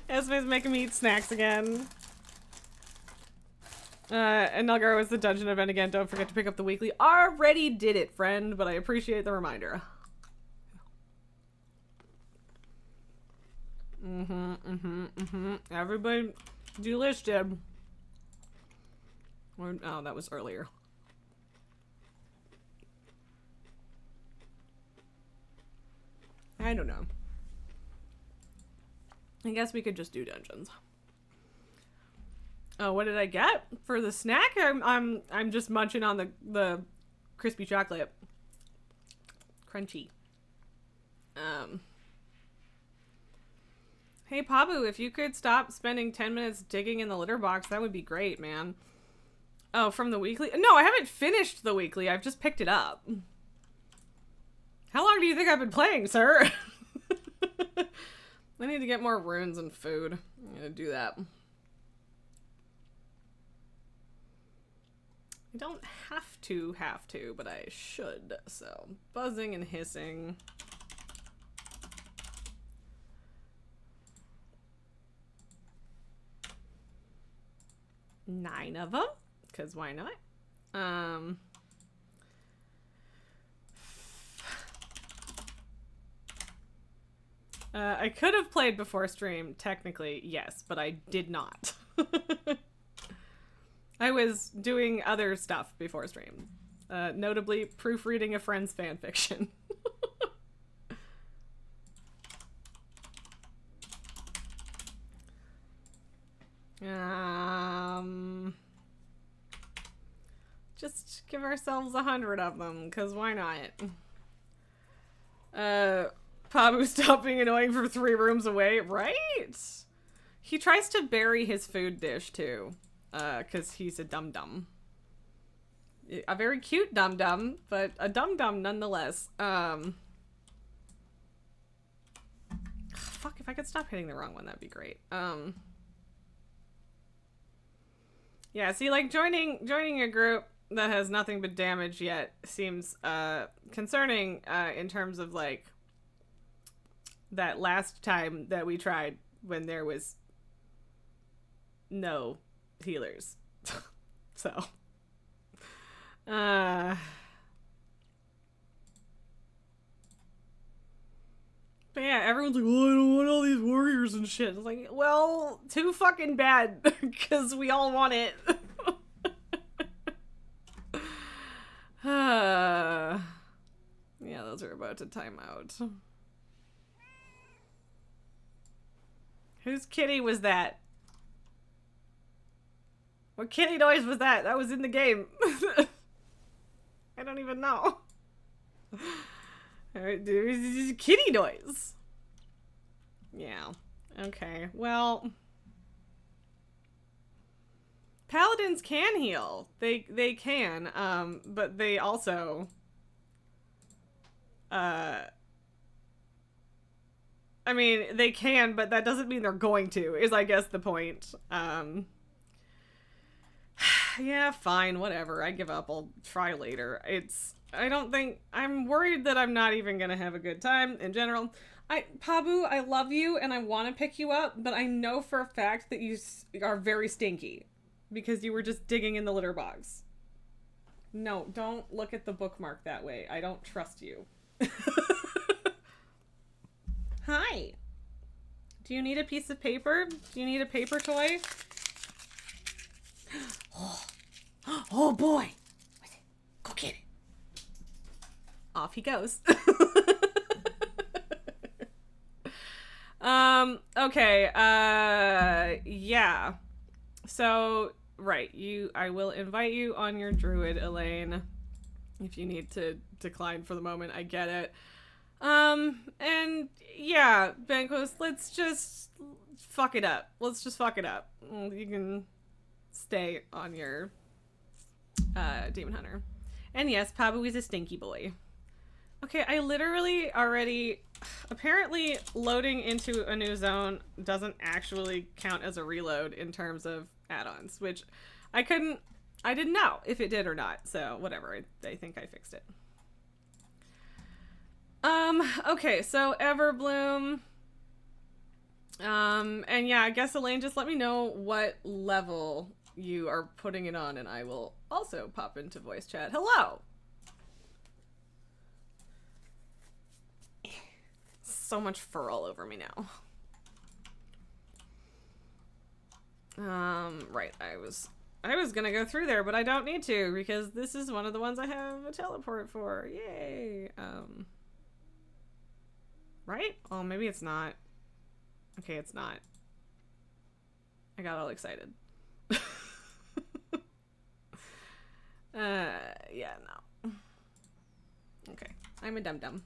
Esme's making me eat snacks again. And Nalgaro is the dungeon event again. Don't forget to pick up the weekly. Already did it, friend, but I appreciate the reminder. Everybody delisted. Oh, that was earlier. I don't know. I guess we could just do dungeons. Oh, what did I get for the snack? I'm just munching on the crispy chocolate. Crunchy. Hey Pabu, if you could stop spending 10 minutes digging in the litter box, that would be great, man. Oh, from the weekly? No, I haven't finished the weekly. I've just picked it up. How long do you think I've been playing, sir? I need to get more runes and food. I'm gonna do that. I don't have to, but I should. So, buzzing and hissing. Nine of them, because why not? I could have played before stream, technically, yes, but I did not. I was doing other stuff before stream. Notably, proofreading a friend's fanfiction. Just give ourselves 100 of them, because why not? Pabu, stop being annoying for 3 rooms away, right? He tries to bury his food dish, too. Because he's a dum-dum. A very cute dum-dum, but a dum-dum nonetheless. Fuck, if I could stop hitting the wrong one, that'd be great. Yeah, see, like, joining a group that has nothing but damage yet seems, concerning, in terms of, like, that last time that we tried when there was no healers. So. But yeah, everyone's like, oh, I don't want all these warriors and shit. It's like, well, too fucking bad, because we all want it. Yeah, those are about to time out. Whose kitty was that? What kitty noise was that? That was in the game. I don't even know. Alright, dude, kitty noise. Yeah. Okay. Well, paladins can heal. They can. But they also I mean, they can, but that doesn't mean they're going to, is I guess the point. Yeah, fine, whatever. I give up. I'll try later. I'm worried that I'm not even gonna have a good time in general. Pabu, I love you and I want to pick you up, but I know for a fact that you are very stinky because you were just digging in the litter box. No, don't look at the bookmark that way. I don't trust you. Hi. Do you need a piece of paper? Do you need a paper toy? Oh boy. Go get it. Off he goes. Okay, yeah. So, right, I will invite you on your druid, Elaine. If you need to decline for the moment, I get it. And yeah, Banquos, let's just fuck it up. Let's just fuck it up. You can stay on your, Demon Hunter. And yes, Pabu is a stinky boy. Okay, I literally already... Apparently, loading into a new zone doesn't actually count as a reload in terms of add-ons, which I didn't know if it did or not, so whatever. I think I fixed it. Okay, so Everbloom. And yeah, I guess Elaine, just let me know what level you are putting it on, and I will also pop into voice chat. Hello! So much fur all over me now. Right, I was gonna go through there, but I don't need to, because this is one of the ones I have a teleport for. Yay! Right? Oh, maybe it's not. Okay, it's not. I got all excited. Yeah, no. Okay, I'm a dum-dum.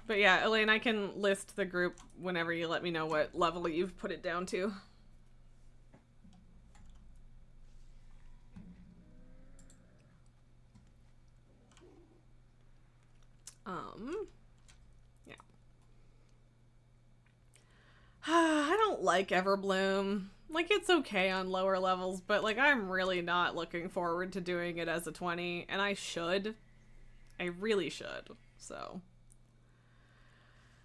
But yeah, Elaine, I can list the group whenever you let me know what level you've put it down to. Yeah. I don't like Everbloom. Like, it's okay on lower levels, but like, I'm really not looking forward to doing it as a 20, and I should. I really should, so...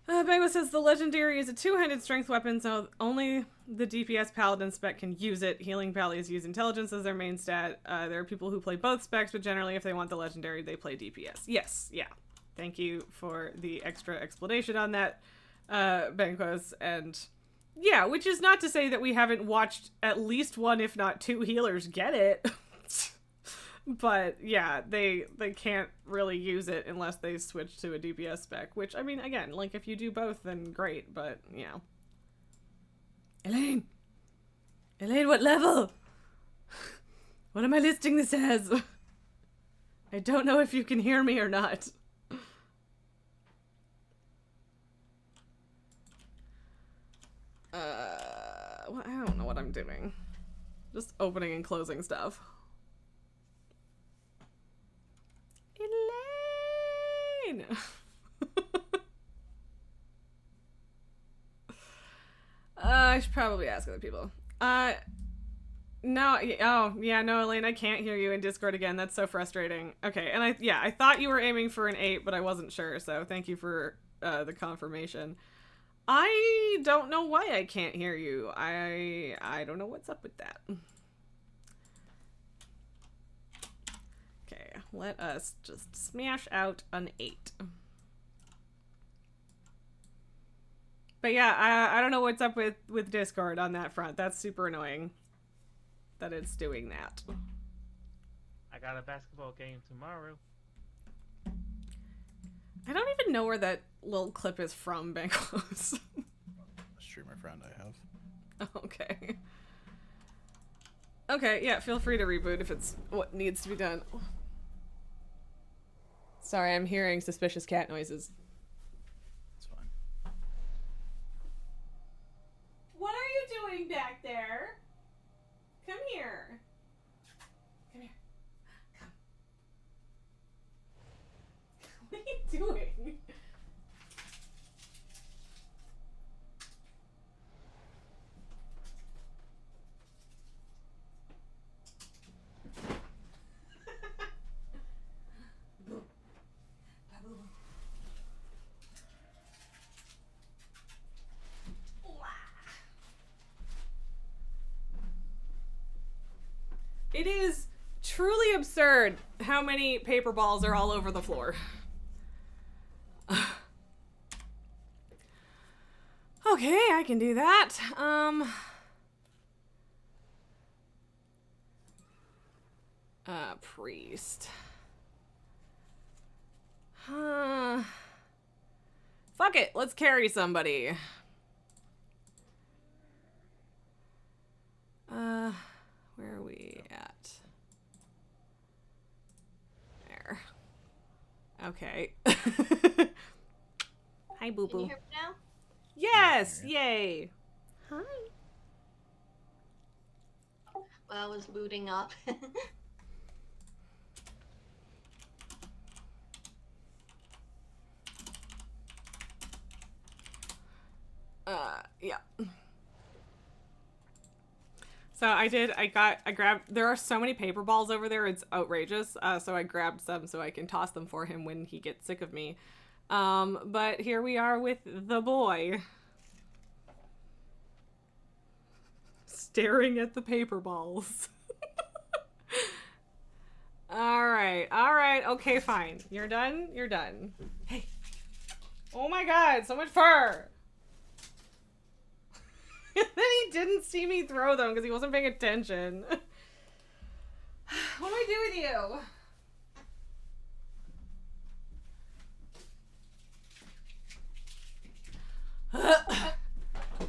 Bagua says the legendary is a two-handed strength weapon, so only the DPS paladin spec can use it. Healing pallies use intelligence as their main stat. There are people who play both specs, but generally if they want the legendary, they play DPS. Yes, yeah. Thank you for the extra explanation on that, Banquos. And yeah, which is not to say that we haven't watched at least one, if not two healers get it. But yeah, they can't really use it unless they switch to a DPS spec, which, I mean, again, like, if you do both, then great, but, you know. Elaine! Elaine, what level? What am I listing this as? I don't know if you can hear me or not. Well, I don't know what I'm doing. Just opening and closing stuff. Elaine! I should probably ask other people. No, oh, yeah, no, Elaine, I can't hear you in Discord again. That's so frustrating. Okay, and I thought you were aiming for an 8, but I wasn't sure, so thank you for the confirmation. I don't know why I can't hear you. I don't know what's up with that. Okay, let us just smash out an 8. But yeah, I don't know what's up with Discord on that front. That's super annoying that it's doing that. I got a basketball game tomorrow. I don't even know where that little clip is from, Banquos. A streamer friend I have. Okay. Okay, yeah, feel free to reboot if it's what needs to be done. Sorry, I'm hearing suspicious cat noises. It's fine. What are you doing back there? Come here. Come here. Come. What are you doing? It is truly absurd how many paper balls are all over the floor. Okay, I can do that. Priest. Fuck it, let's carry somebody. Where are we at? There. Okay. Hi, Boo Can you Boo. hear me now? Yes! Yay! Hi. Well, I was booting up. Yeah. So I grabbed, there are so many paper balls over there, it's outrageous. So I grabbed some so I can toss them for him when he gets sick of me. But here we are with the boy. Staring at the paper balls. Alright, okay, fine. You're done? You're done. Hey. Oh my god, so much fur! And then he didn't see me throw them because he wasn't paying attention. What do I do with you?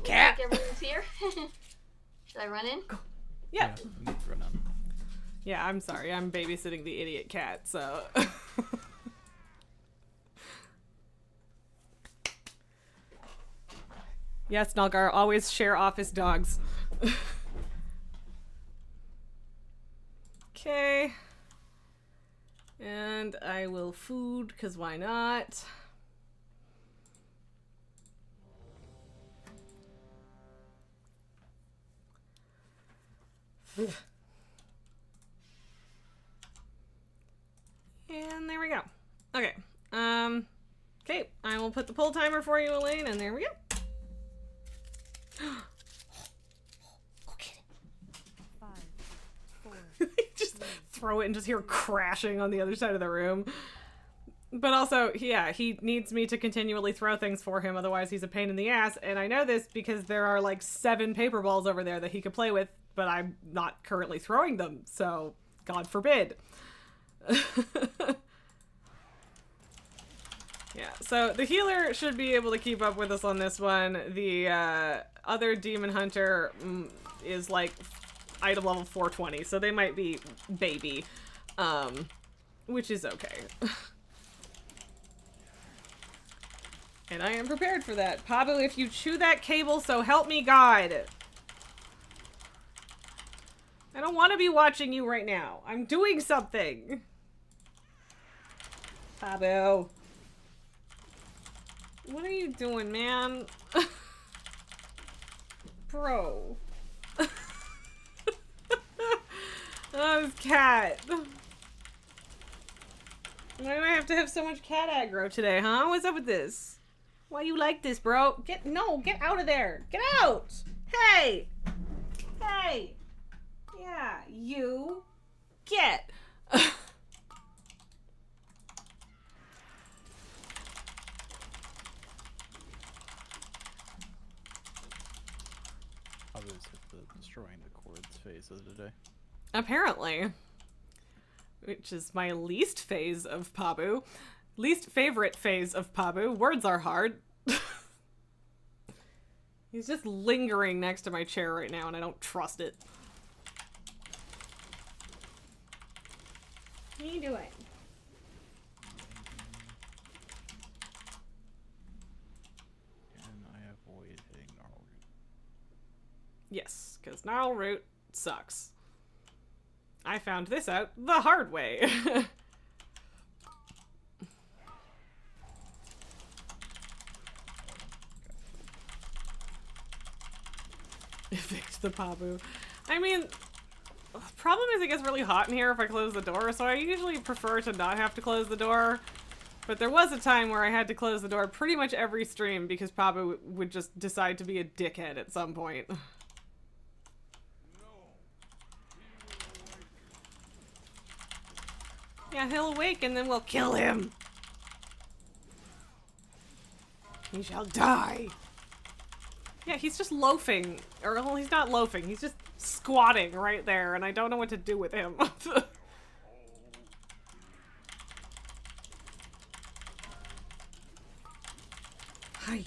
Cat! Like everyone's here. Should I run in? Yeah. We need to run on. Yeah, I'm sorry. I'm babysitting the idiot cat, so... Yes, Nalgar, always share office dogs. Okay. And I will food, because why not? And there we go. Okay. Okay, I will put the pull timer for you, Elaine, and there we go. Okay. 5, 4. Just throw it and just hear crashing on the other side of the room. But also, yeah, he needs me to continually throw things for him, otherwise he's a pain in the ass, and I know this because there are like 7 paper balls over there that he could play with, but I'm not currently throwing them, so God forbid. Yeah, so the healer should be able to keep up with us on this one. The other demon hunter is like item level 420, so they might be baby, which is okay. And I am prepared for that. Pablo, if you chew that cable, so help me God. I don't want to be watching you right now. I'm doing something. Pablo. What are you doing, man? Bro. Oh, this cat. Why do I have to have so much cat aggro today, huh? What's up with this? Why you like this, bro? Get out of there. Get out. Hey. Hey. Yeah, you. Get. Others hit the destroying the chords phase of the day. Apparently. Which is my least phase of Pabu. Least favorite phase of Pabu. Words are hard. He's just lingering next to my chair right now and I don't trust it. What are you doing? And I avoid hitting gnarl root. Yes, because gnarl root sucks. I found this out the hard way. Evict the Pabu. I mean, problem is it gets really hot in here if I close the door, so I usually prefer to not have to close the door. But there was a time where I had to close the door pretty much every stream because Pabu would just decide to be a dickhead at some point. Yeah, he'll awake and then we'll kill him. He shall die. Yeah, he's just loafing. Or, well, he's not loafing. He's just squatting right there, and I don't know what to do with him. Hi.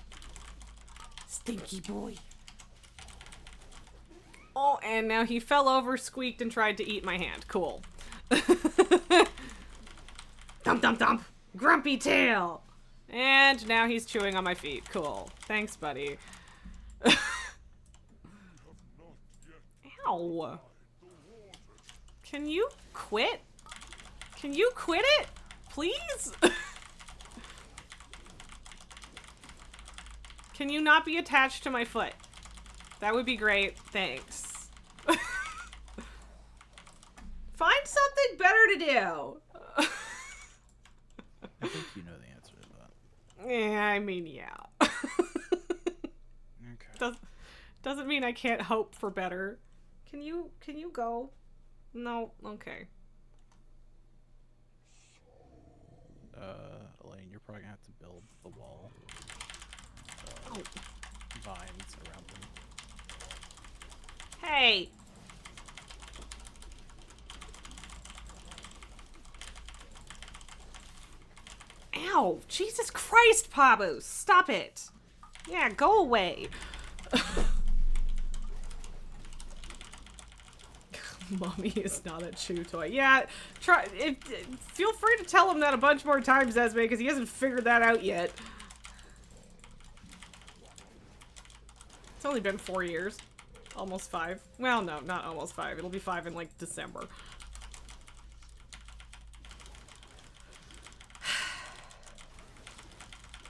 Stinky boy. Oh, and now he fell over, squeaked, and tried to eat my hand. Cool. Dump, dump, dump. Grumpy tail. And now he's chewing on my feet. Cool. Thanks, buddy. Ow. Can you quit? Can you quit it? Please? Can you not be attached to my foot? That would be great. Thanks. Find something better to do. I think you know the answer to that. Yeah, I mean, yeah. Okay. Doesn't mean I can't hope for better. Can you go? No, okay. Elaine, you're probably gonna have to build the wall. Oh. Vines around them. Hey. Ow! Jesus Christ, Pabu! Stop it! Yeah, go away! Mommy is not a chew toy. Yeah, feel free to tell him that a bunch more times, Esme, because he hasn't figured that out yet. It's only been 4 years. Almost 5. Well, no, not almost 5. It'll be 5 in, like, December.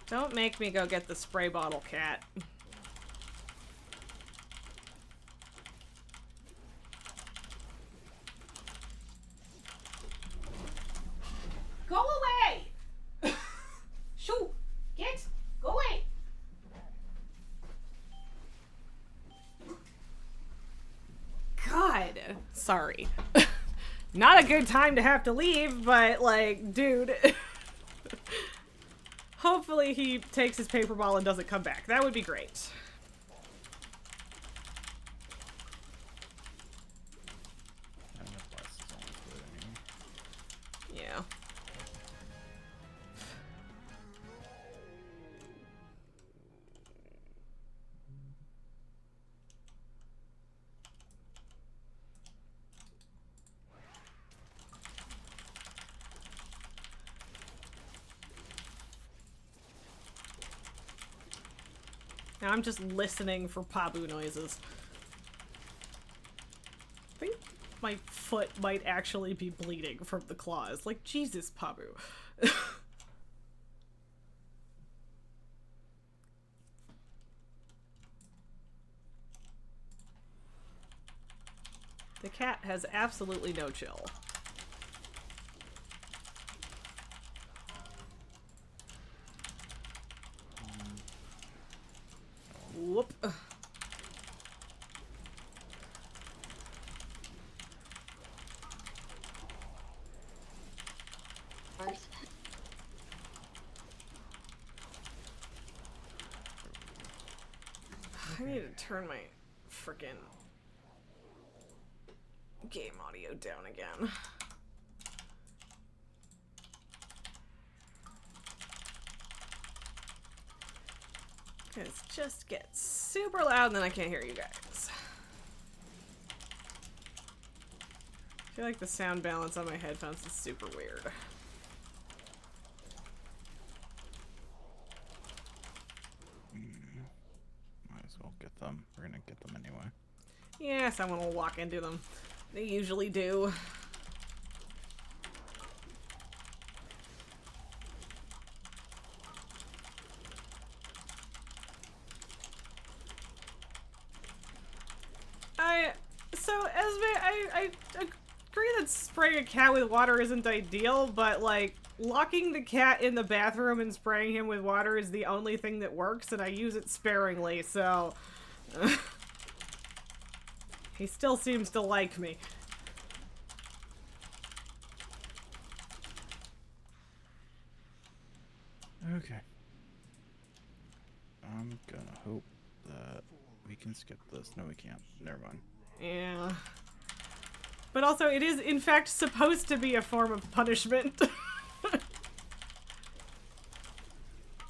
Don't make me go get the spray bottle cat. Go away! Shoo! Get! Go away! God. Sorry. Not a good time to have to leave, but, like, dude. Hopefully he takes his paper ball and doesn't come back. That would be great. Yeah. Now I'm just listening for Pabu noises. I think my foot might actually be bleeding from the claws. Like, Jesus, Pabu. The cat has absolutely no chill. Whoop. First. I need to turn my frickin' game audio down again. It just gets super loud and then I can't hear you guys. I feel like the sound balance on my headphones is super weird. Might as well get them. We're gonna get them anyway. Yeah, someone will walk into them. They usually do. I agree that spraying a cat with water isn't ideal, but, like, locking the cat in the bathroom and spraying him with water is the only thing that works, and I use it sparingly, so... he still seems to like me. Okay. I'm gonna hope that we can skip this. No, we can't. Never mind. Yeah. But also, it is in fact supposed to be a form of punishment.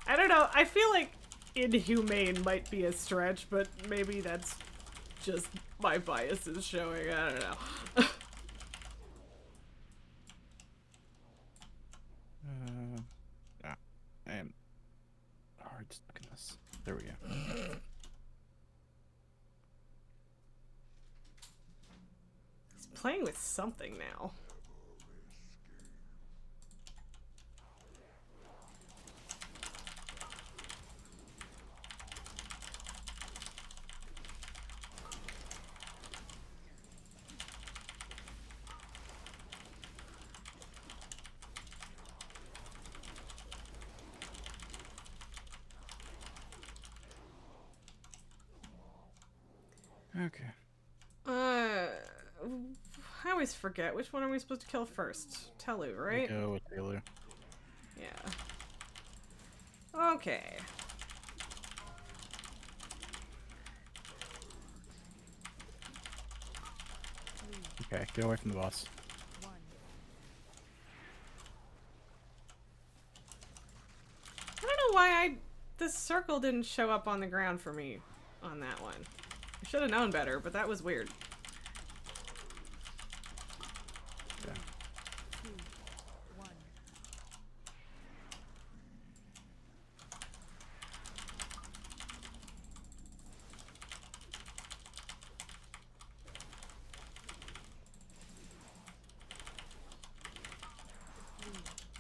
I don't know. I feel like inhumane might be a stretch, but maybe that's just my biases showing. I don't know. And hard stuck in this. There we go. He's playing with something now. Okay. I always forget. Which one are we supposed to kill first? Telu, right? Go with Taylor. Yeah. Okay. Okay, get away from the boss. 1. I don't know why this circle didn't show up on the ground for me on that one. I should have known better, but that was weird. Yeah. 2. 1.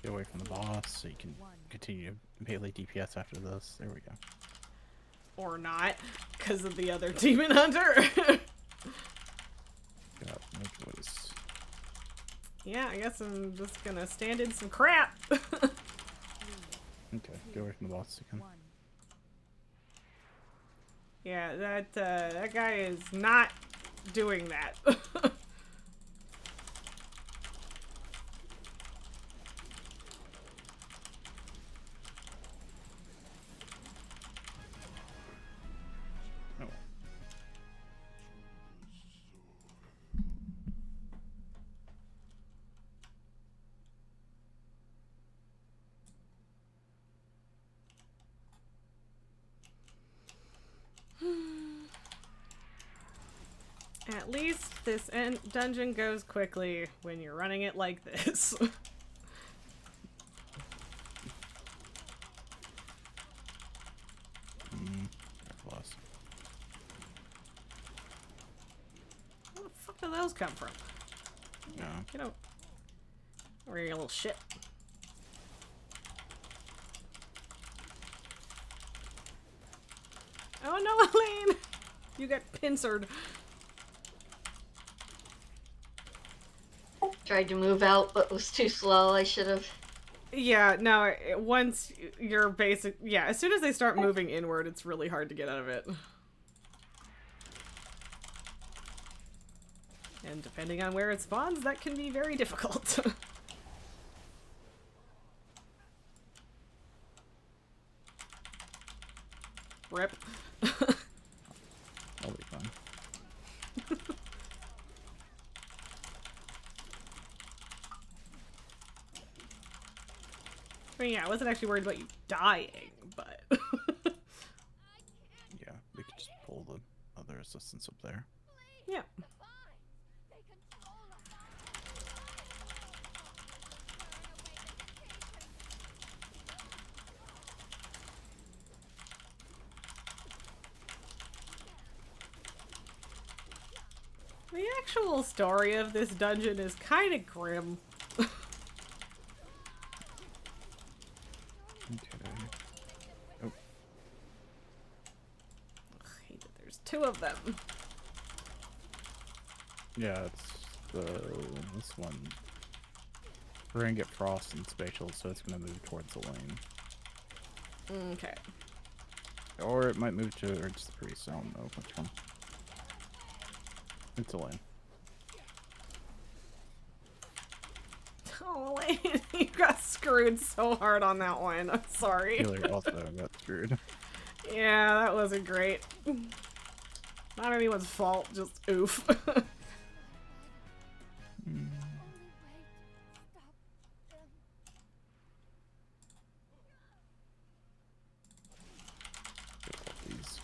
Get away from the boss so you can 1. continue to melee DPS after this. There we go. Or not, because of the other demon hunter. Got no choice. Yeah, I guess I'm just gonna stand in some crap. Okay, get away from the boss again. 1. Yeah, that guy is not doing that. No. At least this dungeon goes quickly when you're running it like this. Boss. Where the fuck do those come from? No. Get out. Or you little shit. Oh no, Elaine! You got pincered. Tried to move out, but was too slow. I should have. Yeah, no, once you're yeah, as soon as they start moving inward, it's really hard to get out of it. And depending on where it spawns, that can be very difficult. Rip. I'll be fine. I mean, yeah, I wasn't actually worried about you dying, but... Yeah, we could just pull the other assistants up there. yeah. The actual story of this dungeon is kind of grim. Okay. Oh, I hate that there's two of them. yeah, it's this one. We're gonna get frost and spatial, so it's gonna move towards the lane. Okay. Or it might move to or just the priest. I don't know which one. It's a lane. Oh, Elaine, you got screwed so hard on that one. I'm sorry. Healer also got screwed. Yeah, that wasn't great. Not anyone's fault, just oof. Please.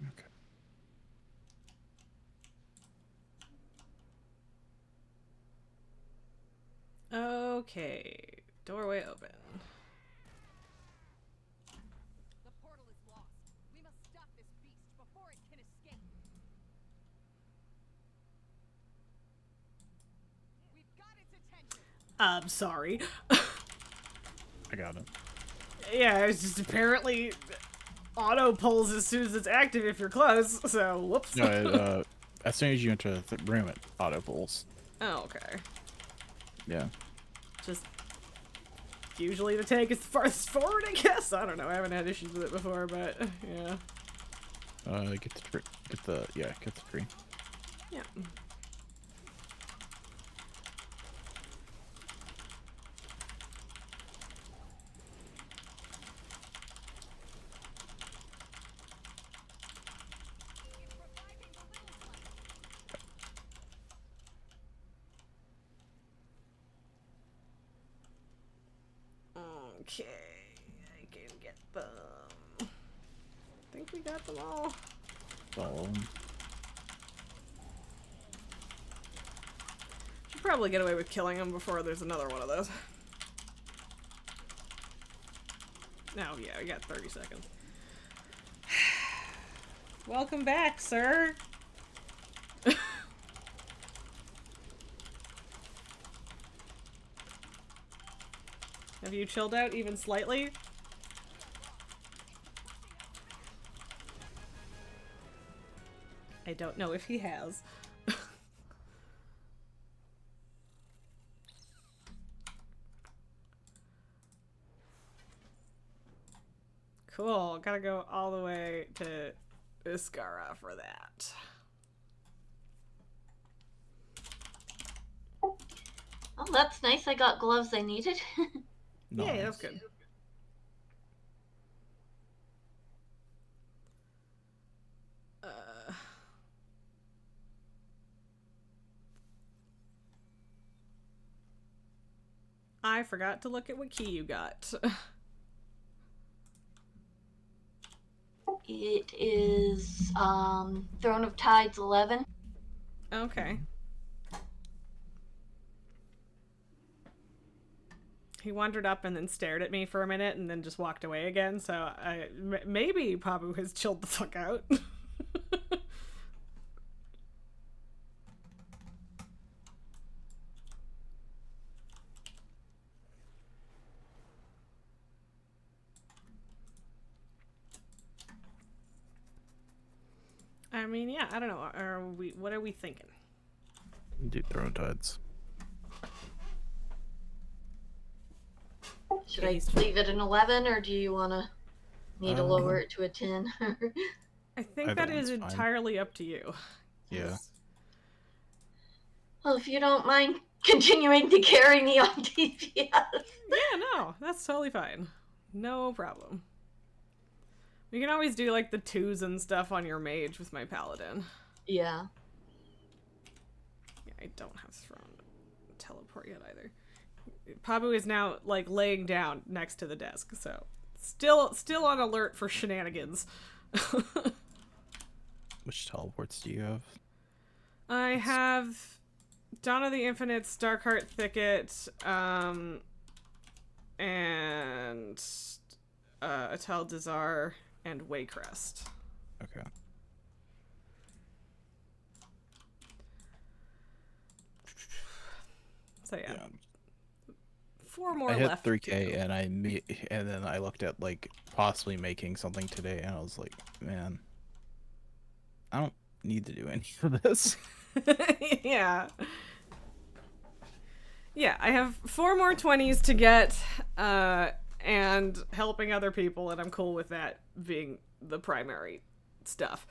Okay. Okay, doorway open. The portal is lost. We must stop this beast before it can escape. We've got its attention. I'm sorry. I got it. Yeah, it's just apparently auto pulls as soon as it's active if you're close, so whoops. No, it, as soon as you enter the room, it auto pulls. Oh, okay. Yeah. Just usually the tank is the farthest forward, I guess. I don't know. I haven't had issues with it before, but yeah. Get the tree. Get the tree. Yeah. Okay, I can get them. I think we got them all. So, Should probably get away with killing them before there's another one of those. Oh yeah, we got 30 seconds. Welcome back, sir. Have you chilled out even slightly? I don't know if he has. Cool, gotta go all the way to Iskara for that. Oh, that's nice. I got gloves I needed. Yeah, that's nice. good. I forgot to look at what key you got. It is Throne of Tides 11. Okay. He wandered up and then stared at me for a minute and then just walked away again, so maybe Pabu has chilled the fuck out. I mean, yeah, I don't know. What are we thinking? Do Throne Tides. Should I leave it an 11, or do you want to need to lower it to a 10? I think Either that is one's fine. entirely up to you. Yeah. Well, if you don't mind continuing to carry me on DPS. Yeah, no, that's totally fine. No problem. We can always do like the 2s and stuff on your mage with my paladin. Yeah. Yeah, I don't have thrown teleport yet either. Pabu is now like laying down next to the desk, so still on alert for shenanigans. Which teleports do you have? I have Dawn of the Infinite, Starkheart Thicket, and Atel Dazar and Waycrest. Okay. So yeah. Yeah. 4 more I hit left. 3K to- and then I looked at like possibly making something today and I was like, man, I don't need to do any of this. Yeah. Yeah, I have 4 more 20s to get, and helping other people, and I'm cool with that being the primary stuff.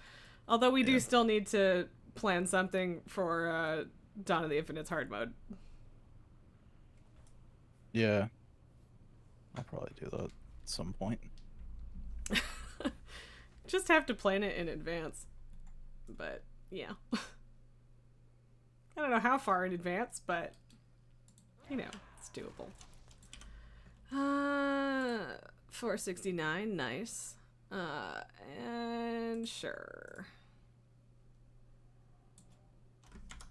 Although we do still need to plan something for Dawn of the Infinite's hard mode. Yeah. I'll probably do that at some point. Just have to plan it in advance. But, yeah. I don't know how far in advance, but, you know, it's doable. 469, nice. And sure.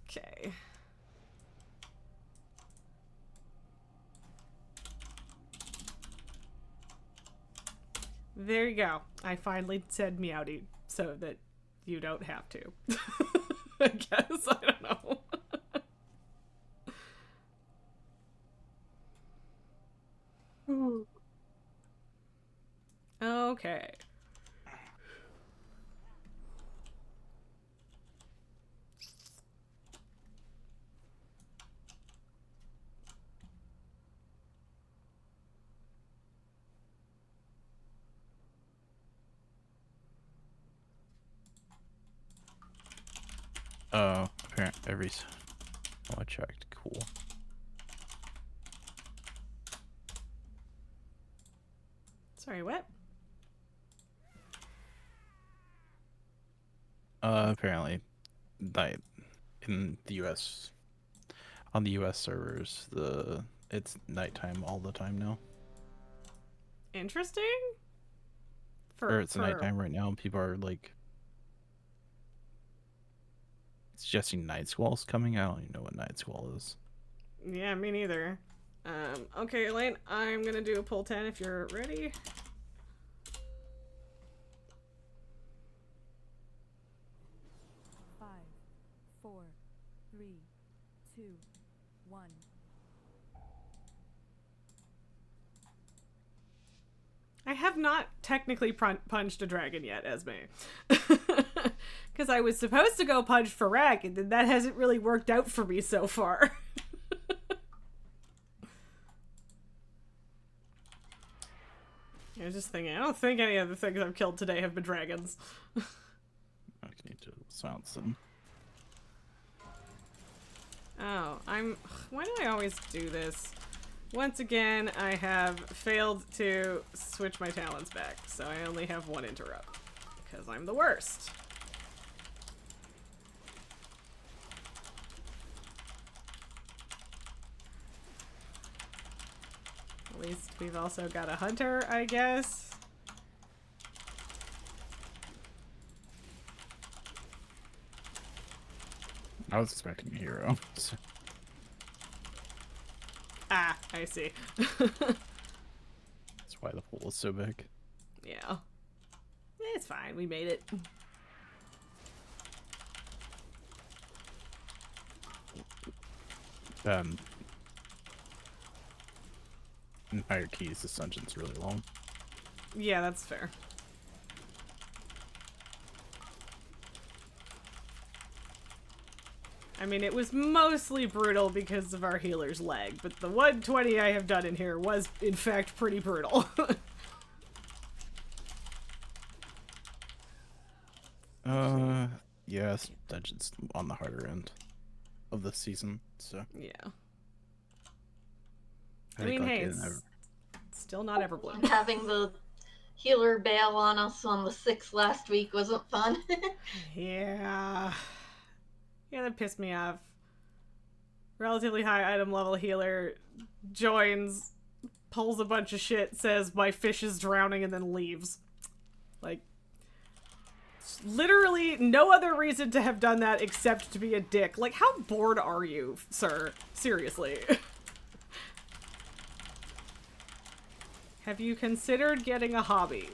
Okay. There you go. I finally said meowdy so that you don't have to. I guess. I don't know. Okay. Oh, apparently I checked. Cool. Sorry, what? Apparently, night in the U.S. on the U.S. servers, it's nighttime all the time now. Interesting? Or it's nighttime right now, and people are like suggesting night squall's coming. I don't even know what night squall is. Yeah, me neither. Okay, Elaine, I'm gonna do a pull 10 if you're ready. Five, 4, 3, 2, 1. I have not technically punched a dragon yet, Esme. Because I was supposed to go punch for Rag, and that hasn't really worked out for me so far. I was just thinking, I don't think any of the things I've killed today have been dragons. I need to silence them. Oh, why do I always do this? Once again, I have failed to switch my talents back, so I only have 1 interrupt. Because I'm the worst. At least we've also got a hunter, I guess. I was expecting a hero. So. Ah, I see. That's why the pool is so big. Yeah. It's fine, we made it. In higher keys, this dungeon's really long. Yeah, that's fair. I mean, it was mostly brutal because of our healer's leg, but the 120 I have done in here was, in fact, pretty brutal. Yeah, this dungeon's on the harder end of the season, so. Yeah. I think mean, like hey, it's still not Everbloom. Having the healer bail on us on the 6th last week wasn't fun. Yeah. Yeah, that pissed me off. Relatively high item level healer joins, pulls a bunch of shit, says my fish is drowning, and then leaves. Like, literally no other reason to have done that except to be a dick. Like, how bored are you, sir? Seriously. Have you considered getting a hobby?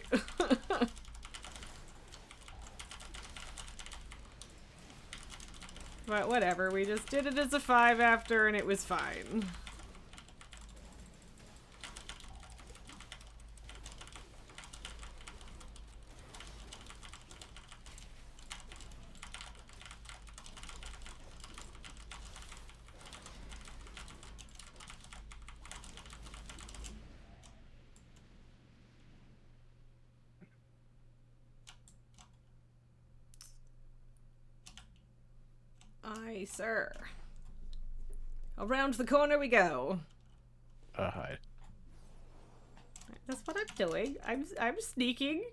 But whatever, we just did it as a 5 after and it was fine. Hey, sir. Around the corner we go. Hide. That's what I'm doing. I'm sneaking.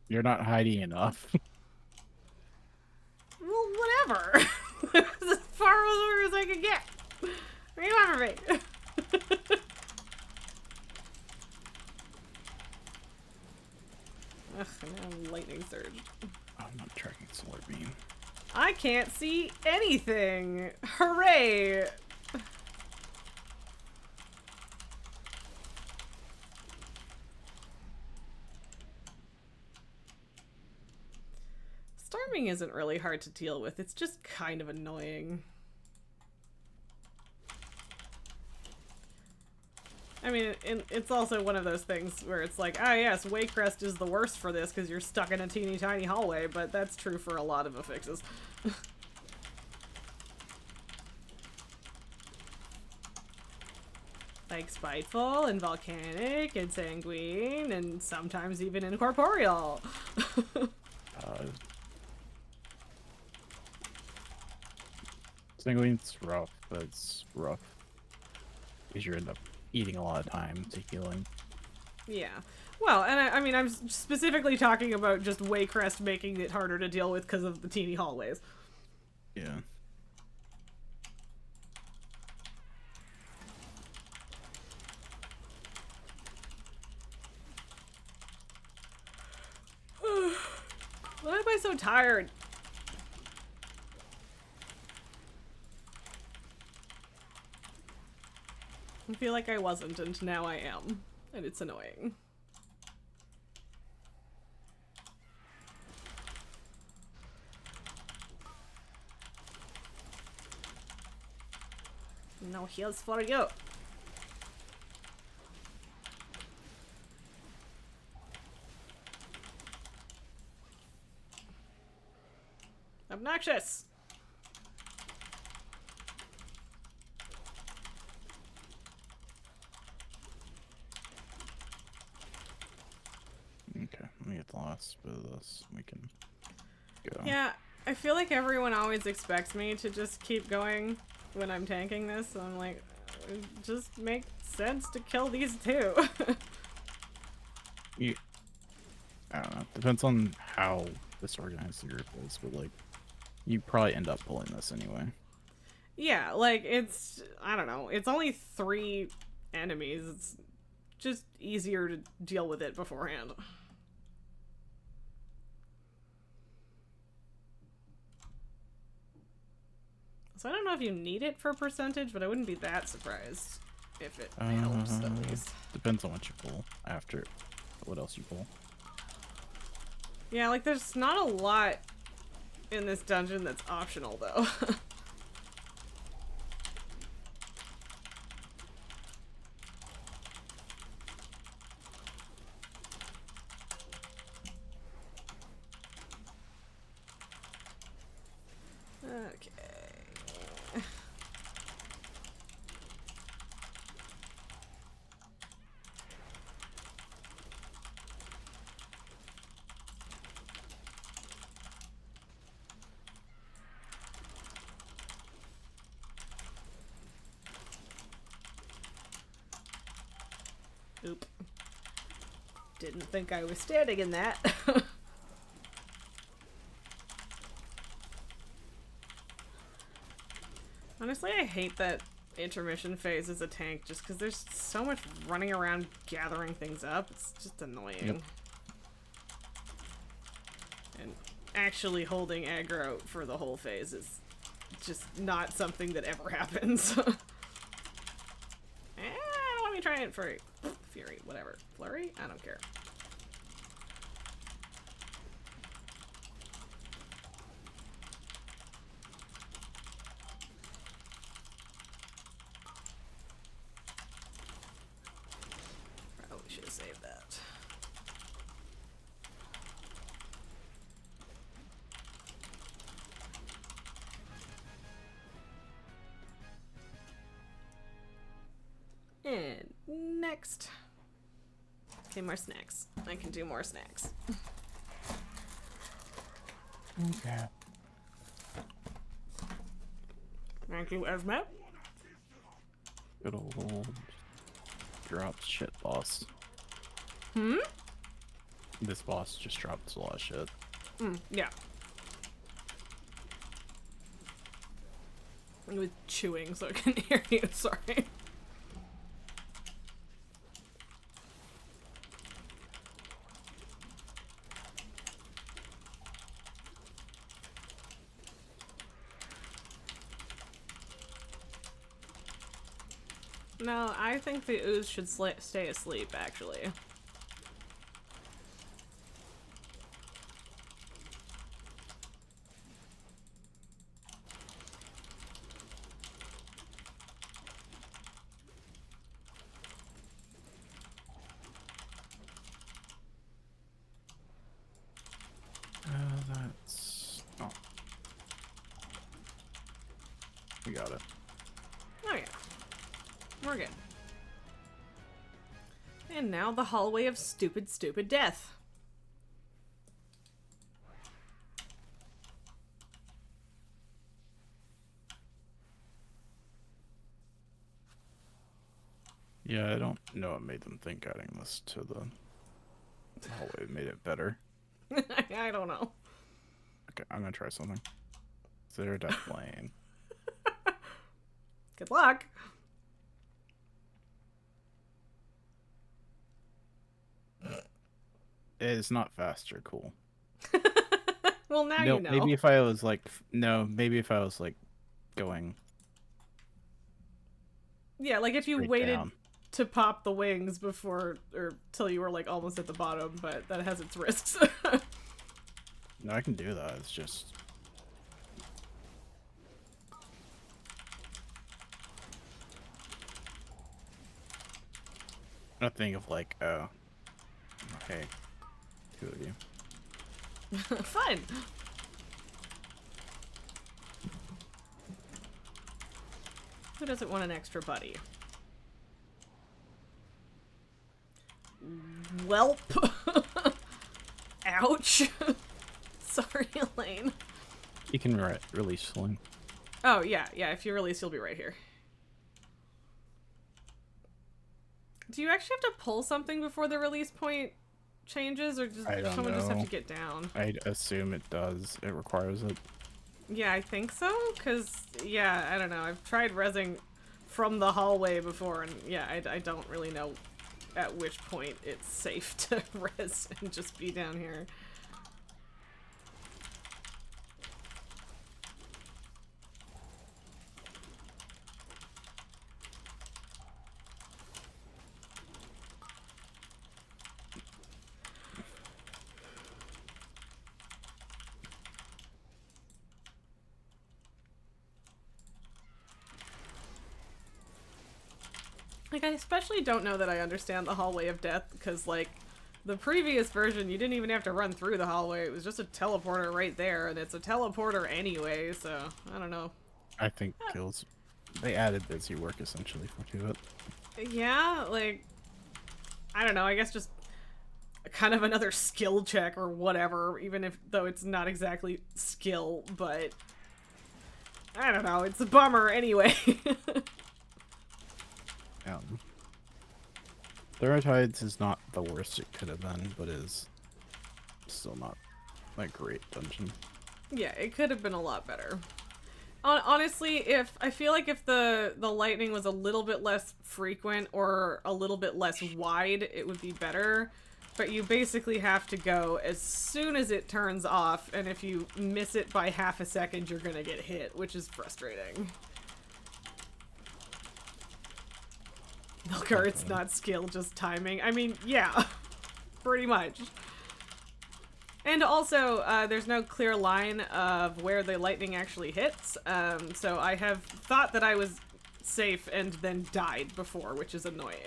You're not hiding enough. Well, whatever. As far over as I can get. What do you want from me? Ugh, now lightning surge. I'm not tracking solar beam. I can't see anything. Hooray! Storming isn't really hard to deal with. It's just kind of annoying. I mean, it's also one of those things where it's like, ah yes, Waycrest is the worst for this because you're stuck in a teeny tiny hallway, but that's true for a lot of affixes. Like spiteful and volcanic and sanguine and sometimes even incorporeal. Sanguine's rough, but it's rough. Because you end up eating a lot of time to healing. Yeah. Well, and I mean, I'm specifically talking about just Waycrest making it harder to deal with because of the teeny hallways. Yeah. Why am I so tired? I feel like I wasn't, and now I am. And it's annoying. No heals for you. Obnoxious. Okay, let me get the last bit of this. We can go. Yeah, I feel like everyone always expects me to just keep going when I'm tanking this, so I'm like, it just makes sense to kill these two. You, I don't know. Depends on how disorganized the group is, but like, you probably end up pulling this anyway. Yeah, like, it's, I don't know, it's only 3 enemies. It's just easier to deal with it beforehand. So I don't know if you need it for percentage, but I wouldn't be that surprised if it helps at least. Depends on what you pull after. What else you pull? Yeah, like there's not a lot in this dungeon that's optional though. Okay. Oop. Didn't think I was standing in that. Honestly, I hate that intermission phase as a tank just because there's so much running around gathering things up. It's just annoying. Yep. And actually holding aggro for the whole phase is just not something that ever happens. Let me try it for Fury, whatever. Flurry? I don't care. Probably should have saved that. And next. Okay, more snacks. I can do more snacks. Okay. Thank you, Esme. Good old dropped shit boss. Hmm? This boss just drops a lot of shit. Yeah. I'm with chewing so I can hear you, sorry. No, I think the ooze should stay asleep, actually. That's... Oh. We got it. Oh yeah. We're good. And now the hallway of stupid, stupid death. Yeah, I don't know what made them think adding this to the hallway made it better. I don't know. Okay, I'm gonna try something. Is there a death lane? Good luck. It's not faster, cool. Well, now No, you know. maybe if I was like, no, maybe if I was like going Yeah, like if you straight waited down. to pop the wings before, or till you were like almost at the bottom, but that has its risks. No, I can do that. It's just I think of like, oh, hey, two of you. Fun. Who doesn't want an extra buddy? Welp. Ouch. Sorry, Elaine. You can release Sling. Oh, yeah, yeah, if you release, you'll be right here. Do you actually have to pull something before the release point changes, or does I don't someone just have know. to get down? I assume it does. It requires it. Yeah, I think so, because, yeah, I don't know. I've tried rezzing from the hallway before, and yeah, I don't really know at which point it's safe to res and just be down here. Like, I especially don't know that I understand the hallway of death, because, like, the previous version, you didn't even have to run through the hallway. It was just a teleporter right there, and it's a teleporter anyway, so, I don't know. I think kills. They added busy work essentially to it. Yeah, like, I don't know, I guess just kind of another skill check or whatever, even if, though it's not exactly skill, but I don't know, it's a bummer anyway. Thuritides is not the worst it could have been, but is still not like great dungeon. Yeah, it could have been a lot better. Honestly, if I feel like if the lightning was a little bit less frequent or a little bit less wide, it would be better. But you basically have to go as soon as it turns off, and if you miss it by half a second, you're gonna get hit, which is frustrating. Milker, it's not skill, just timing. I mean, yeah, pretty much. And also, there's no clear line of where the lightning actually hits, so I have thought that I was safe and then died before, which is annoying.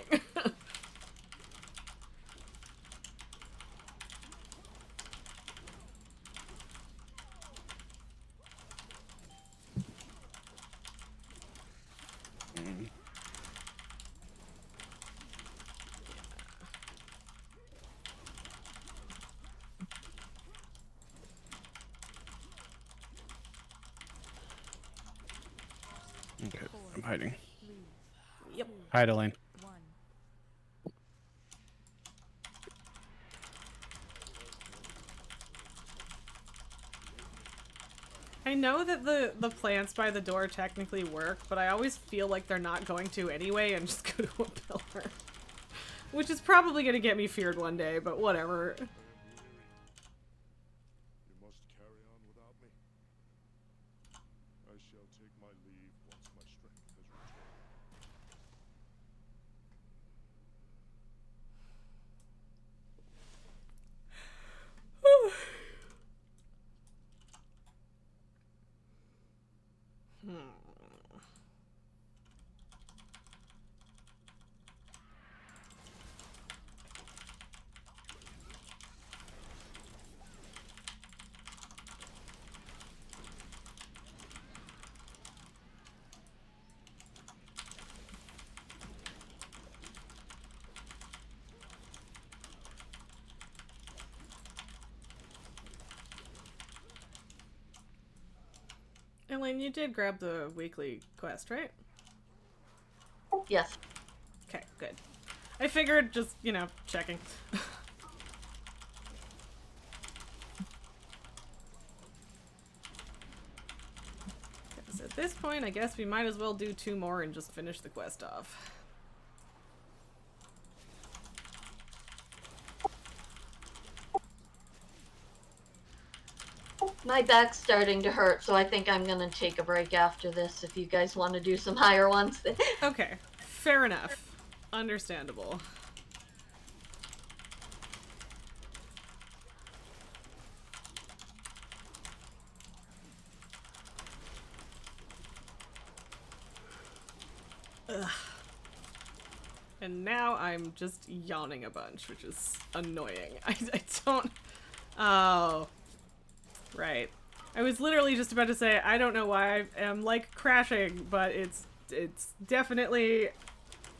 Okay, I'm hiding. Yep. Hide, Elaine. I know that the plants by the door technically work, but I always feel like they're not going to anyway and just go to a pillar. Which is probably going to get me feared one day, but whatever. You must carry on without me. I shall take my leave once my strength has returned. Elaine, you did grab the weekly quest, right? Yes. Okay, good. I figured, just, you know, checking. Because at this point, I guess we might as well do 2 more and just finish the quest off. My back's starting to hurt, so I think I'm gonna take a break after this if you guys want to do some higher ones. Okay, fair enough. Understandable. Ugh. And now I'm just yawning a bunch, which is annoying. I don't... Oh. Right. I was literally just about to say, I don't know why I am, like, crashing, but it's definitely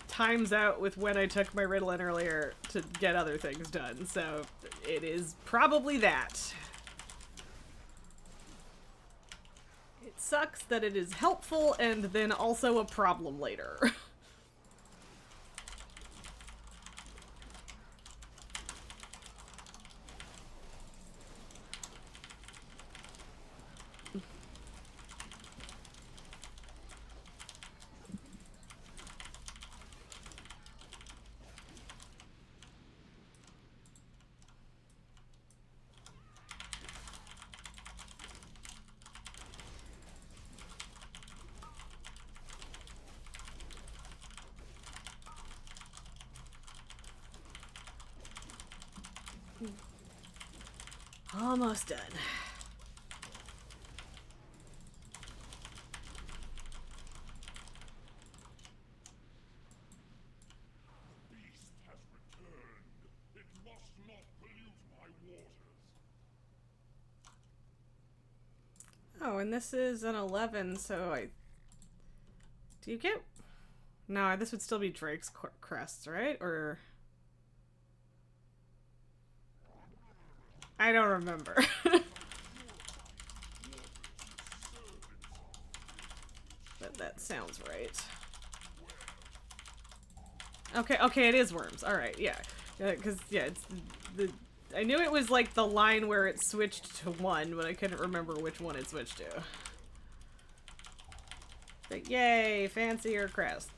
times out with when I took my Ritalin earlier to get other things done, so it is probably that. It sucks that it is helpful and then also a problem later. Almost done. Beast has returned. It must not pollute my waters. Oh, and this is an 11, so do you get... No, this would still be Drake's crests, right? Or... I don't remember. But that sounds right. Okay, it is worms. Alright, yeah. Because, yeah, it's the... I knew it was, like, the line where it switched to 1, but I couldn't remember which one it switched to. But yay, fancier crests.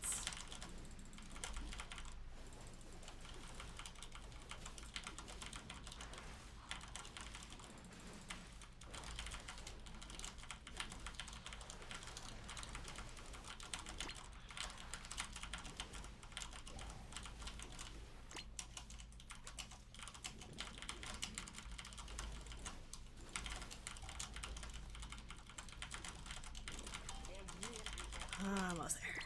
Almost there.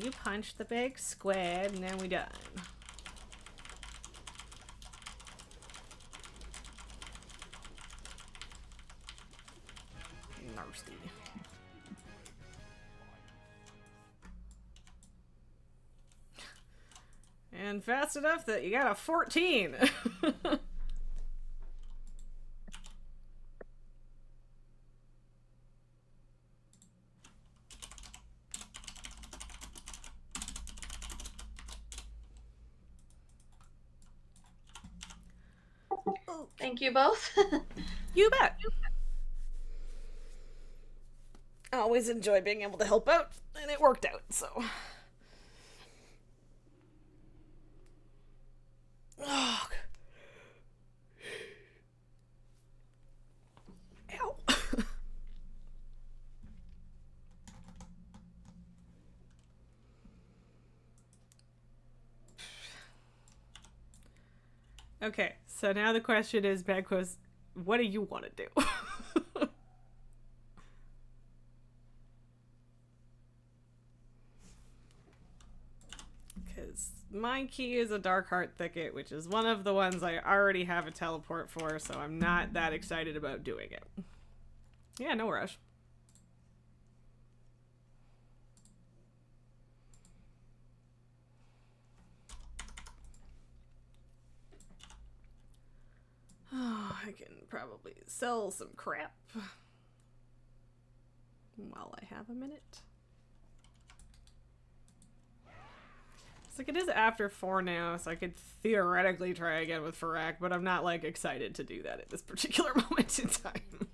you punch the big squid and then we done. Nasty. And fast enough that you got a 14. Thank you both. You bet. I always enjoy being able to help out, and it worked out, so. Oh. Ow. Okay, so now the question is, Bagquist, what do you want to do? Because my key is a Dark Heart Thicket, which is one of the ones I already have a teleport for, so I'm not that excited about doing it. Yeah, no rush. Oh, I can probably sell some crap while I have a minute. It's like it is after 4 now, so I could theoretically try again with Farak, but I'm not like excited to do that at this particular moment in time.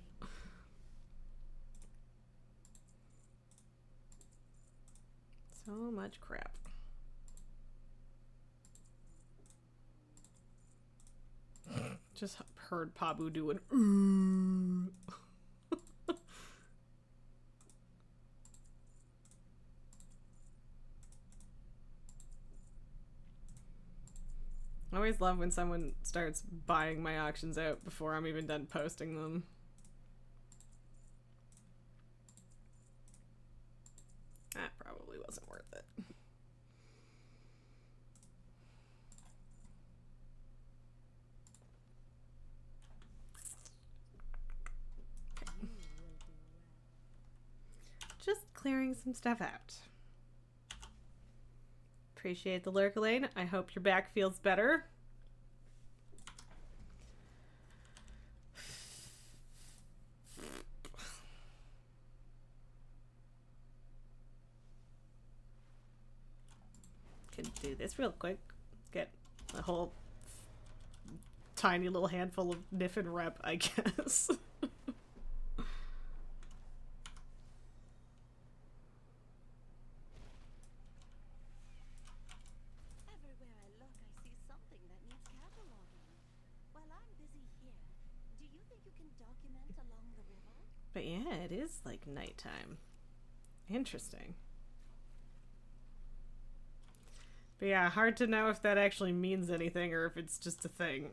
So much crap. Just heard Pabu doing I always love when someone starts buying my auctions out before I'm even done posting them. That probably wasn't worth it. Just clearing some stuff out. Appreciate the lurk, Elaine. I hope your back feels better. Can do this real quick. Get a whole tiny little handful of Niff and Rep, I guess. Everywhere I look, I see something that needs cataloging. While I'm busy here, do you think you can document along the river? But yeah, it is like nighttime. Interesting. But yeah, hard to know if that actually means anything or if it's just a thing.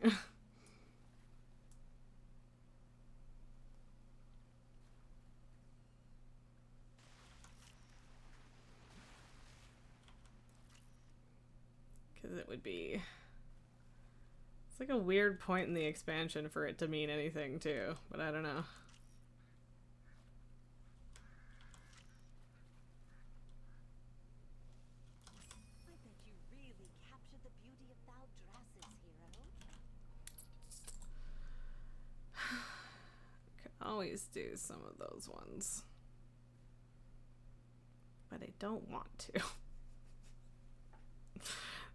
Because it would be... It's like a weird point in the expansion for it to mean anything too, but I don't know. I bet you really captured the beauty of Valdras's hero. Could always do some of those ones. But I don't want to.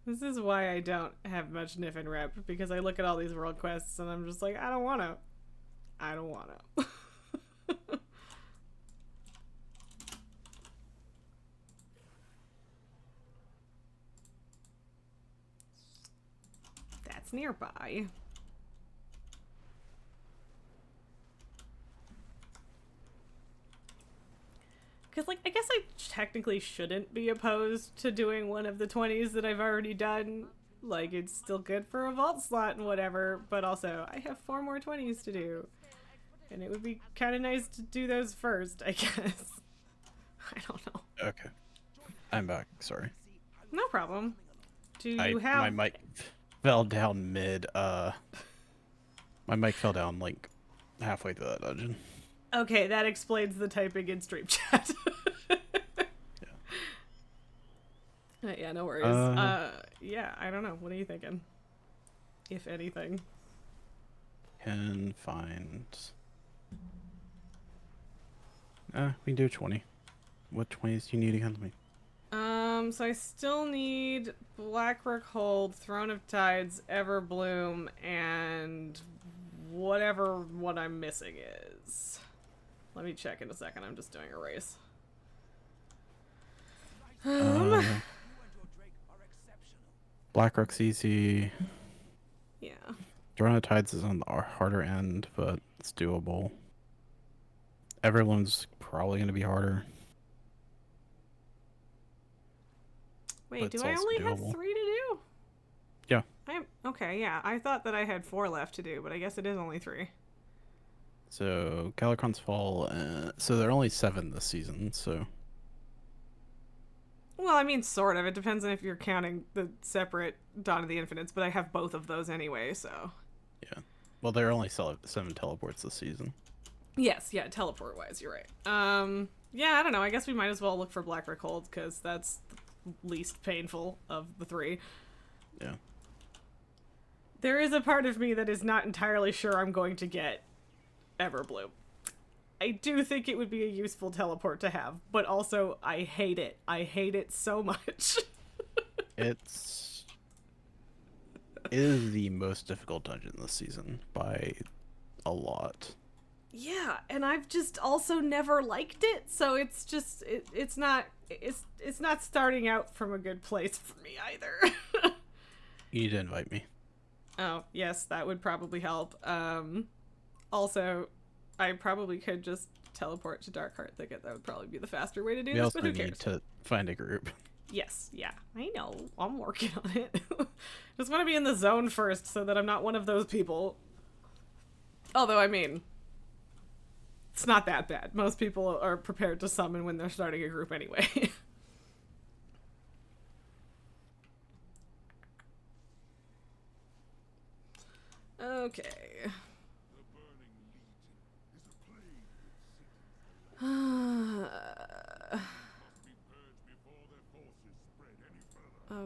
This is why I don't have much Niff and Rep, because I look at all these world quests and I'm just like, I don't want to. I don't want to. That's nearby. Because, like, I guess I technically shouldn't be opposed to doing one of the 20s that I've already done. Like, it's still good for a vault slot and whatever, but also, I have 4 more 20s to do. And it would be kind of nice to do those first, I guess. I don't know. Okay. I'm back. Sorry. No problem. Do you My have... mic fell down mid. My mic fell down like halfway through that dungeon. Okay, that explains the typing in stream chat. Yeah, no worries. Yeah, I don't know. What are you thinking? If anything. Can find. We can do 20. What 20s do you need against me? So I still need Blackrock Hold, Throne of Tides, Everbloom, and whatever one I'm missing is. Let me check in a second. I'm just doing a race. Blackrock's easy. Yeah. Throne of Tides is on the harder end, but it's doable. Everyone's probably going to be harder. Wait, But do it's I also only have doable. 3 to do? Yeah. Okay, yeah. I thought that I had 4 left to do, but I guess it is only 3. So, Calicron's Fall, so there are only 7 this season, so... Well, I mean, sort of. It depends on if you're counting the separate Dawn of the Infinites, but I have both of those anyway, so... Yeah. Well, there are only 7 teleports this season. Yes, yeah, teleport-wise, you're right. Yeah, I don't know. I guess we might as well look for Blackrock Hold, because that's the least painful of the 3. Yeah. There is a part of me that is not entirely sure I'm going to get Everbloom. I do think it would be a useful teleport to have, but also I hate it. I hate it so much. It is the most difficult dungeon this season by a lot. Yeah, and I've just also never liked it, so it's just it's not starting out from a good place for me either. You need to invite me. Oh, yes, that would probably help. Also, I probably could just teleport to Darkheart Thicket. That would probably be the faster way to do We this, also but who need cares? to find a group. Yes, yeah, I know. I'm working on it. Just want to be in the zone first so that I'm not one of those people. Although, I mean, it's not that bad. Most people are prepared to summon when they're starting a group anyway. Okay. Oh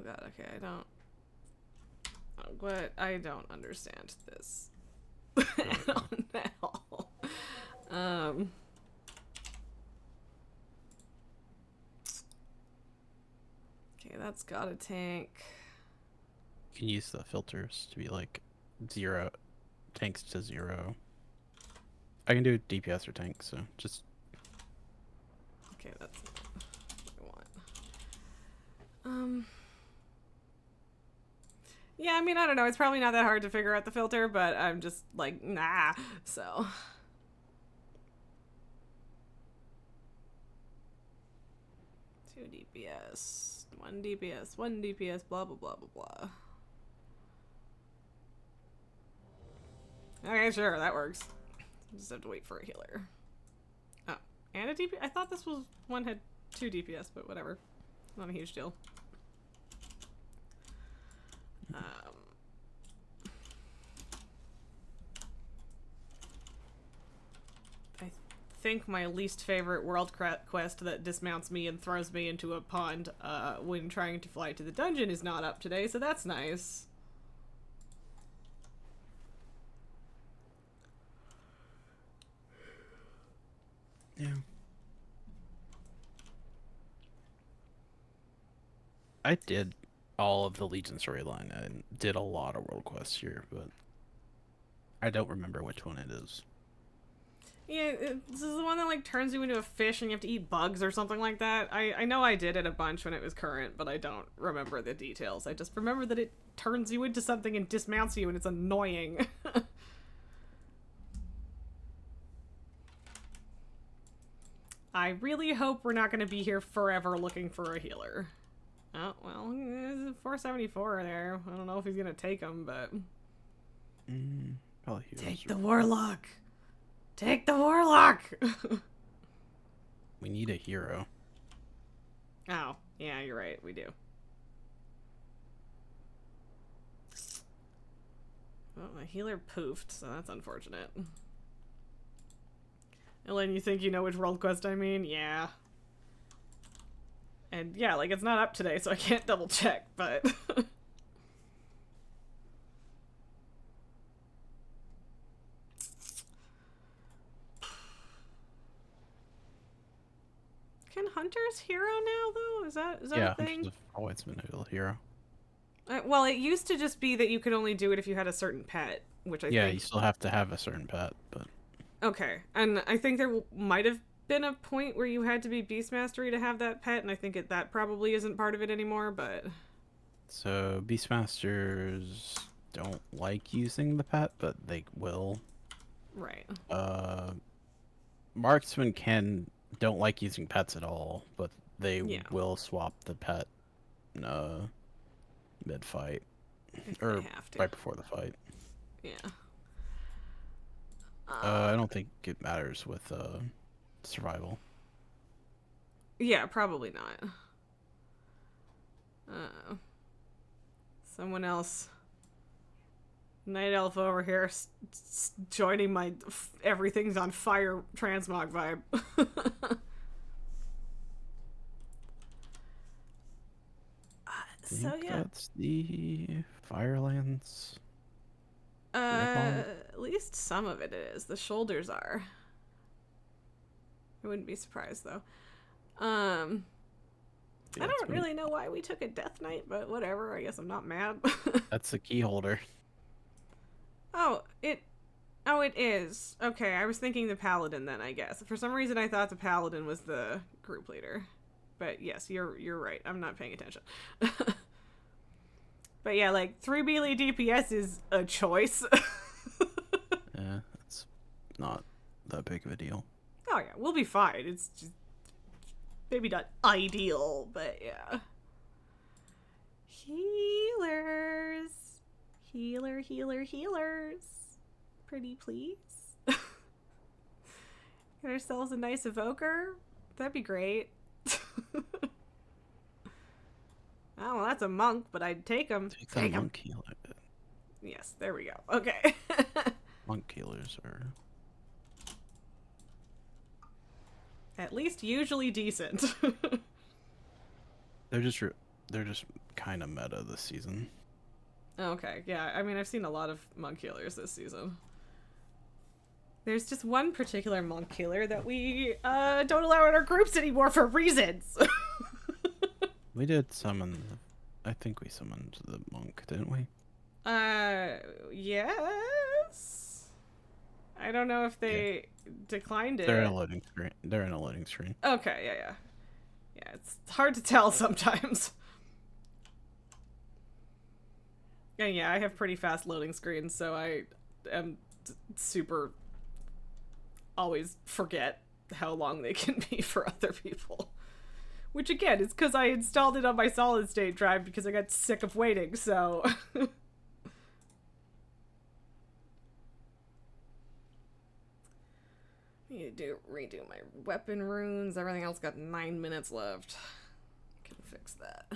god, okay, I don't understand this at all. Okay, that's got a tank. You can use the filters to be like 0 tanks to 0. I can do DPS or tank, so just Okay, that's not what I want. Yeah, I mean, I don't know. It's probably not that hard to figure out the filter, but I'm just like, nah. So. Two DPS, 1 DPS, 1 DPS, blah, blah, blah, blah, blah. Okay, sure, that works. Just have to wait for a healer. Oh, and a DPS? I thought this was one had 2 DPS, but whatever. Not a huge deal. I think my least favorite world quest that dismounts me and throws me into a pond when trying to fly to the dungeon is not up today, so that's nice. yeah. I did all of the Legion storyline and did a lot of world quests here, but I don't remember which one it is. Yeah, this is the one that like turns you into a fish and you have to eat bugs or something like that. I know I did it a bunch when it was current, but I don't remember the details. I just remember that it turns you into something and dismounts you and it's annoying. I really hope we're not going to be here forever looking for a healer. Oh, well, there's a 474 there. I don't know if he's going to take him, but... Probably Take the Warlock! Take the Warlock! We need a hero. Oh, Yeah, you're right. We do. Well, my healer poofed, so that's unfortunate. Elaine, you think you know which world quest I mean? Yeah. And yeah, like, it's not up today, so I can't double check, but... Can hunters hero now, though? Is that Yeah, a thing? Hunters have always been a hero. Well, it used to just be that you could only do it if you had a certain pet, which I Yeah, think... you still have to have a certain pet, but Okay, and I think there might have been a point where you had to be Beast Mastery to have that pet, and I think that probably isn't part of it anymore, but... so Beastmasters don't like using the pet, but they will. Right. Marksmen don't like using pets at all, but they Yeah. will swap the pet mid-fight. If Or they have to. right before the fight. Yeah. I don't think it matters with survival. Yeah, probably not. Someone else. Night Elf over here joining my everything's on fire transmog vibe. I think yeah. that's the Firelands. At least some of it is. The shoulders are. I wouldn't be surprised though. I don't really know why we took a Death Knight, but whatever. I guess I'm not mad. That's the key holder. Oh, it is. Okay, I was thinking the Paladin then, I guess. For some reason I thought the Paladin was the group leader. But yes, you're right. I'm not paying attention. But yeah, like 3 melee DPS is a choice. Yeah, it's not that big of a deal. Oh yeah, we'll be fine. It's just maybe not ideal, but yeah. Healers. Healers. Pretty please. Get ourselves a nice evoker. That'd be great. Oh, well, that's a monk, but I'd take him. Take a monk healer. Yes, there we go. Okay. Monk healers are At least usually decent. they're just kind of meta this season. Okay, yeah. I mean, I've seen a lot of monk healers this season. There's just one particular monk healer that we don't allow in our groups anymore for reasons. We did summon. I think we summoned the monk, didn't we? Yes. I don't know if they declined it. They're in a loading screen. They're in a loading screen. Okay, yeah. Yeah, it's hard to tell sometimes. And yeah, I have pretty fast loading screens, so I am super always forget how long they can be for other people. Which again is because I installed it on my solid state drive because I got sick of waiting, so need to redo my weapon runes. Everything else got 9 minutes left. Can fix that.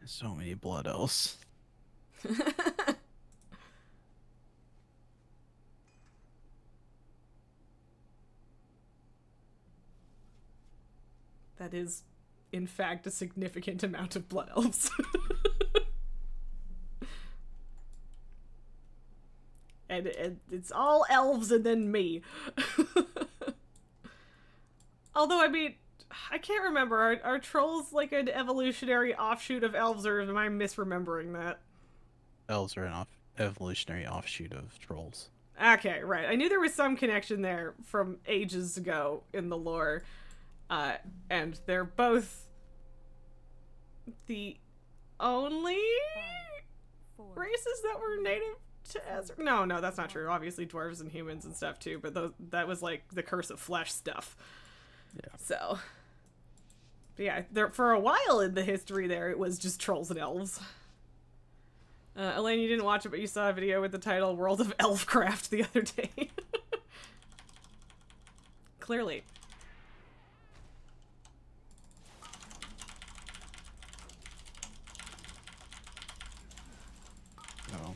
So many blood elves. That is, in fact, a significant amount of blood elves. and it's all elves and then me. Although, I mean, I can't remember. Are trolls like an evolutionary offshoot of elves, or am I misremembering that? Elves are an evolutionary offshoot of trolls. Okay, right. I knew there was some connection there from ages ago in the lore. And they're both the only races that were native to Azeroth. No, that's not true. Obviously dwarves and humans and stuff too, but that was like the Curse of Flesh stuff. Yeah. So, but yeah, there for a while in the history there, it was just trolls and elves. Elaine, you didn't watch it, but you saw a video with the title World of Elfcraft the other day. clearly. Oh.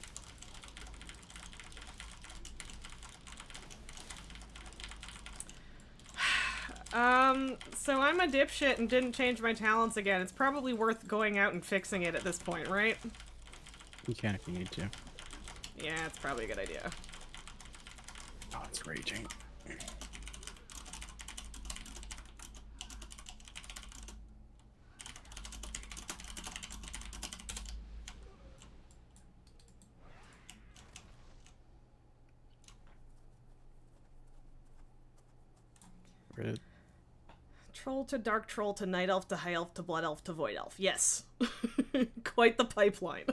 So I'm a dipshit and didn't change my talents again. It's probably worth going out and fixing it at this point, right? You can if you need to. Yeah, it's probably a good idea. Oh, it's raging. Red. Troll to dark troll to night elf to high elf to blood elf to void elf. Yes. Quite the pipeline.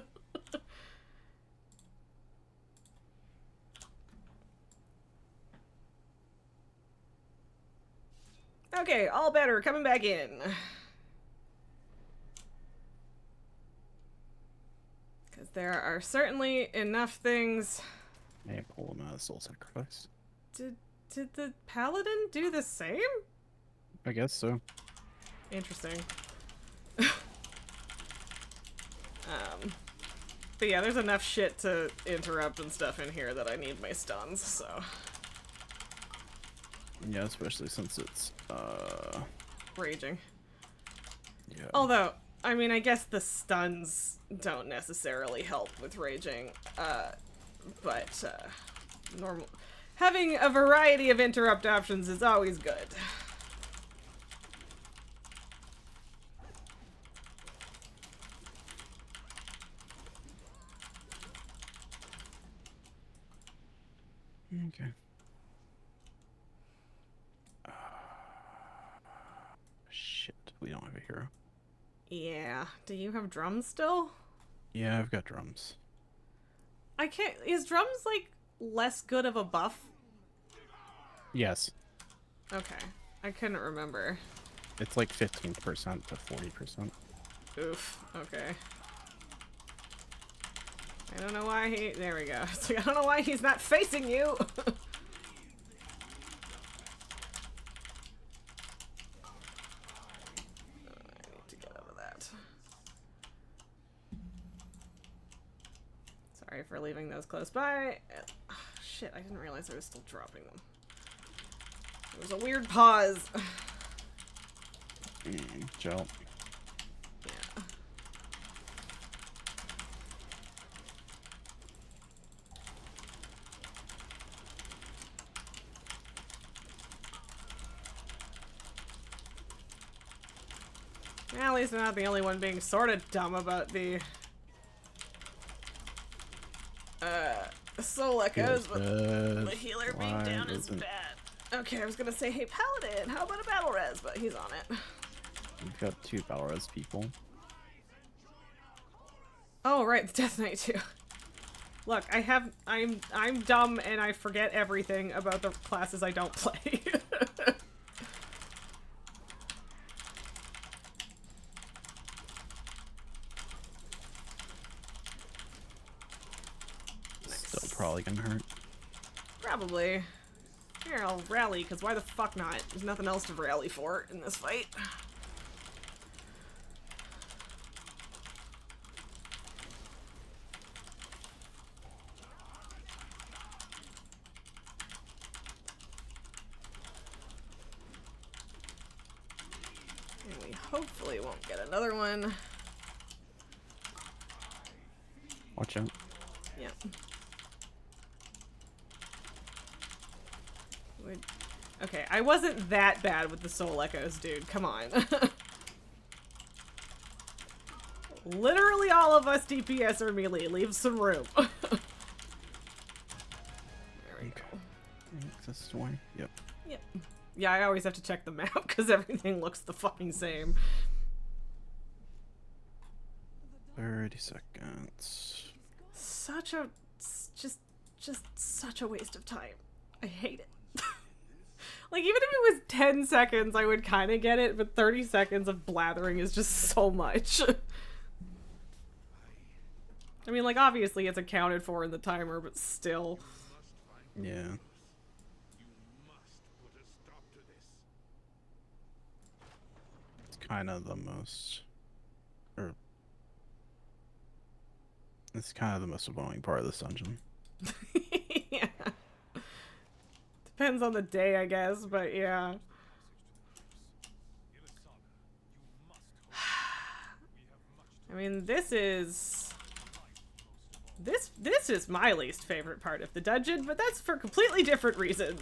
Okay, all better. Coming back in. Because there are certainly enough things. May I pull him out of Soul Sacrifice? Did the paladin do the same? I guess so. Interesting. But yeah, there's enough shit to interrupt and stuff in here that I need my stuns, so. Yeah, especially since it's, Raging. yeah. Although, I mean, I guess the stuns don't necessarily help with raging, but, normal. Having a variety of interrupt options is always good. Okay. Shit, we don't have a hero. Yeah. Do you have drums still? Yeah, I've got drums. I can't. Is drums, like, less good of a buff? Yes. Okay. I couldn't remember. It's like 15% to 40%. Oof. Okay. I don't know why he... There we go. It's like, I don't know why he's not facing you! Oh, I need to get out of that. Sorry for leaving those close by. Oh, shit, I didn't realize I was still dropping them. It was a weird pause. Gel. Yeah. At least I'm not the only one being sort of dumb about the soul echoes, but the healer being down is bad. Okay, I was gonna say, hey Paladin, how about a battle res? But he's on it. We've got 2 battle res people. Oh right, the Death Knight too. Look, I'm dumb and I forget everything about the classes I don't play. Still probably gonna hurt. Probably. Here, I'll rally, because why the fuck not? There's nothing else to rally for in this fight. And we hopefully won't get another one. Watch out. Yeah. Okay, I wasn't that bad with the soul echoes, dude. Come on. Literally all of us DPS are melee. Leave some room. There we go. This way. Yep. Yep. Yeah, I always have to check the map because everything looks the fucking same. 30 seconds. Such a... just such a waste of time. I hate it. Like, even if it was 10 seconds, I would kind of get it, but 30 seconds of blathering is just so much. I mean, like, obviously it's accounted for in the timer, but still. Yeah. You must put a stop to this. kind of the most, or it's kind of the most annoying part of this dungeon. Yeah. Depends on the day, I guess, but yeah. I mean, this is my least favorite part of the dungeon, but that's for completely different reasons.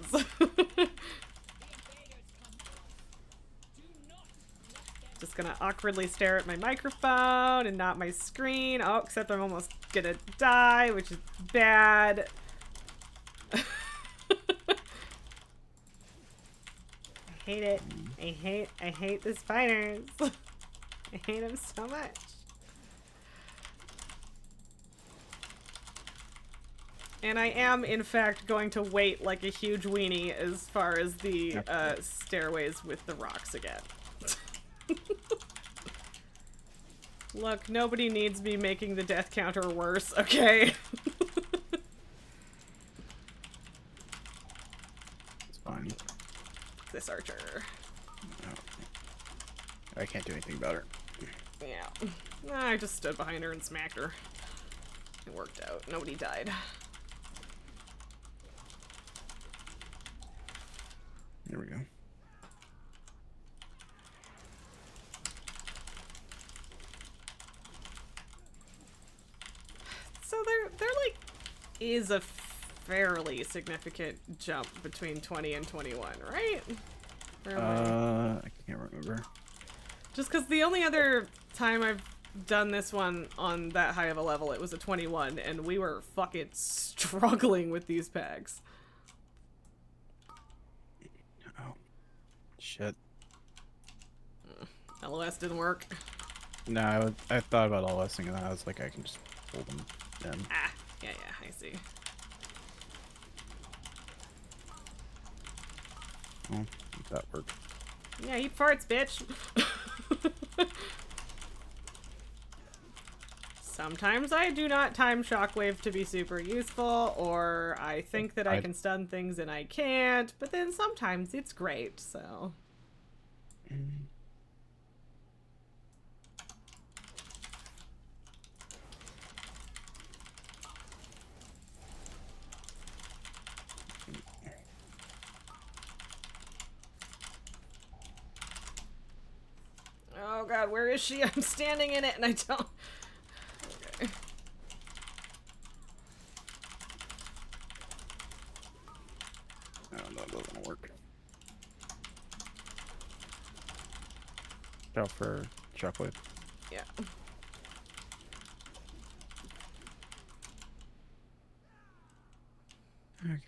Just gonna awkwardly stare at my microphone and not my screen. Oh, except I'm almost gonna die, which is bad. I hate it. I hate the spiders. I hate them so much. And I am, in fact, going to wait like a huge weenie as far as the stairways with the rocks again. Look, nobody needs me making the death counter worse, okay? It's fine. This archer. No. I can't do anything about her. Yeah. I just stood behind her and smacked her. It worked out. Nobody died. There we go. So there like is a fairly significant jump between 20 and 21, right? I can't remember. Just because the only other time I've done this one on that high of a level, it was a 21, and we were fucking struggling with these packs. Oh. Shit. LOS didn't work. No, I thought about all this thing and I was like, I can just pull them in. Ah, yeah, I see. Oh, that worked. Yeah, eat farts, bitch. Sometimes I do not time shockwave to be super useful, or I think that I can stun things and I can't, but then sometimes it's great, so. Oh god, where is she? I'm standing in it and I don't... Okay. No, that doesn't work. Go for shockwave. Yeah. Okay.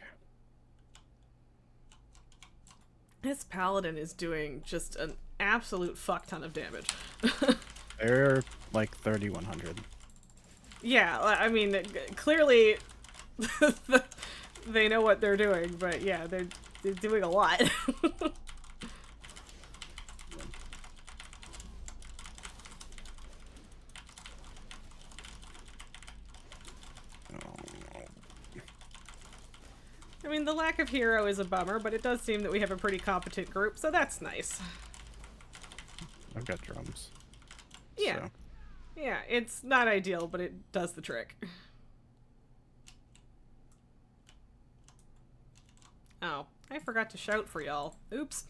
This paladin is doing just an absolute fuck ton of damage. They're like 3,100. Yeah, I mean, clearly they know what they're doing, but yeah, they're doing a lot. I mean, the lack of hero is a bummer, but it does seem that we have a pretty competent group, so that's nice. I've got drums. Yeah. So. Yeah, it's not ideal, but it does the trick. Oh, I forgot to shout for y'all. Oops.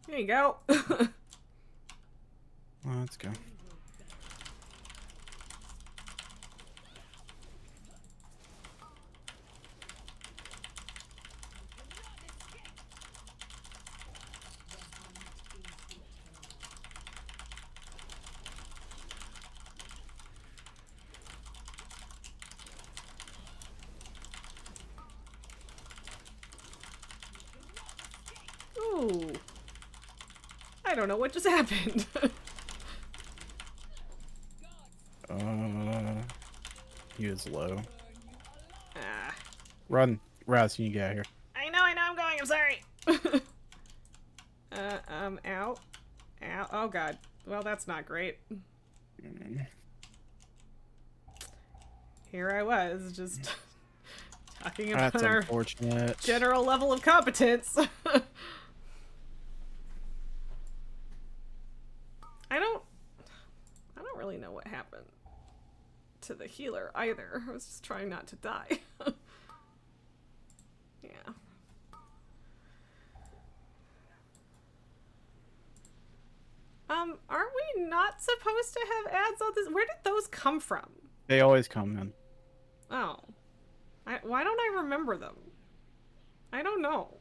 There you go. Let's go. Ooh. I don't know what just happened. He is low. Ah. Run. Raz, you need to get out of here. I know, I'm going, I'm sorry. Ow. Ow, oh god. Well, that's not great. Here I was, just talking about That's our unfortunate. general level of competence. happen to the healer either. I was just trying not to die. Yeah. Aren't we not supposed to have ads on this? Where did those come from? They always come in. Oh. Why don't I remember them? I don't know.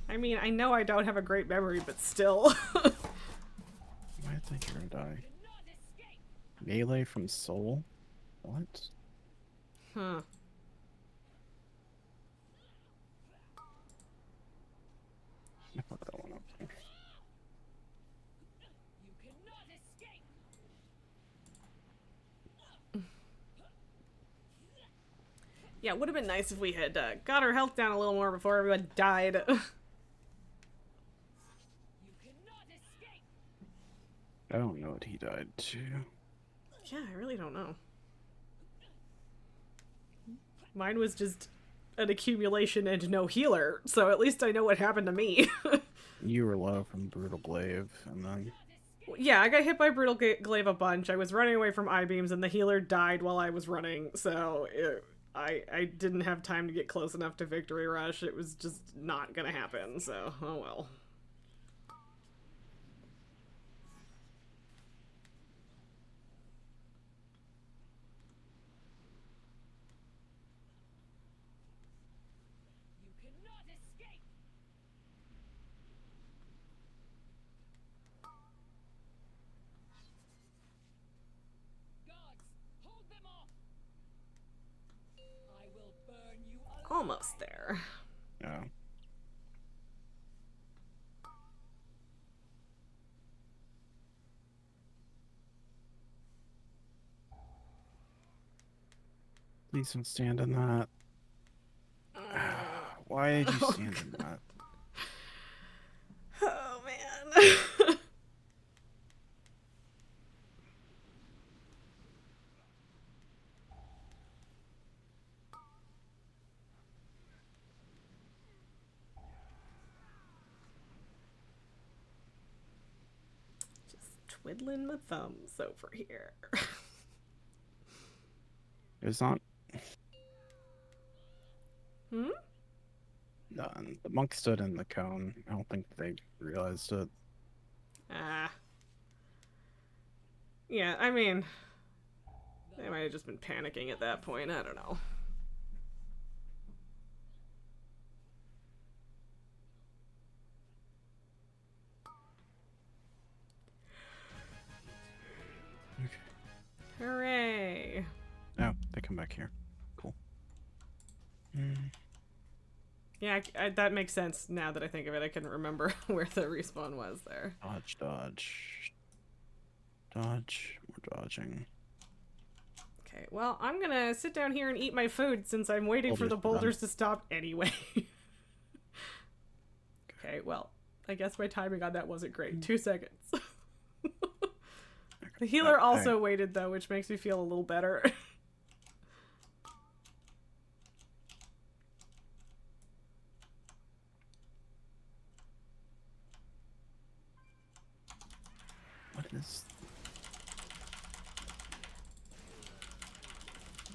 I mean, I know I don't have a great memory, but still. I think you're gonna die. Melee from Soul? What? Huh. I fucked that one up. Yeah, it would have been nice if we had got our health down a little more before everyone died. I don't know what he died to. Yeah, I really don't know. Mine was just an accumulation and no healer, so at least I know what happened to me. You were low from Brutal Glaive, and then... Yeah, I got hit by Brutal Glaive a bunch. I was running away from I-beams, and the healer died while I was running, so I didn't have time to get close enough to Victory Rush. It was just not gonna happen, so oh well. Almost there. Yeah. Please don't stand in that. Why did you stand in that? Oh, man. Just twiddling my thumbs over here. It's not Hmm? done. The monk stood in the cone. I don't think they realized it. Ah. Yeah, I mean, they might have just been panicking at that point. I don't know. Okay. Hooray. Oh, they come back here. Cool. Yeah, that makes sense now that I think of it. I couldn't remember where the respawn was there. Dodge, dodge. Dodge. We're dodging. Okay, well, I'm gonna sit down here and eat my food since I'm waiting for the boulders to stop anyway. Okay, well, I guess my timing on that wasn't great. 2 seconds. The healer also waited, though, which makes me feel a little better. What is...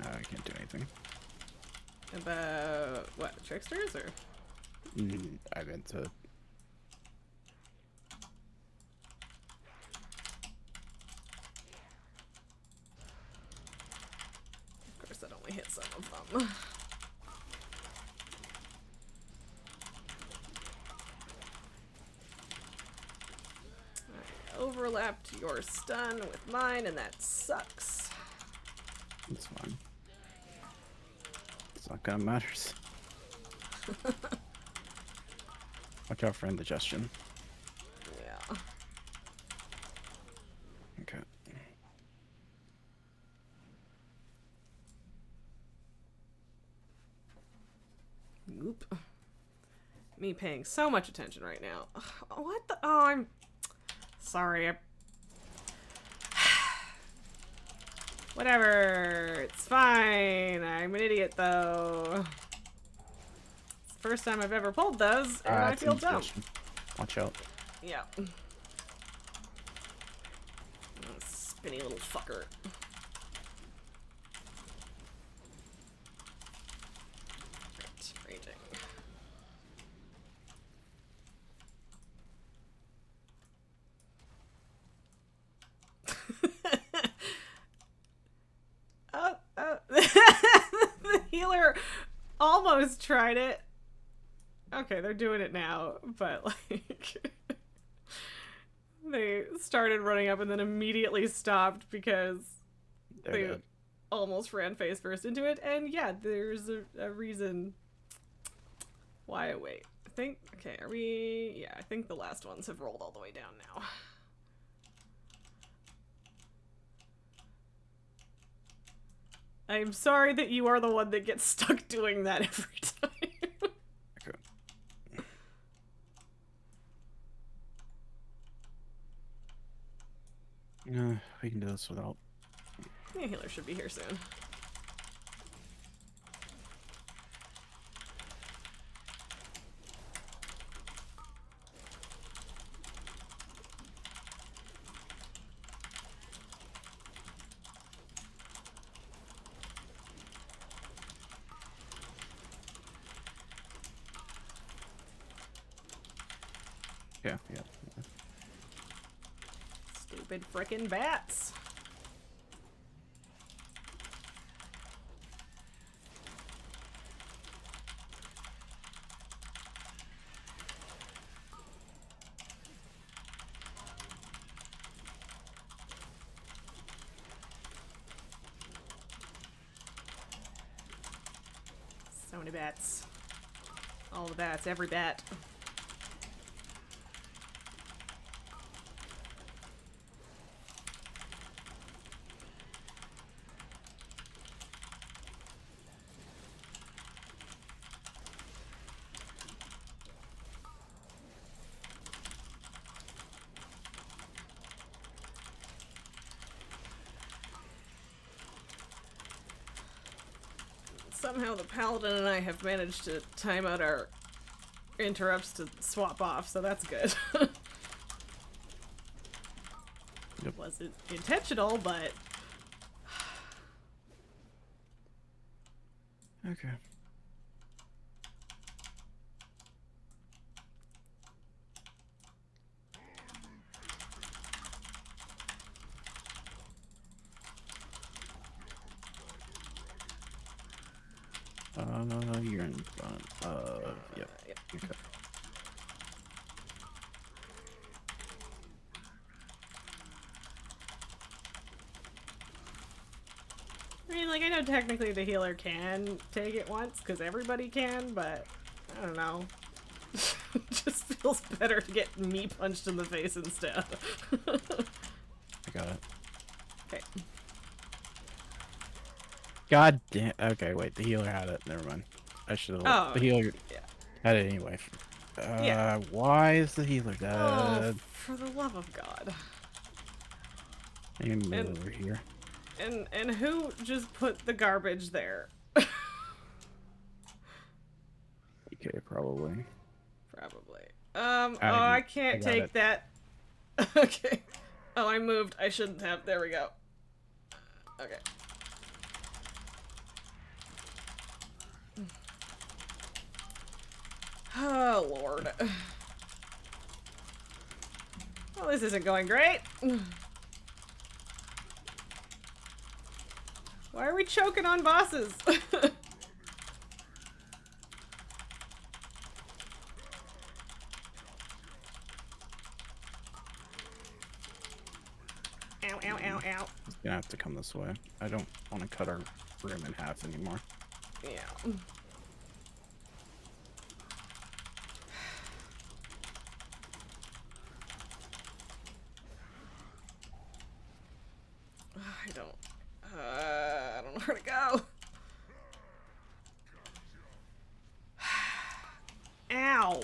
I can't do anything. About, what, tricksters, or? I meant to... Of course, that only hit some of them. I overlapped your stun with mine, and that sucks. It's fine. It's not gonna matter. Watch out for indigestion. Yeah. Okay. Oop. Me paying so much attention right now. Ugh, what the? Oh, I'm sorry. Whatever. It's fine. I'm an idiot, though. It's the first time I've ever pulled those, and I it's feel dumb. indigestion. Watch out. Yeah. Spinny little fucker. Right, raging. Oh, oh. The healer almost tried it. Okay, they're doing it now, but like they started running up and then immediately stopped because they almost ran face first into it. And yeah, there's a reason why I wait. I think, okay, are we, yeah, I think the last ones have rolled all the way down now. I'm sorry that you are the one that gets stuck doing that every time. We can do this without. Yeah, healer should be here soon. Yeah, yeah. Stupid frickin' bats. So many bats. All the bats, every bat. Somehow the paladin and I have managed to time out our interrupts to swap off, so that's good. Yep. Wasn't intentional, but Okay. You're in front. Yep. Yep. Okay. I mean, like, I know technically the healer can take it once, because everybody can, but I don't know. It just feels better to get me punched in the face instead. I got it. Okay. God damn. Okay, wait. The healer had it. Never mind. I should have. Oh, The healer yeah. had it anyway. Yeah. Why is the healer dead? Oh, for the love of God. I need to move And- over here. And who just put the garbage there? Okay, probably. Probably. I Oh, I can't got take it. that. Okay. Oh, I moved. I shouldn't have. There we go. Okay. Oh, Lord. Well, this isn't going great. Why are we choking on bosses? Ow, ow, ow, ow. It's gonna have to come this way. I don't want to cut our room in half anymore. Yeah. I don't know where to go. Ow.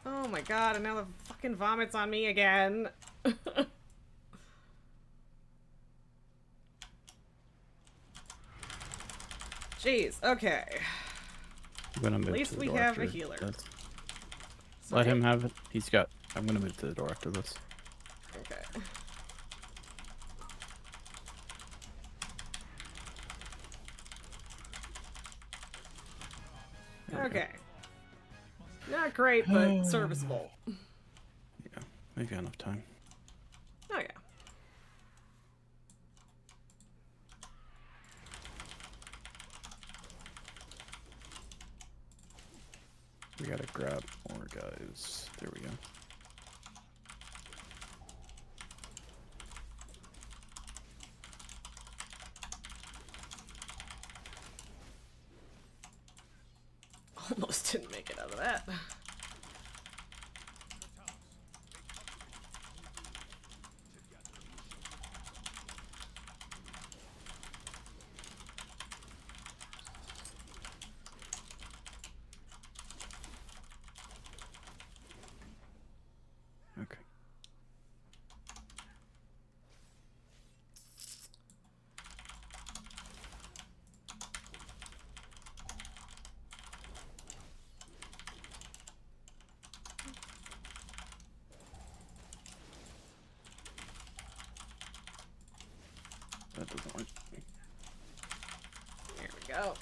Oh my God, and now the fucking vomits on me again. Jeez, okay. I'm gonna move least to we the have a archer. healer. Let Sorry. him have it. He's got I'm gonna move to the door after this. Okay. Okay. Not great, but serviceable. Yeah, we've got enough time. Oh yeah. We gotta grab more guys. There we go. Almost didn't make it out of that. Okay. That doesn't work. There we go.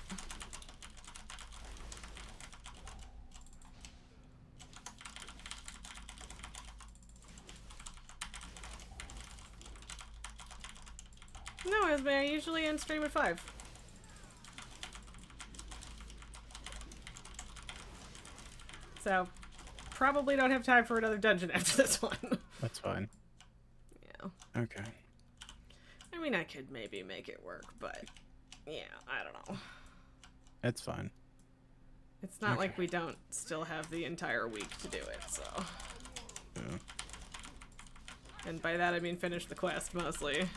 No, Esme, I usually end stream at 5. So, probably don't have time for another dungeon after this one. That's fine. Yeah. Okay. I mean, I could maybe make it work, but yeah, I don't know. It's fine. It's not Okay. like we don't still have the entire week to do it, so. Yeah. And by that I mean finish the quest, mostly.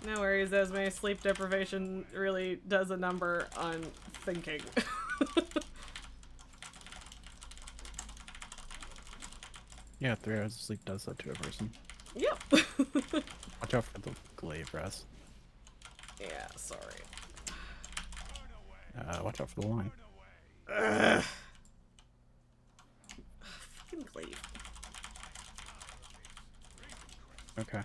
No worries, Esme. Sleep deprivation really does a number on thinking. Yeah, 3 hours of sleep does that to a person. Yep. Watch out for the glaive, Raz. Yeah, sorry. Watch out for the line. Ugh. Fucking glaive. Okay.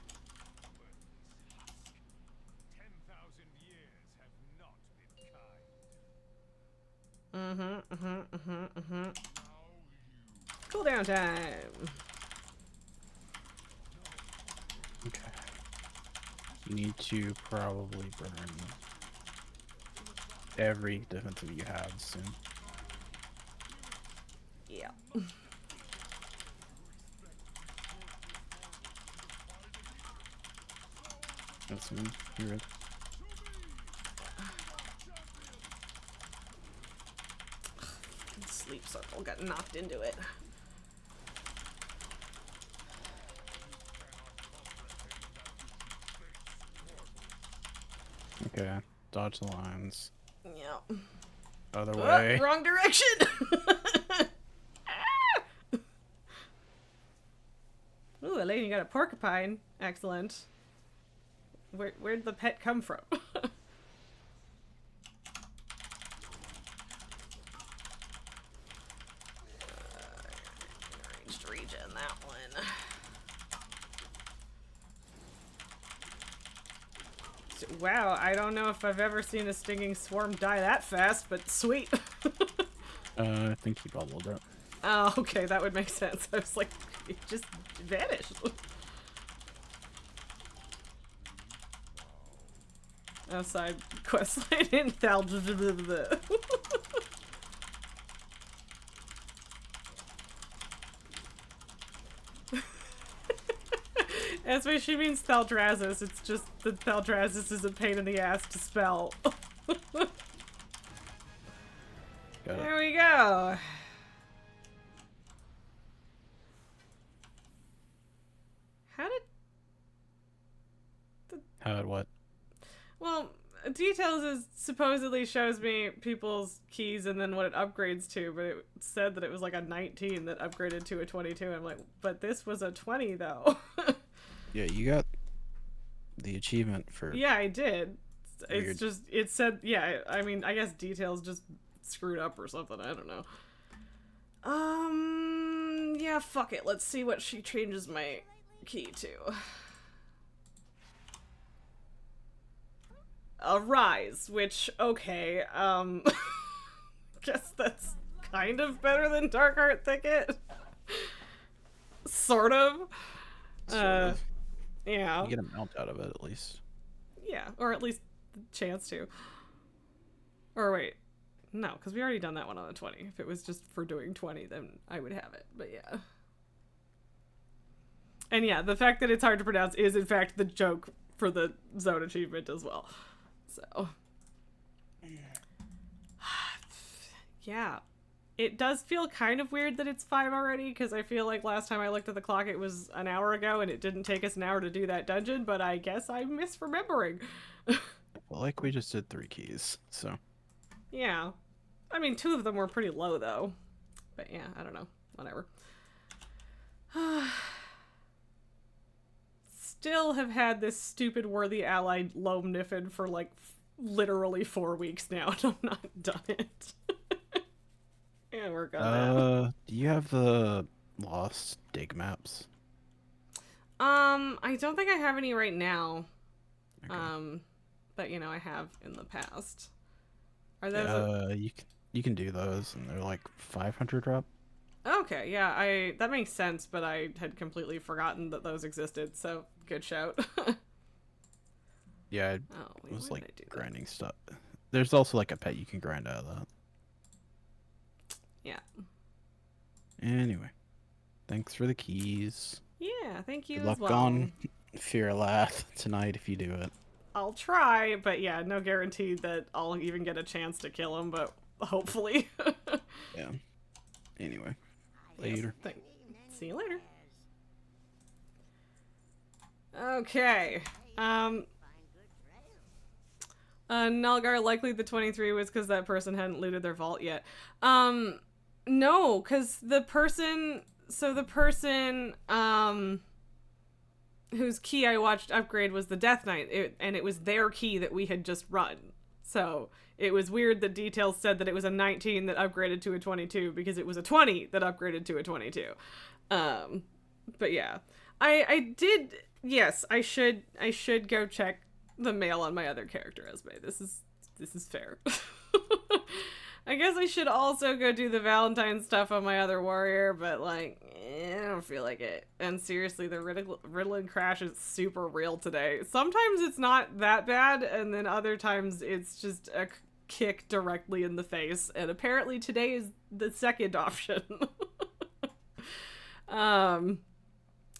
10,000 years have not been kind. Cool down time. Okay. You need to probably burn every defensive you have soon. Yeah. That's me. You're it. Sleep circle got knocked into it. Okay. Dodge the lines. Yeah. Other way. Wrong direction! Ah! Ooh, Elaine, you got a porcupine. Excellent. Where'd the pet come from? Ranged region, that one. Wow, I don't know if I've ever seen a stinging swarm die that fast, but sweet. I think he bubbled it. Oh, okay, that would make sense. I was like, it just vanished. Outside questline in Thal. That's why she means Thaldraszus. It's just that Thaldraszus is a pain in the ass to spell. Got There it. we go. How did... How did what? Well, details is supposedly shows me people's keys and then what it upgrades to, but it said that it was like a 19 that upgraded to a 22. I'm like, but this was a 20 though. Yeah, you got the achievement for. Yeah, I did. Weird. It's just, it said, yeah, I mean, I guess details just screwed up or something. I don't know. Yeah, fuck it. Let's see what she changes my key to. A rise, which, okay, guess that's kind of better than Dark Heart Thicket. Sort of. Sort of. Yeah. You get a mount out of it at least. Yeah, or at least the chance to. Or wait. No, because we already done that one on the 20. If it was just for doing 20, then I would have it. But yeah. And yeah, the fact that it's hard to pronounce is in fact the joke for the zone achievement as well. So. Yeah. It does feel kind of weird that it's 5 already, because I feel like last time I looked at the clock it was an hour ago and it didn't take us an hour to do that dungeon, but I guess I'm misremembering. Well, like we just did 3 keys, so. Yeah. I mean, 2 of them were pretty low, though. But yeah, I don't know. Whatever. Still have had this stupid worthy ally Loam Niffin for, like, literally 4 weeks now, and I'm not done it. Yeah, work on that. Do you have the lost dig maps? I don't think I have any right now. Okay. But, you know, I have in the past. Are those... You can do those, and they're like 500 rep. Okay, yeah, that makes sense, but I had completely forgotten that those existed, so good shout. Yeah, Oh, wait, it was where did like I do that? grinding stuff. There's also like a pet you can grind out of that. Yeah. Anyway, thanks for the keys. Yeah, thank you Good as luck well. on Fear Lath tonight if you do it. I'll try, but yeah, no guarantee that I'll even get a chance to kill him, but hopefully. Yeah. Anyway, later. See you later. Okay. Nalgar, likely the 23 was because that person hadn't looted their vault yet. No, because the person, whose key I watched upgrade was the Death Knight, and it was their key that we had just run. So it was weird that details said that it was a 19 that upgraded to a 22 because it was a 20 that upgraded to a 22. But yeah, I did. Yes, I should go check the mail on my other character, Esme. This is fair. I guess I should also go do the Valentine stuff on my other warrior, but like, I don't feel like it. And seriously, the Ritalin crash is super real today. Sometimes it's not that bad, and then other times it's just a kick directly in the face. And apparently today is the second option.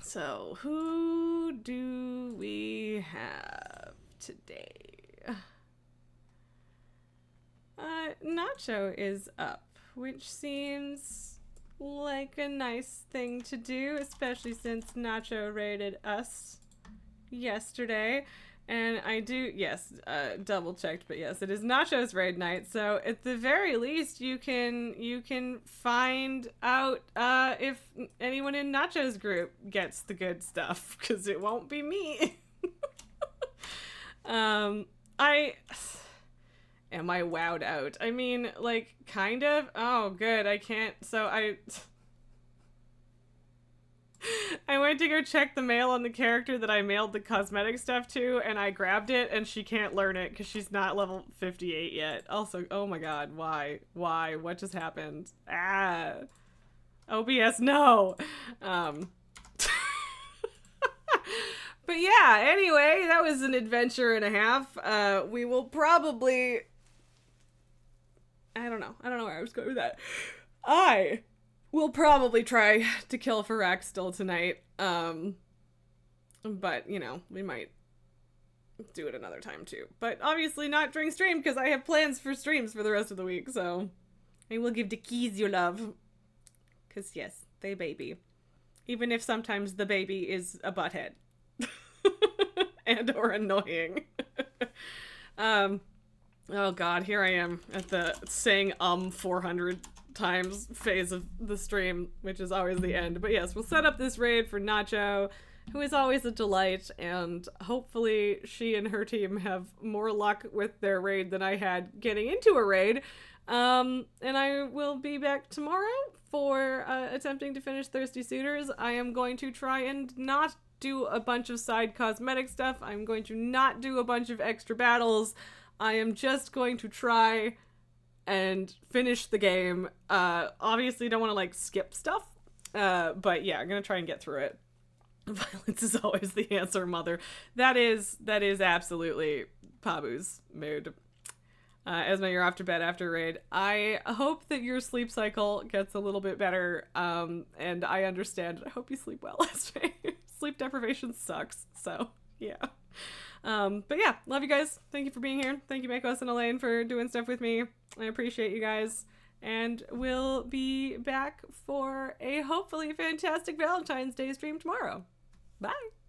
So who do we have today? Nacho is up, which seems like a nice thing to do, especially since Nacho raided us yesterday. And I do, yes, double checked, but yes, it is Nacho's raid night. So at the very least, you can find out if anyone in Nacho's group gets the good stuff, because it won't be me. Am I wowed out? I mean, like, kind of. Oh, good. I can't. So I went to go check the mail on the character that I mailed the cosmetic stuff to, and I grabbed it, and she can't learn it because she's not level 58 yet. Also, oh my god, why? Why? What just happened? OBS, no! But yeah, anyway, that was an adventure and a half. We will probably... I don't know where I was going with that. I will probably try to kill Farak still tonight. But, you know, we might do it another time too. But obviously not during stream, because I have plans for streams for the rest of the week, so I will give the keys your love. Because yes, they baby. Even if sometimes the baby is a butthead. And or annoying. Oh god, here I am at the saying 400 times phase of the stream, which is always the end. But yes, we'll set up this raid for Nacho, who is always a delight, and hopefully she and her team have more luck with their raid than I had getting into a raid. And I will be back tomorrow for attempting to finish Thirsty Suitors. I am going to try and not do a bunch of side cosmetic stuff. I'm going to not do a bunch of extra battles. I am just going to try and finish the game. Obviously don't want to like skip stuff. But yeah, I'm going to try and get through it. Violence is always the answer, mother. That is absolutely Pabu's mood. Esma, you're off to bed after raid. I hope that your sleep cycle gets a little bit better, and I understand. I hope you sleep well, Esma. Sleep deprivation sucks, so yeah. But yeah, love you guys. Thank you for being here. Thank you, Makos and Elaine, for doing stuff with me. I appreciate you guys. And we'll be back for a hopefully fantastic Valentine's Day stream tomorrow. Bye!